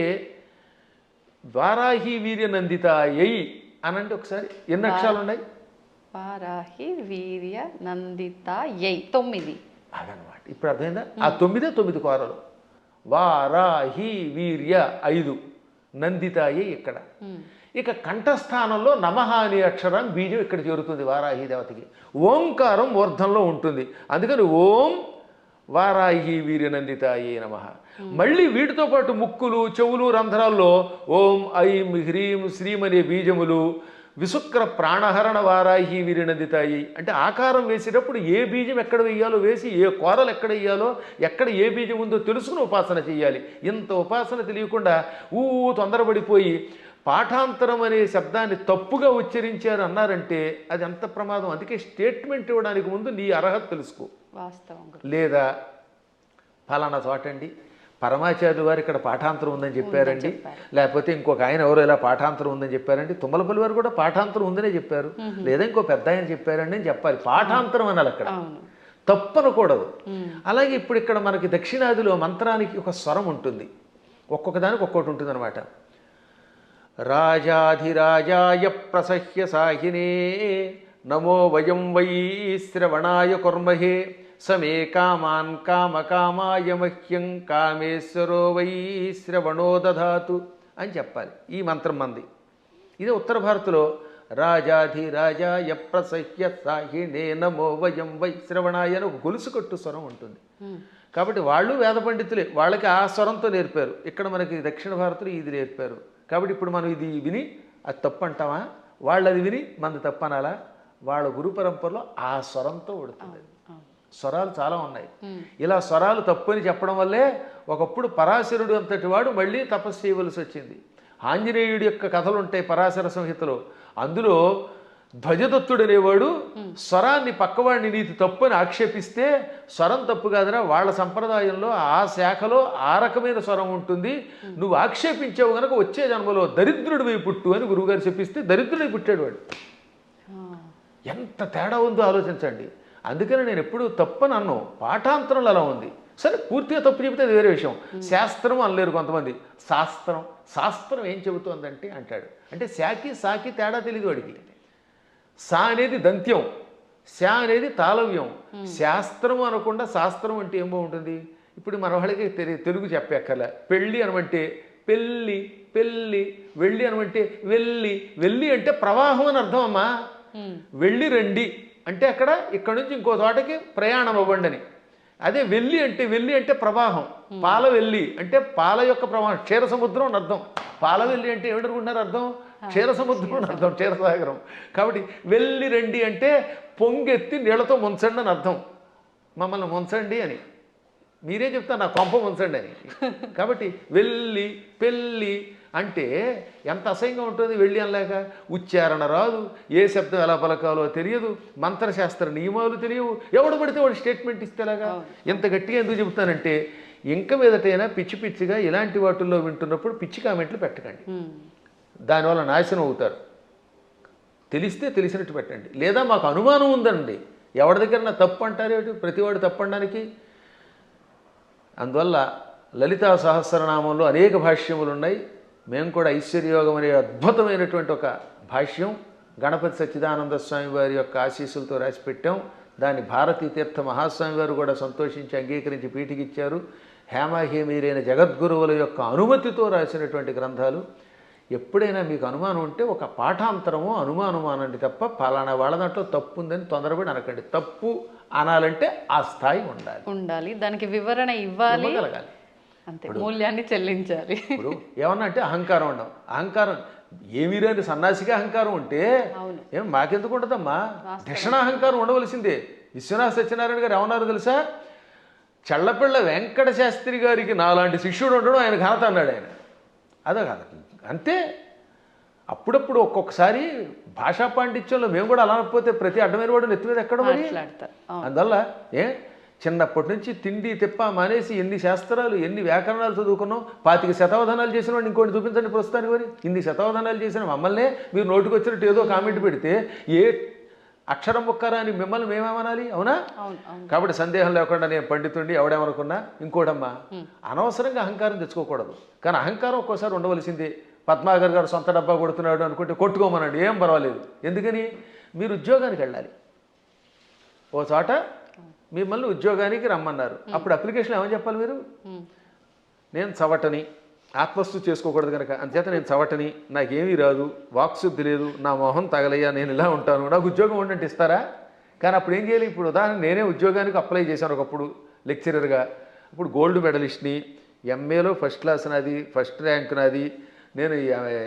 వారాహి వీర్య నందిత ఎయి అనంటే ఒకసారి ఎన్ని అక్షరాలు ఉన్నాయి? వారాహి వీర్య నందిత యై 9. అదనమాట. ఇప్పుడు అర్థమైందా? ఆ 9 కూరలు. వారాహి వీర్య 5, నందితాయి ఇక్కడ. ఇక కంఠస్థానంలో నమః అనే అక్షరం బీజం ఇక్కడ చేరుతుంది వారాహి దేవతకి. ఓంకారం ఊర్ధంలో ఉంటుంది. అందుకని ఓం వారాహి వీర్యనందితాయే నమః. మళ్ళీ వీటితో పాటు ముక్కులు, చెవులు, రంధ్రాల్లో ఓం ఐం హ్రీం శ్రీం అనే బీజములు, విశుక్ర ప్రాణహరణ వారాహి వీర్యనందితాయి అంటే ఆకారం వేసేటప్పుడు ఏ బీజం ఎక్కడ వేయాలో వేసి, ఏ కూరలు ఎక్కడ వేయాలో, ఎక్కడ ఏ బీజం ఉందో తెలుసుకుని ఉపాసన చేయాలి. ఇంత ఉపాసన తెలియకుండా తొందరపడిపోయి పాఠాంతరం అనే శబ్దాన్ని తప్పుగా ఉచ్చరించారు అన్నారంటే అది ఎంత ప్రమాదం. అందుకే స్టేట్మెంట్ ఇవ్వడానికి ముందు నీ అర్హత తెలుసుకో. వాస్తవం. లేదా ఫలానా చోటండి పరమాచార్యులు వారు ఇక్కడ పాఠాంతరం ఉందని చెప్పారండి, లేకపోతే ఇంకొక ఆయన ఎవరో ఇలా పాఠాంతరం ఉందని చెప్పారండి, తుమ్మలపల్లి వారు కూడా పాఠాంతరం ఉందనే చెప్పారు, లేదా ఇంకో పెద్ద ఆయన చెప్పారండి అని చెప్పాలి. పాఠాంతరం అనాలి అక్కడ, తప్పనకూడదు. అలాగే ఇప్పుడు ఇక్కడ మనకి దక్షిణాదిలో మంత్రానికి ఒక స్వరం ఉంటుంది, ఒక్కొక్క దానికి ఒక్కొక్కటి ఉంటుంది అనమాట. రాజాధిరాజాయ ప్రసహ్య సాహినే నమో వయం వై శ్రవణాయ కుర్మహే సమే కామాన్ కామకామాయ మహ్యం కామేశ్వరో వై శ్రవణో దధాతు అని చెప్పాలి. ఈ మంత్రం మంది. ఇదే ఉత్తర భారత్లో రాజాధిరాజాయ ప్రసహ్య సాహినే నమో వయం వై శ్రవణాయ అని ఒక గొలుసు కట్టు స్వరం ఉంటుంది. కాబట్టి వాళ్ళు వేద పండితులే, వాళ్ళకి ఆ స్వరంతో నేర్పారు. ఇక్కడ మనకి దక్షిణ భారత్లో ఇది నేర్పారు. కాబట్టి ఇప్పుడు మనం ఇది విని అది తప్పు అంటామా, వాళ్ళు అది విని మనది తప్పు అనాలా? వాళ్ళ గురు పరంపరలో ఆ స్వరంతో ఉడుతుంది. స్వరాలు చాలా ఉన్నాయి. ఇలా స్వరాలు తప్పు అని చెప్పడం వల్లే ఒకప్పుడు పరాశరుడు అంతటి వాడు మళ్ళీ తపస్సు చేయవలసి వచ్చింది. ఆంజనేయుడి యొక్క కథలు ఉంటాయి పరాశర సంహితలో. అందులో ధ్వజదత్తుడు అనేవాడు స్వరాన్ని పక్కవాడిని నీతి తప్పు అని ఆక్షేపిస్తే, స్వరం తప్పు కాదనా వాళ్ళ సంప్రదాయంలో ఆ శాఖలో ఆ రకమైన స్వరం ఉంటుంది, నువ్వు ఆక్షేపించావు కనుక వచ్చే జన్మలో దరిద్రుడివై పుట్టు అని గురువుగారు చెప్పిస్తే దరిద్రుడై పుట్టాడు వాడు. ఎంత తేడా ఉందో ఆలోచించండి. అందుకని నేను ఎప్పుడు తప్పని అన్ను, పాఠాంతరంలో అలా ఉంది. సరే పూర్తిగా తప్పు చెబితే అది వేరే విషయం. శాస్త్రం అనలేరు కొంతమంది. శాస్త్రం ఏం చెబుతోందంటే అంటాడు. అంటే శాకి సాకి తేడా తెలియదు వాడికి. సా అనేది దంత్యం, శా అనేది తాళవ్యం. శాస్త్రం అనకుండా శాస్త్రం అంటే ఏమో ఉంటుంది. ఇప్పుడు మన వాళ్ళకి తెలుగు చెప్పక్కర్లే. పెళ్ళి అనమంటే పెళ్ళి, పెళ్ళి. వెళ్ళి అనమంటే వెళ్ళి. వెళ్ళి అంటే ప్రవాహం అని అర్థం అమ్మా. వెళ్ళి రండి అంటే అక్కడ ఇక్కడ నుంచి ఇంకో చోటకి ప్రయాణం అవ్వండి అని. అదే వెళ్ళి అంటే ప్రవాహం. పాల వెళ్ళి అంటే పాల యొక్క ప్రవాహం, క్షీర సముద్రం అని అర్థం. పాల వెళ్ళి అంటే ఏమిటనుకుంటున్నారు అర్థం? క్షీర సముద్రం అని అర్థం, క్షీరసాగరం. కాబట్టి వెళ్ళి రండి అంటే పొంగెత్తి నీళ్లతో ముంచండి అని అర్థం. మమ్మల్ని ముంచండి అని మీరే చెప్తారు, నా కొంప ముంచండి అని. కాబట్టి వెళ్ళి పెళ్ళి అంటే ఎంత అసహ్యంగా ఉంటుంది. వెళ్ళి అనలేక ఉచ్చారణ రాదు, ఏ శబ్దం ఎలా పలకాలో తెలియదు, మంత్రశాస్త్ర నియమాలు తెలియవు. ఎవడు పడితే వాడు స్టేట్మెంట్ ఇస్తేలాగా. ఎంత గట్టిగా ఎందుకు చెబుతానంటే ఇంక మీదటైనా పిచ్చి పిచ్చిగా ఇలాంటి వాటిల్లో వింటున్నప్పుడు పిచ్చి కామెంట్లు పెట్టకండి, దానివల్ల నాశనం అవుతారు. తెలిస్తే తెలిసినట్టు పెట్టండి. లేదా మాకు అనుమానం ఉందండి, ఎవరి దగ్గర నా తప్పు అంటారేమిటి, ప్రతివాడు తప్పు అనడానికి. అందువల్ల లలితా సహస్రనామంలో అనేక భాష్యములు ఉన్నాయి. మేము కూడా ఐశ్వర్యయోగం అనే అద్భుతమైనటువంటి ఒక భాష్యం గణపతి సచ్చిదానంద స్వామి వారి యొక్క ఆశీస్సులతో రాసిపెట్టాం. దాన్ని భారతీ తీర్థ మహాస్వామి వారు కూడా సంతోషించి అంగీకరించి పీఠికిచ్చారు. హేమాహేమీరైన జగద్గురువుల యొక్క అనుమతితో రాసినటువంటి గ్రంథాలు. ఎప్పుడైనా మీకు అనుమానం ఉంటే ఒక పాఠాంతరమో అనుమానమో అనండి తప్ప పలానా వాళ్ళ దాంట్లో తప్పు ఉందని తొందరపడి అనకండి. తప్పు అనాలంటే ఆ స్థాయి ఉండాలి, దానికి వివరణ ఇవ్వాలి, ఇవ్వగలగాలి, అంతే, మూల్యాన్ని చెల్లించాలి. ఇప్పుడు ఏమన్నా అంటే అహంకారం ఉండవు. అహంకారం ఏమీ రాని సన్నాసిగా అహంకారం ఉంటే ఏం మాకెందుకు ఉంటుందమ్మా? ధిషణాహంకారం ఉండవలసిందే. విశ్వనాథ సత్యనారాయణ గారు ఏమన్నారు తెలుసా? చల్లపిళ్ళ వెంకట శాస్త్రి గారికి నాలాంటి శిష్యుడు ఉండడం ఆయన ఘనత అన్నాడు ఆయన. అదే కాదు అంతే. అప్పుడప్పుడు ఒక్కొక్కసారి భాషా పాండిత్యంలో మేము కూడా అలా అనకపోతే ప్రతి అడ్డమైన వాడు నెత్తి మీద ఎక్కడ మరి. అందువల్ల చిన్నప్పటి నుంచి తిండి తిప్ప మానేసి ఎన్ని శాస్త్రాలు ఎన్ని వ్యాకరణాలు చదువుకున్నాం. 25 శతావధానాలు చేసిన వాడిని ఇంకోటి చూపించండి ప్రస్తుతానికి. మరి ఇన్ని శతావధానాలు చేసిన మమ్మల్నే మీరు నోటికి వచ్చినట్టు ఏదో కామెంట్ పెడితే ఏ అక్షరం ముక్కరా అని మిమ్మల్ని మేమేమనాలి, అవునా? అవును అవును. కాబట్టి సందేహం లేకుండా నేను పండితుండి ఎవడేమనుకున్నా ఇంకోటమ్మా, అనవసరంగా అహంకారం తెచ్చుకోకూడదు. కానీ అహంకారం ఒక్కోసారి ఉండవలసిందే. పద్మాగర్ గారు సొంత డబ్బా కొడుతున్నాడు అనుకుంటే కొట్టుకోమనండి, ఏం పర్వాలేదు. ఎందుకని? మీరు ఉద్యోగానికి వెళ్ళాలి. ఓ చోట మిమ్మల్ని ఉద్యోగానికి రమ్మన్నారు, అప్పుడు అప్లికేషన్ ఏమని చెప్పాలి మీరు? నేను చవటని, ఆత్మస్థుతి చేసుకోకూడదు కనుక, అంతేత నేను చవటని, నాకేమీ రాదు, వాక్శుద్ధి లేదు, నా మొహం తగలయ్యా, నేను ఇలా ఉంటాను, నాకు ఉద్యోగం ఉండంటే ఇస్తారా? కానీ అప్పుడు ఏం చేయాలి? ఇప్పుడు ఉదాహరణ నేనే ఉద్యోగానికి అప్లై చేశాను ఒకప్పుడు లెక్చరర్గా. ఇప్పుడు గోల్డ్ మెడలిస్ట్ని, ఎంఏలో ఫస్ట్ క్లాస్ నాది, ఫస్ట్ ర్యాంక్ నాది, నేను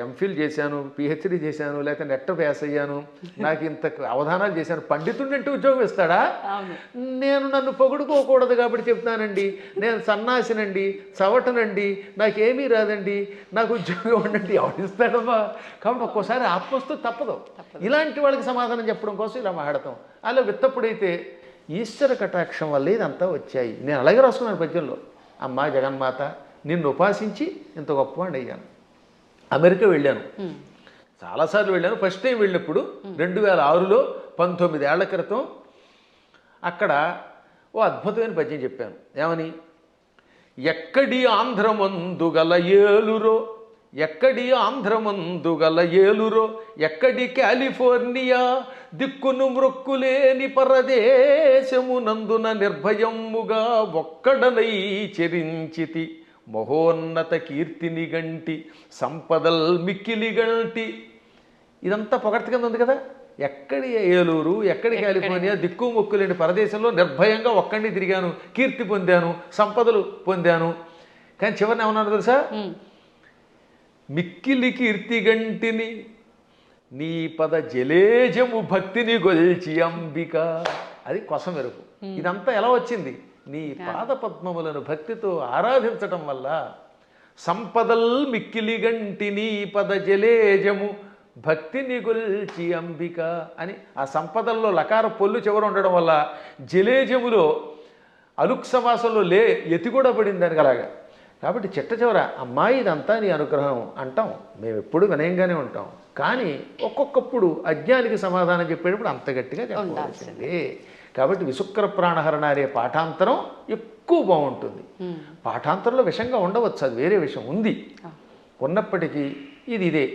ఎంఫిల్ చేశాను, పిహెచ్డి చేశాను, లేకపోతే నెట్ పాస్ అయ్యాను, నాకు ఇంత అవధానాలు చేశాను, పండితుడంటే ఉద్యోగం ఇస్తాడా? నేను నన్ను పొగుడుకోకూడదు కాబట్టి చెప్తానండి, నేను సన్నాసినండి, చవటనండి, నాకేమీ రాదండి, నాకు ఉద్యోగం ఉండండి, ఎవడిస్తాడమ్మా? కాబట్టి ఒక్కోసారి ఆత్మస్తు తప్పదు. ఇలాంటి వాళ్ళకి సమాధానం చెప్పడం కోసం ఇలా మాట్లాడతాం. అలా విత్తప్పుడైతే ఈశ్వర కటాక్షం వల్ల ఇదంతా వచ్చాయి. నేను అలాగే రాసుకున్నాను పద్యంలో, అమ్మా జగన్మాత నిన్ను ఉపాసించి ఇంత గొప్పవాడిని అయ్యాను. అమెరికా వెళ్ళాను, చాలాసార్లు వెళ్ళాను. ఫస్ట్ టైం వెళ్ళినప్పుడు 2006లో 19 ఏళ్ల క్రితం అక్కడ ఓ అద్భుతమైన పద్యం చెప్పాను. ఏమని? ఎక్కడి ఆంధ్రమందు గల ఏలురో, ఎక్కడి ఆంధ్రమందు గల ఏలురో, ఎక్కడి కాలిఫోర్నియా దిక్కును మృక్కులేని పరదేశమునందున నిర్భయముగా ఒక్కడనై చెరించితి, మహోన్నత కీర్తిని గంటి సంపదల్ మిక్కిలి గంటి. ఇదంతా పొగడ్త కింద ఉంది కదా. ఎక్కడి ఏలూరు, ఎక్కడి కాలిఫోర్నియా దిక్కు మొక్కు లేని పరదేశంలో నిర్భయంగా ఒక్కడిని తిరిగాను, కీర్తి పొందాను, సంపదలు పొందాను. కానీ చివరిని ఏమన్నాను తెలుసా? మిక్కిలి కీర్తి గంటిని నీ పద జలేజము భక్తిని గొల్చి అంబిక. అది కొస మెరుపు. ఇదంతా ఎలా వచ్చింది? నీ పాద పద్మములను భక్తితో ఆరాధించటం వల్ల. సంపదల్ మిక్కిలి గంటి నీ పద జలేజము భక్తిని గొల్చి అంబిక అని ఆ సంపదల్లో లకార పొల్లు చివర ఉండడం వల్ల జలేజములో అలుక్ సమాసంలో ఎతి కూడా పడింది దానికి అలాగా. కాబట్టి చిట్ట చివర అమ్మాయి ఇదంతా నీ అనుగ్రహం అంటాం. మేము ఎప్పుడు వినయంగానే ఉంటాం. కానీ ఒక్కొక్కప్పుడు అజ్ఞానికి సమాధానం చెప్పేటప్పుడు అంత గట్టిగా చెప్పాల్సిందే. కాబట్టి విశుక్ర ప్రాణహరణ అనే పాఠాంతరం ఎక్కువ బాగుంటుంది. పాఠాంతరంలో విషంగా ఉండవచ్చు, అది వేరే విషయం ఉంది. ఉన్నప్పటికీ ఇదే.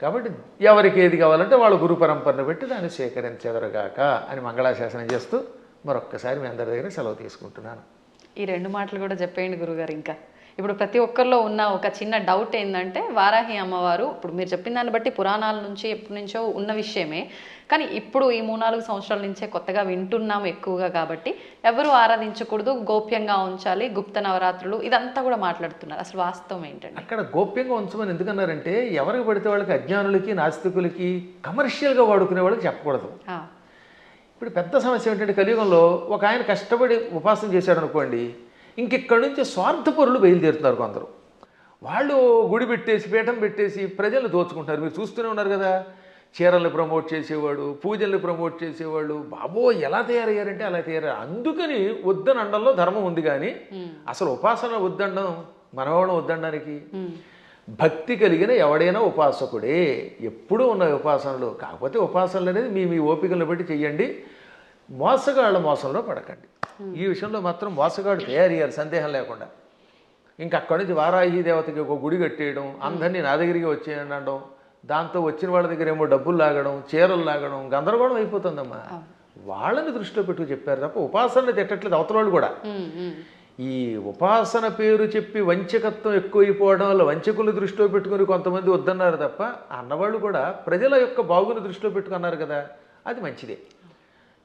కాబట్టి ఎవరికి ఏది కావాలంటే వాళ్ళ గురు పరంపరను పెట్టి దాన్ని సేకరించెదరుగాక అని మంగళాశాసనం చేస్తూ మరొక్కసారి మీ అందరి దగ్గర సెలవు తీసుకుంటున్నాను. ఈ 2 మాటలు కూడా చెప్పేయండి గురుగారు. ఇంకా ఇప్పుడు ప్రతి ఒక్కరిలో ఉన్న ఒక చిన్న డౌట్ ఏంటంటే, వారాహి అమ్మవారు ఇప్పుడు మీరు చెప్పిన దాన్ని బట్టి పురాణాల నుంచి ఎప్పటి నుంచో ఉన్న విషయమే, కానీ ఇప్పుడు ఈ 3-4 సంవత్సరాల నుంచే కొత్తగా వింటున్నాం ఎక్కువగా. కాబట్టి ఎవరు ఆరాధించకూడదు, గోప్యంగా ఉంచాలి, గుప్త నవరాత్రులు ఇదంతా కూడా మాట్లాడుతున్నారు. అసలు వాస్తవం ఏంటంటే అక్కడ గోప్యంగా ఉంచమని ఎందుకన్నారంటే, ఎవరికి పడితే వాళ్ళకి, అజ్ఞానులకి, నాస్తికులకి, కమర్షియల్గా వాడుకునే వాళ్ళకి చెప్పకూడదు. ఇప్పుడు పెద్ద సమస్య ఏంటంటే, కలియుగంలో ఒక ఆయన కష్టపడి ఉపాసన చేశాడు అనుకోండి, ఇంకెక్కడి నుంచి స్వార్థపరులు బయలుదేరుతున్నారు కొందరు. వాళ్ళు గుడి పెట్టేసి, పీఠం పెట్టేసి ప్రజలు దోచుకుంటారు. మీరు చూస్తూనే ఉన్నారు కదా. చీరల్ని ప్రమోట్ చేసేవాడు, పూజల్ని ప్రమోట్ చేసేవాళ్ళు, బాబో ఎలా తయారయ్యారంటే అలా తయారయ్యారు. అందుకని వద్దనండంలో ధర్మం ఉంది. కానీ అసలు ఉపాసన వద్దండం, మనవాళ్ళం వద్దండానికి. భక్తి కలిగిన ఎవడైనా ఉపాసకుడే. ఎప్పుడూ ఉన్న ఉపాసనలు. కాకపోతే ఉపాసనలు అనేది మీ ఓపికలను బట్టి చెయ్యండి. మోసగాళ్ళ మోసంలో పడకండి. ఈ విషయంలో మాత్రం మోసగాడు తయారయ్యారు, సందేహం లేకుండా. ఇంకా అక్కడి నుంచి వారాహి దేవతకి ఒక గుడి కట్టేయడం, అందరినీ నా దగ్గరికి వచ్చేయండి అనడం, దాంతో వచ్చిన వాళ్ళ దగ్గర ఏమో డబ్బులు లాగడం, చీరలు లాగడం, గందరగోళం అయిపోతుందమ్మా. వాళ్ళని దృష్టిలో పెట్టు చెప్పారు తప్ప ఉపాసనలు తిట్టట్లేదు అవతల వాళ్ళు కూడా. ఈ ఉపాసన పేరు చెప్పి వంచకత్వం ఎక్కువైపోవడం వల్ల వంచకులు దృష్టిలో పెట్టుకుని కొంతమంది వద్దన్నారు తప్ప, అన్నవాళ్ళు కూడా ప్రజల యొక్క బాగుని దృష్టిలో పెట్టుకున్నారు కదా, అది మంచిదే.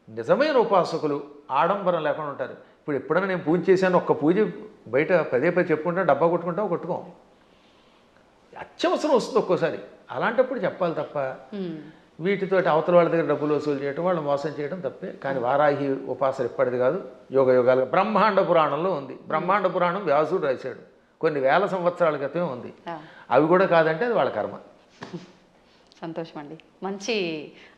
నిజమైన ఉపాసకులు ఆడంబరం లేకుండా ఉంటారు. ఇప్పుడు ఎప్పుడైనా నేను పూజ చేశాను, ఒక్క పూజ బయట పదే చెప్పుకుంటా, డబ్బా కొట్టుకుంటావు, కొట్టుకోం. అత్యవసరం వస్తుంది ఒక్కోసారి. అలాంటప్పుడు చెప్పాలి తప్ప వీటితో అవతల వాళ్ళ దగ్గర డబ్బులు వసూలు చేయడం, వాళ్ళు మోసం చేయడం తప్పే. కానీ వారాహి ఉపాసన ఎప్పటిది కాదు, యుగ యుగాలుగా. బ్రహ్మాండ పురాణంలో ఉంది. బ్రహ్మాండ పురాణం వ్యాసుడు రాశాడు, కొన్ని వేల సంవత్సరాల క్రితమే ఉంది. అవి కూడా కాదంటే అది వాళ్ళ కర్మ. సంతోషం అండి. మంచి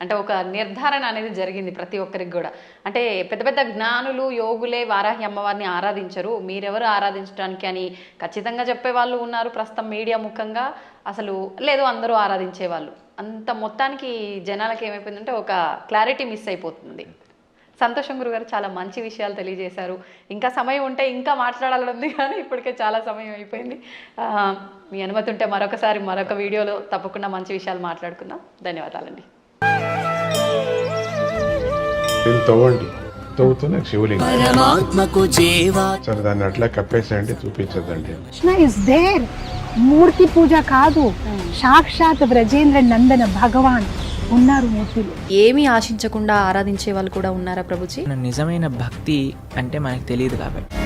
అంటే ఒక నిర్ధారణ అనేది జరిగింది ప్రతి ఒక్కరికి కూడా. అంటే పెద్ద పెద్ద జ్ఞానులు యోగులే వారాహి అమ్మవారిని ఆరాధించరు, మీరెవరు ఆరాధించడానికి అని ఖచ్చితంగా చెప్పే వాళ్ళు ఉన్నారు ప్రస్తుతం మీడియా ముఖంగా. అసలు లేదు అందరూ ఆరాధించే వాళ్ళు. అంత మొత్తానికి జనాలకి ఏమైపోయిందంటే ఒక క్లారిటీ మిస్ అయిపోతుంది. సంతోషం గురుగారు, చాలా మంచి విషయాలు తెలియజేశారు. ఇంకా సమయం ఉంటే ఇంకా మాట్లాడాలని ఉంది కానీ ఇప్పటికే చాలా సమయం అయిపోయింది. మీ అనుమతి ఉంటే మరొకసారి మరొక వీడియోలో తప్పకుండా మంచి విషయాలు మాట్లాడుకుందాం. ధన్యవాదాలండి. దీన్ని తవ్వండి, తవ్వుతూనే శివలింగం. పరమాత్మకు జీవా సరే దాన్ని అట్లా కప్పేసేయండి, చూపించదండి. Krishna is there. మూర్తి పూజ కాదు, సాక్షాత్ బ్రజేంద్ర నందన భగవాన్ ఉన్నారు మూర్తిలో. ఏమీ ఆశించకుండా ఆరాధించే వాళ్ళు కూడా ఉన్నారా ప్రభుజీ? నిజమైన భక్తి అంటే మనకు తెలియదు కాబట్టి